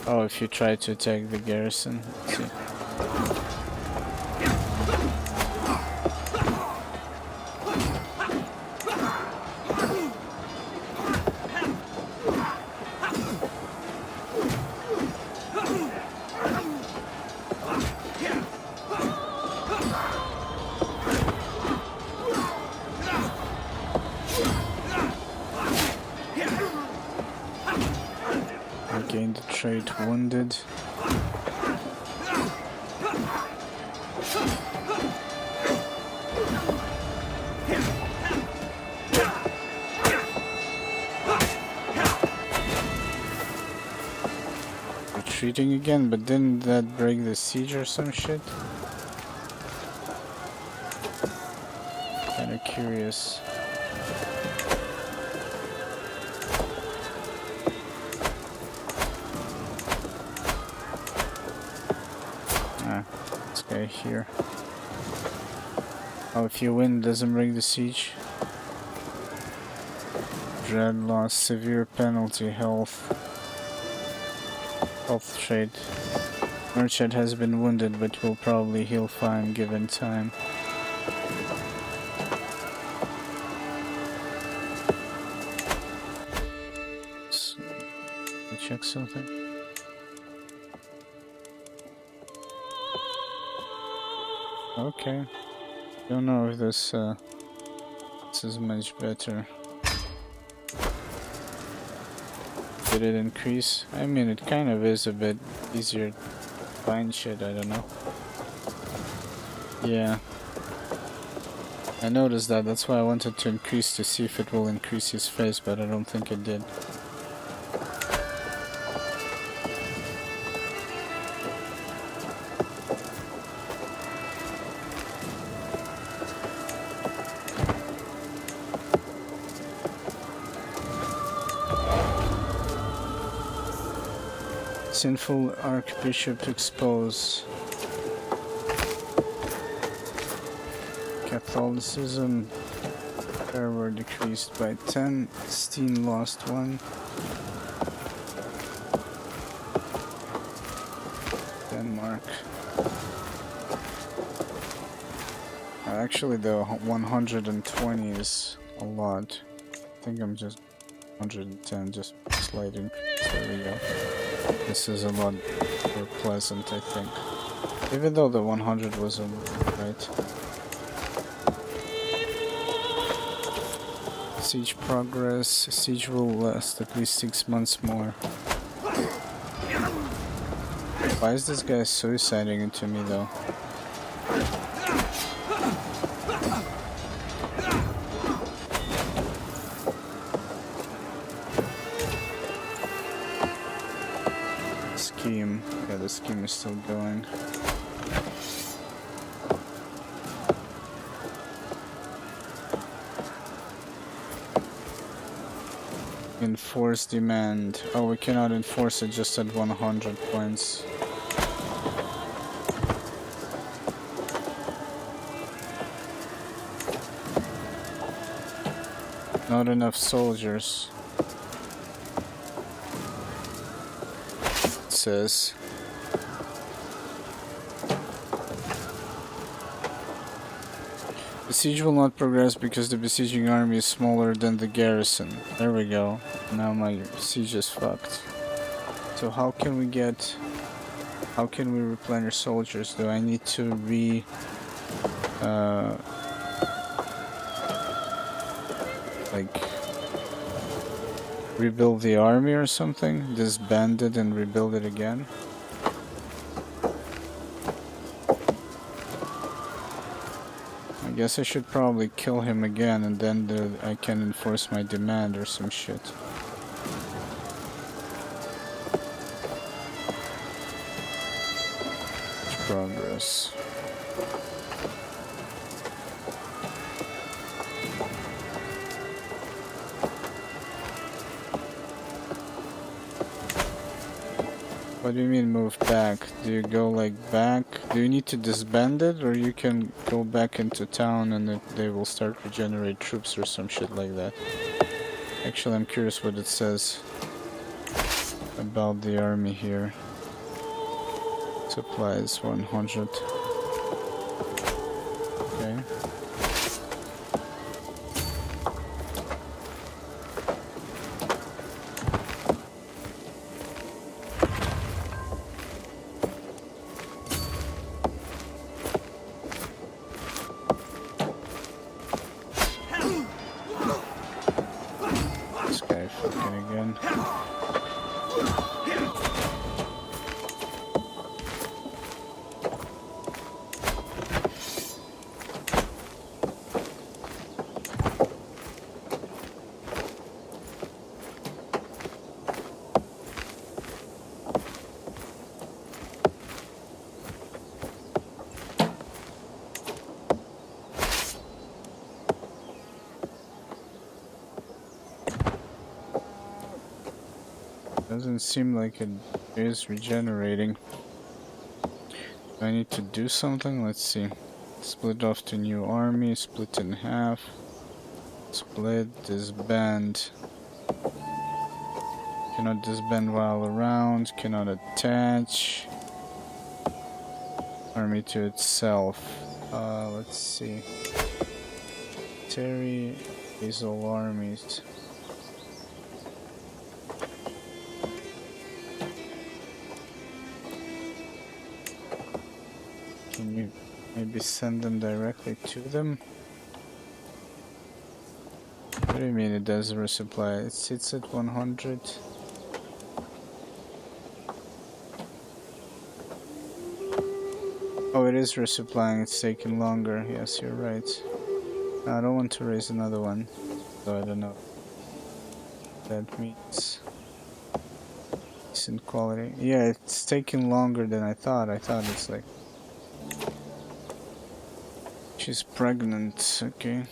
Oh, if you try to attack the garrison, let's see. Gained the trait wounded. Retreating again, but didn't that break the siege or some shit? Kinda curious. This guy here. Oh, if you win, doesn't break the siege. Dread loss, severe penalty, health trait. Merchant has been wounded, but will probably heal fine given time. Check something. Okay. Don't know if this is much better. Did it increase? I mean, it kind of is a bit easier to find shit, I don't know. Yeah. I noticed that, that's why I wanted to increase to see if it will increase his face, but I don't think it did. Sinful Archbishop expose. Catholicism fervor decreased by 10. Steam lost 1. Denmark. Actually, the 120 is a lot. I think I'm just 110, just sliding. There we go. This is a lot more pleasant, I think. Even though the 100 wasn't right. Siege progress. Siege will last at least 6 months more. Why is this guy suiciding into me though? Scheme. Yeah, the scheme is still going. Enforce demand. Oh, we cannot enforce it just at 100 points. Not enough soldiers. It says. The siege will not progress because the besieging army is smaller than the garrison. There we go. Now my siege is fucked. So how can we replenish soldiers? Do I need to rebuild the army or something? Disband it and rebuild it again? I guess I should probably kill him again and then I can enforce my demand or some shit. Progress. What do you mean move back? Do you go like back? Do you need to disband it, or you can go back into town and they will start regenerate troops or some shit like that? Actually, I'm curious what it says about the army here. Supplies 100. Okay. This guy fucking again. Doesn't seem like it is regenerating. Do I need to do something? Let's see. Split off to new army, split in half. Split, disband. Cannot disband while around, cannot attach. Army to itself. Let's see. Terry, Hazel armies. Can you maybe send them directly to them? What do you mean it does resupply? It sits at 100. Oh, it is resupplying, it's taking longer. Yes, you're right. No, I don't want to raise another one, so I don't know. That means decent quality. Yeah, it's taking longer than I thought. I thought it's like... She's pregnant, okay.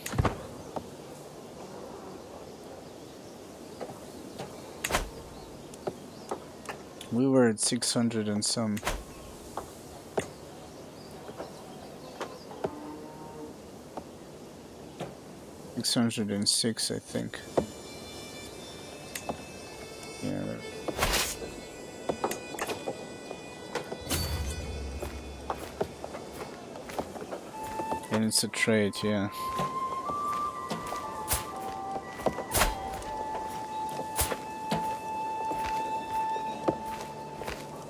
We were at 600 and some. $606, I think. Yeah. And it's a trade, yeah.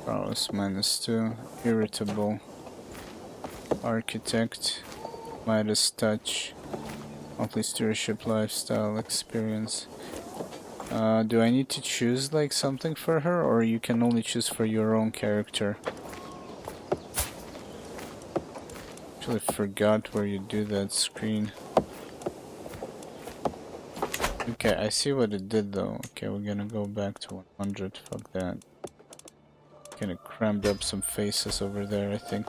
Prowess -2. Irritable. Architect. Midas touch. Monthly stewardship lifestyle experience. Do I need to choose like something for her, or you can only choose for your own character? Actually forgot where you do that screen. Okay, I see what it did though. Okay, we're gonna go back to 100. Fuck that. Kinda crammed up some faces over there, I think.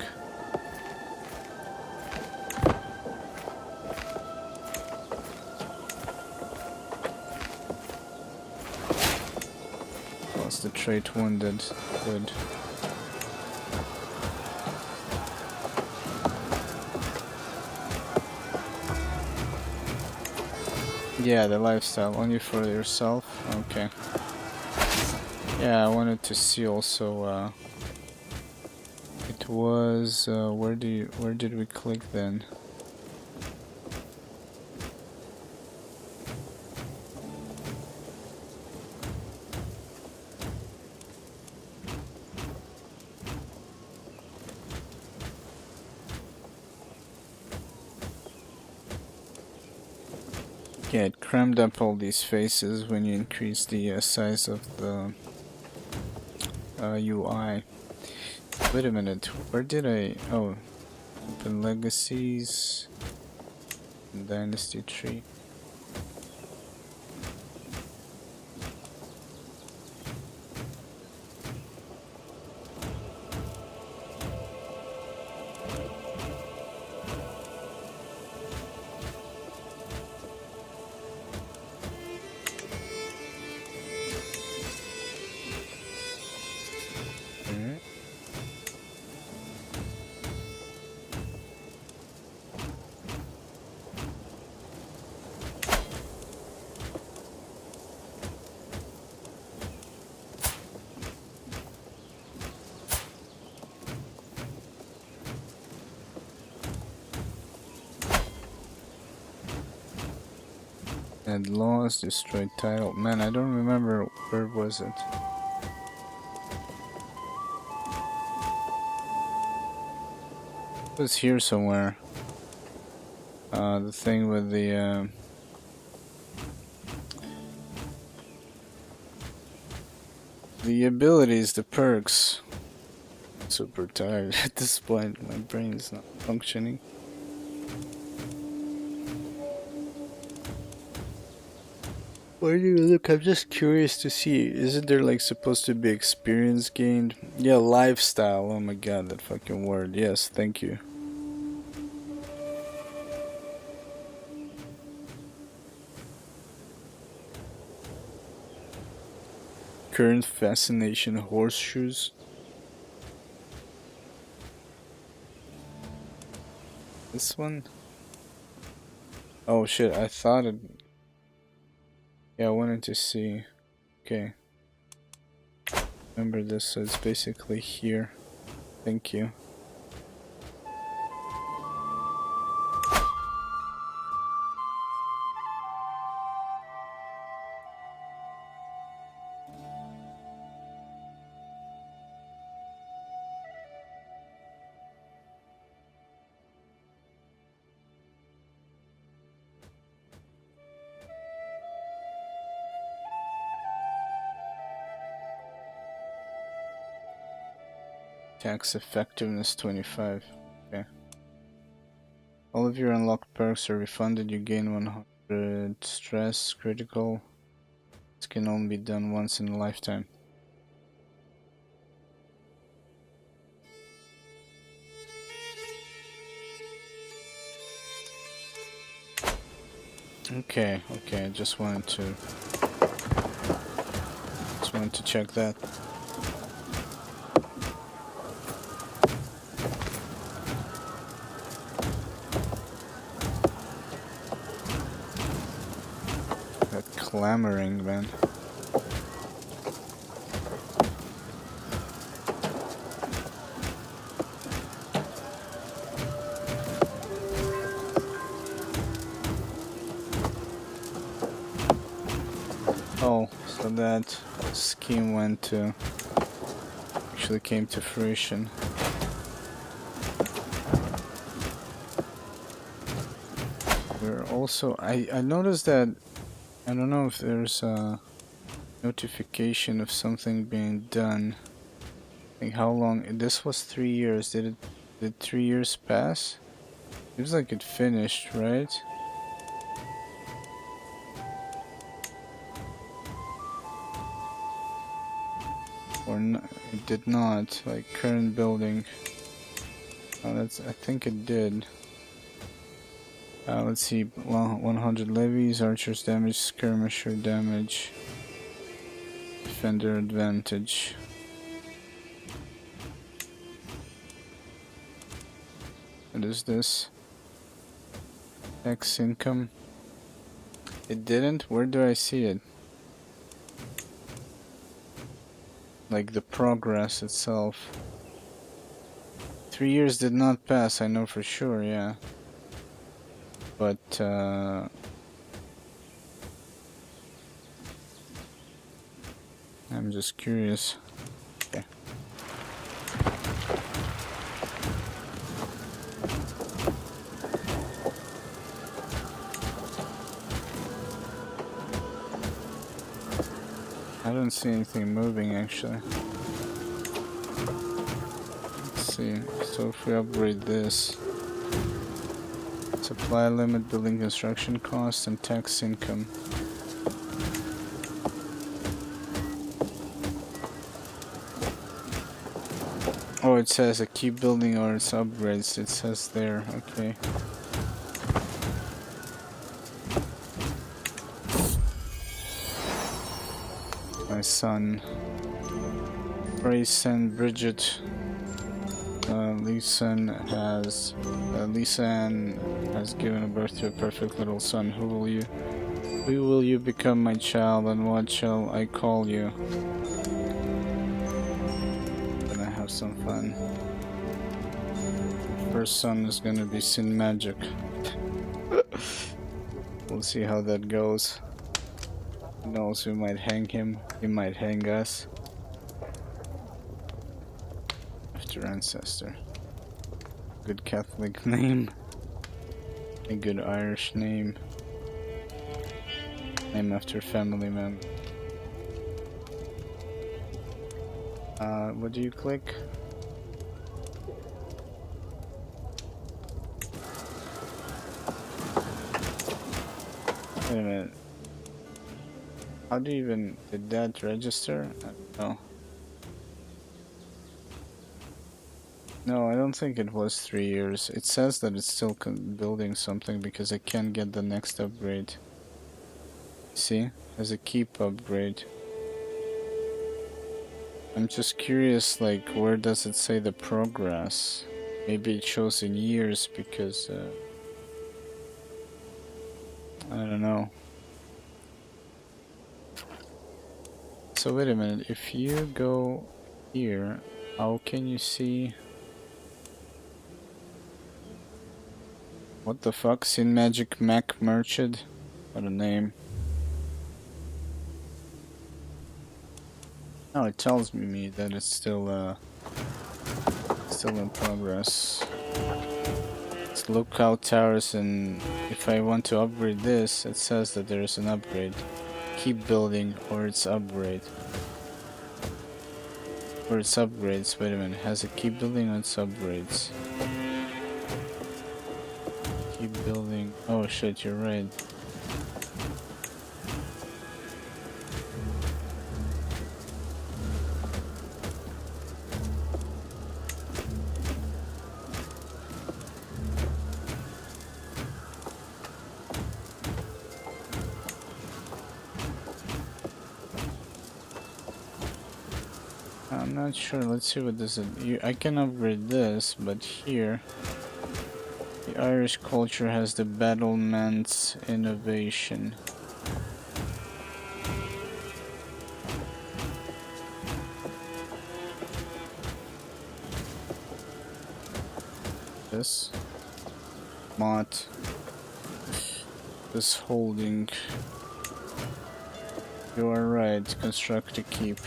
The trait wounded. Good. Yeah, the lifestyle only for yourself. Okay. Yeah, I wanted to see also. It was where did we click then? Yeah, it crammed up all these faces when you increase the size of the UI. Wait a minute, where did I... Oh, open legacies, Dynasty tree. Alright. Add laws, destroyed title. Man, I don't remember where was it. It was here somewhere. The thing with the abilities, the perks. Super tired at this point. My brain is not functioning. Where do you look? I'm just curious to see. Isn't there like supposed to be experience gained? Yeah, lifestyle. Oh my god, that fucking word. Yes, thank you. Current fascination, horseshoes. This one? Oh shit, I thought it... Yeah, I wanted to see. Okay. Remember this, so it's basically here. Thank you. Tax effectiveness 25. Okay. All of your unlocked perks are refunded. You gain 100 stress, critical. This can only be done once in a lifetime. Okay, I just wanted to check that. That clamoring, man. Oh, so that scheme actually came to fruition. We're also, I noticed that, I don't know if there's a notification of something being done. Like how long, this was 3 years, did 3 years pass? Seems like it finished, right? Or no, it did not, like current building. Oh, I think it did. Let's see, 100 levies, archer's damage, skirmisher damage, defender advantage. What is this? X income. It didn't? Where do I see it? Like the progress itself. 3 years did not pass, I know for sure, yeah. But I'm just curious. Okay. I don't see anything moving actually. Let's see. So if we upgrade this, supply limit, building construction cost, and tax income. Oh, it says a keep building or its upgrades. It says there. Okay. My son. Grayson Bridget. Lisa Ann has given birth to a perfect little son. Who will you become, my child, and what shall I call you? Gonna have some fun. First son is gonna be Sin Magic. We'll see how that goes. Who knows, we might hang him, he might hang us. After ancestor. Good Catholic name. A good Irish name. Name after family member. What do you click? Wait a minute. How do you even... Did that register? I don't know. No, I don't think it was 3 years. It says that it's still building something because I can't get the next upgrade. See? As a keep upgrade. I'm just curious, like, where does it say the progress? Maybe it shows in years because, I don't know. So wait a minute, if you go here, how can you see... What the fuck? Sin Magic Mac Merchant? What a name. Oh, it tells me that it's still in progress. It's lookout towers, and if I want to upgrade this, it says that there is an upgrade. Keep building or its upgrade. Or its upgrades. Wait a minute. Has it keep building or its upgrades? Keep building. Oh shit, you're right. I'm not sure. Let's see what this is. I can upgrade this, but here the Irish culture has the battlements innovation. This mod, this holding. You are right. Construct a keep.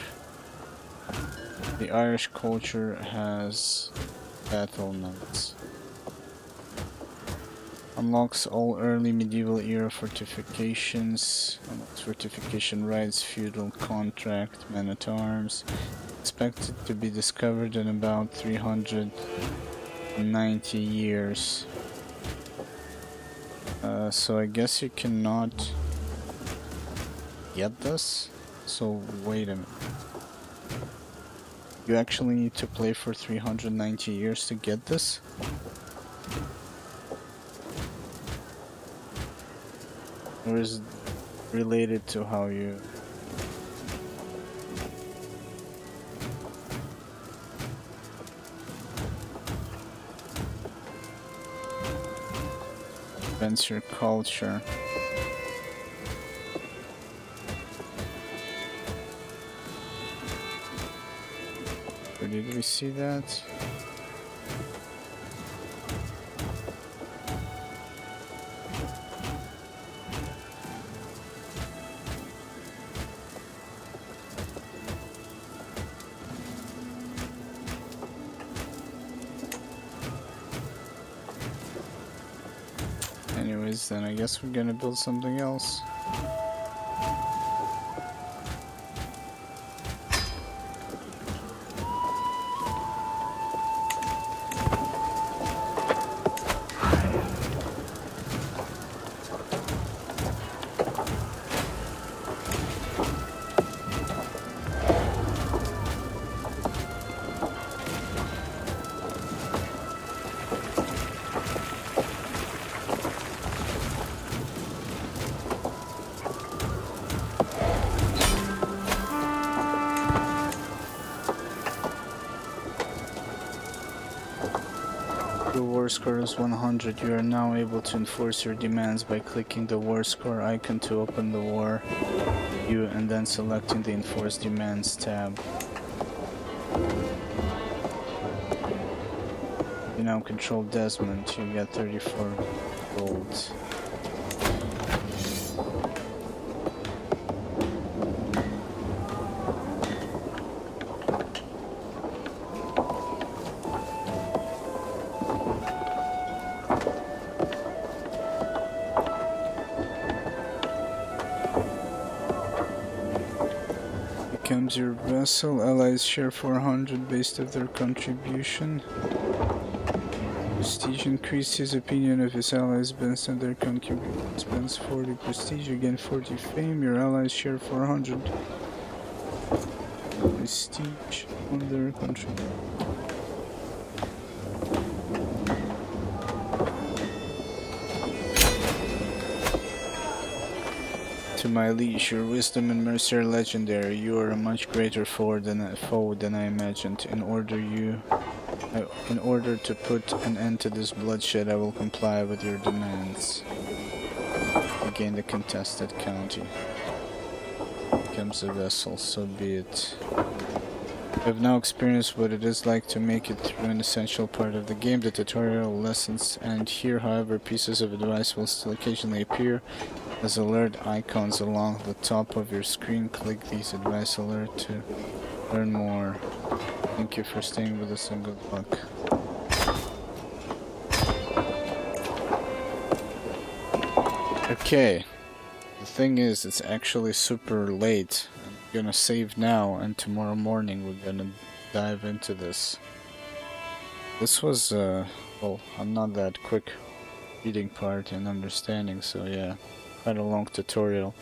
The Irish culture has battlements. Unlocks all early medieval era fortifications. Unlocks fortification rights, feudal contract, men-at-arms. Expected to be discovered in about 390 years. So I guess you cannot get this? So wait a minute. You actually need to play for 390 years to get this? Or is it related to how you... advance your culture? Where did we see that? Anyways, then I guess we're gonna build something else. score is 100, you are now able to enforce your demands by clicking the war score icon to open the war view and then selecting the enforce demands tab. You now control Desmond, you get 34 gold. Becomes your vessel. Allies share 400 based on their contribution. Prestige increases his opinion of his allies based on their contribution. Spends 40 prestige, you gain 40 fame. Your allies share 400 prestige on their contribution. To my liege, your wisdom and mercy are legendary. You are a much greater foe than I imagined. In order to put an end to this bloodshed, I will comply with your demands. Again, the contested county becomes a vessel, so be it. I have now experienced what it is like to make it through an essential part of the game. The tutorial lessons end here, however, pieces of advice will still occasionally appear as alert icons along the top of your screen. Click these advice alert to learn more. Thank you for staying with us and good luck. Okay, the thing is, it's actually super late. I'm gonna save now, and tomorrow morning we're gonna dive into this. This was, well, I'm not that quick reading part and understanding, so yeah, quite a long tutorial.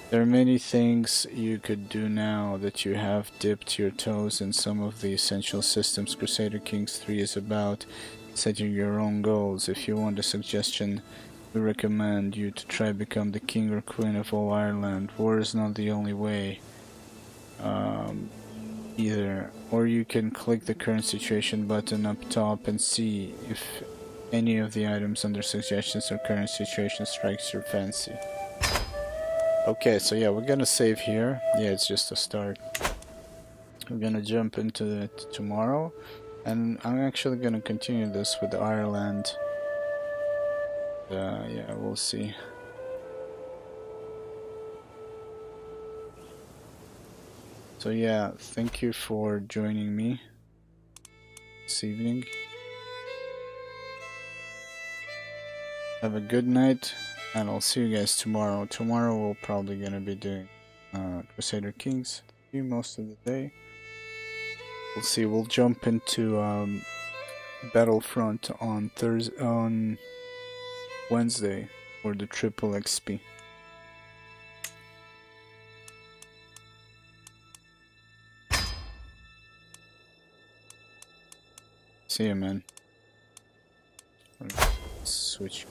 There are many things you could do now that you have dipped your toes in some of the essential systems. Crusader Kings III is about setting your own goals. If you want a suggestion, we recommend you to try become the king or queen of all Ireland. War is not the only way either. Or you can click the current situation button up top and see if any of the items under suggestions or current situation strikes your fancy. Okay, so yeah, we're gonna save here. Yeah, it's just a start. We're gonna jump into it tomorrow, and I'm actually gonna continue this with Ireland. Yeah, we'll see. So yeah, thank you for joining me this evening. Have a good night, and I'll see you guys tomorrow. Tomorrow we're probably gonna be doing Crusader Kings III most of the day. We'll see. We'll jump into Battlefront on Wednesday for the triple XP. See ya, man. Switch.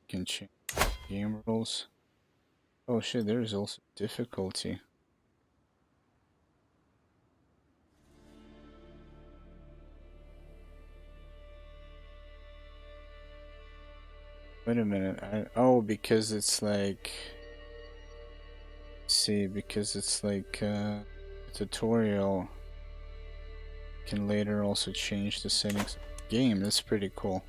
Can change game rules. Oh shit, there is also difficulty. Wait a minute. Oh, because it's like. See, because it's like a tutorial. Can later also change the settings of the game. That's pretty cool.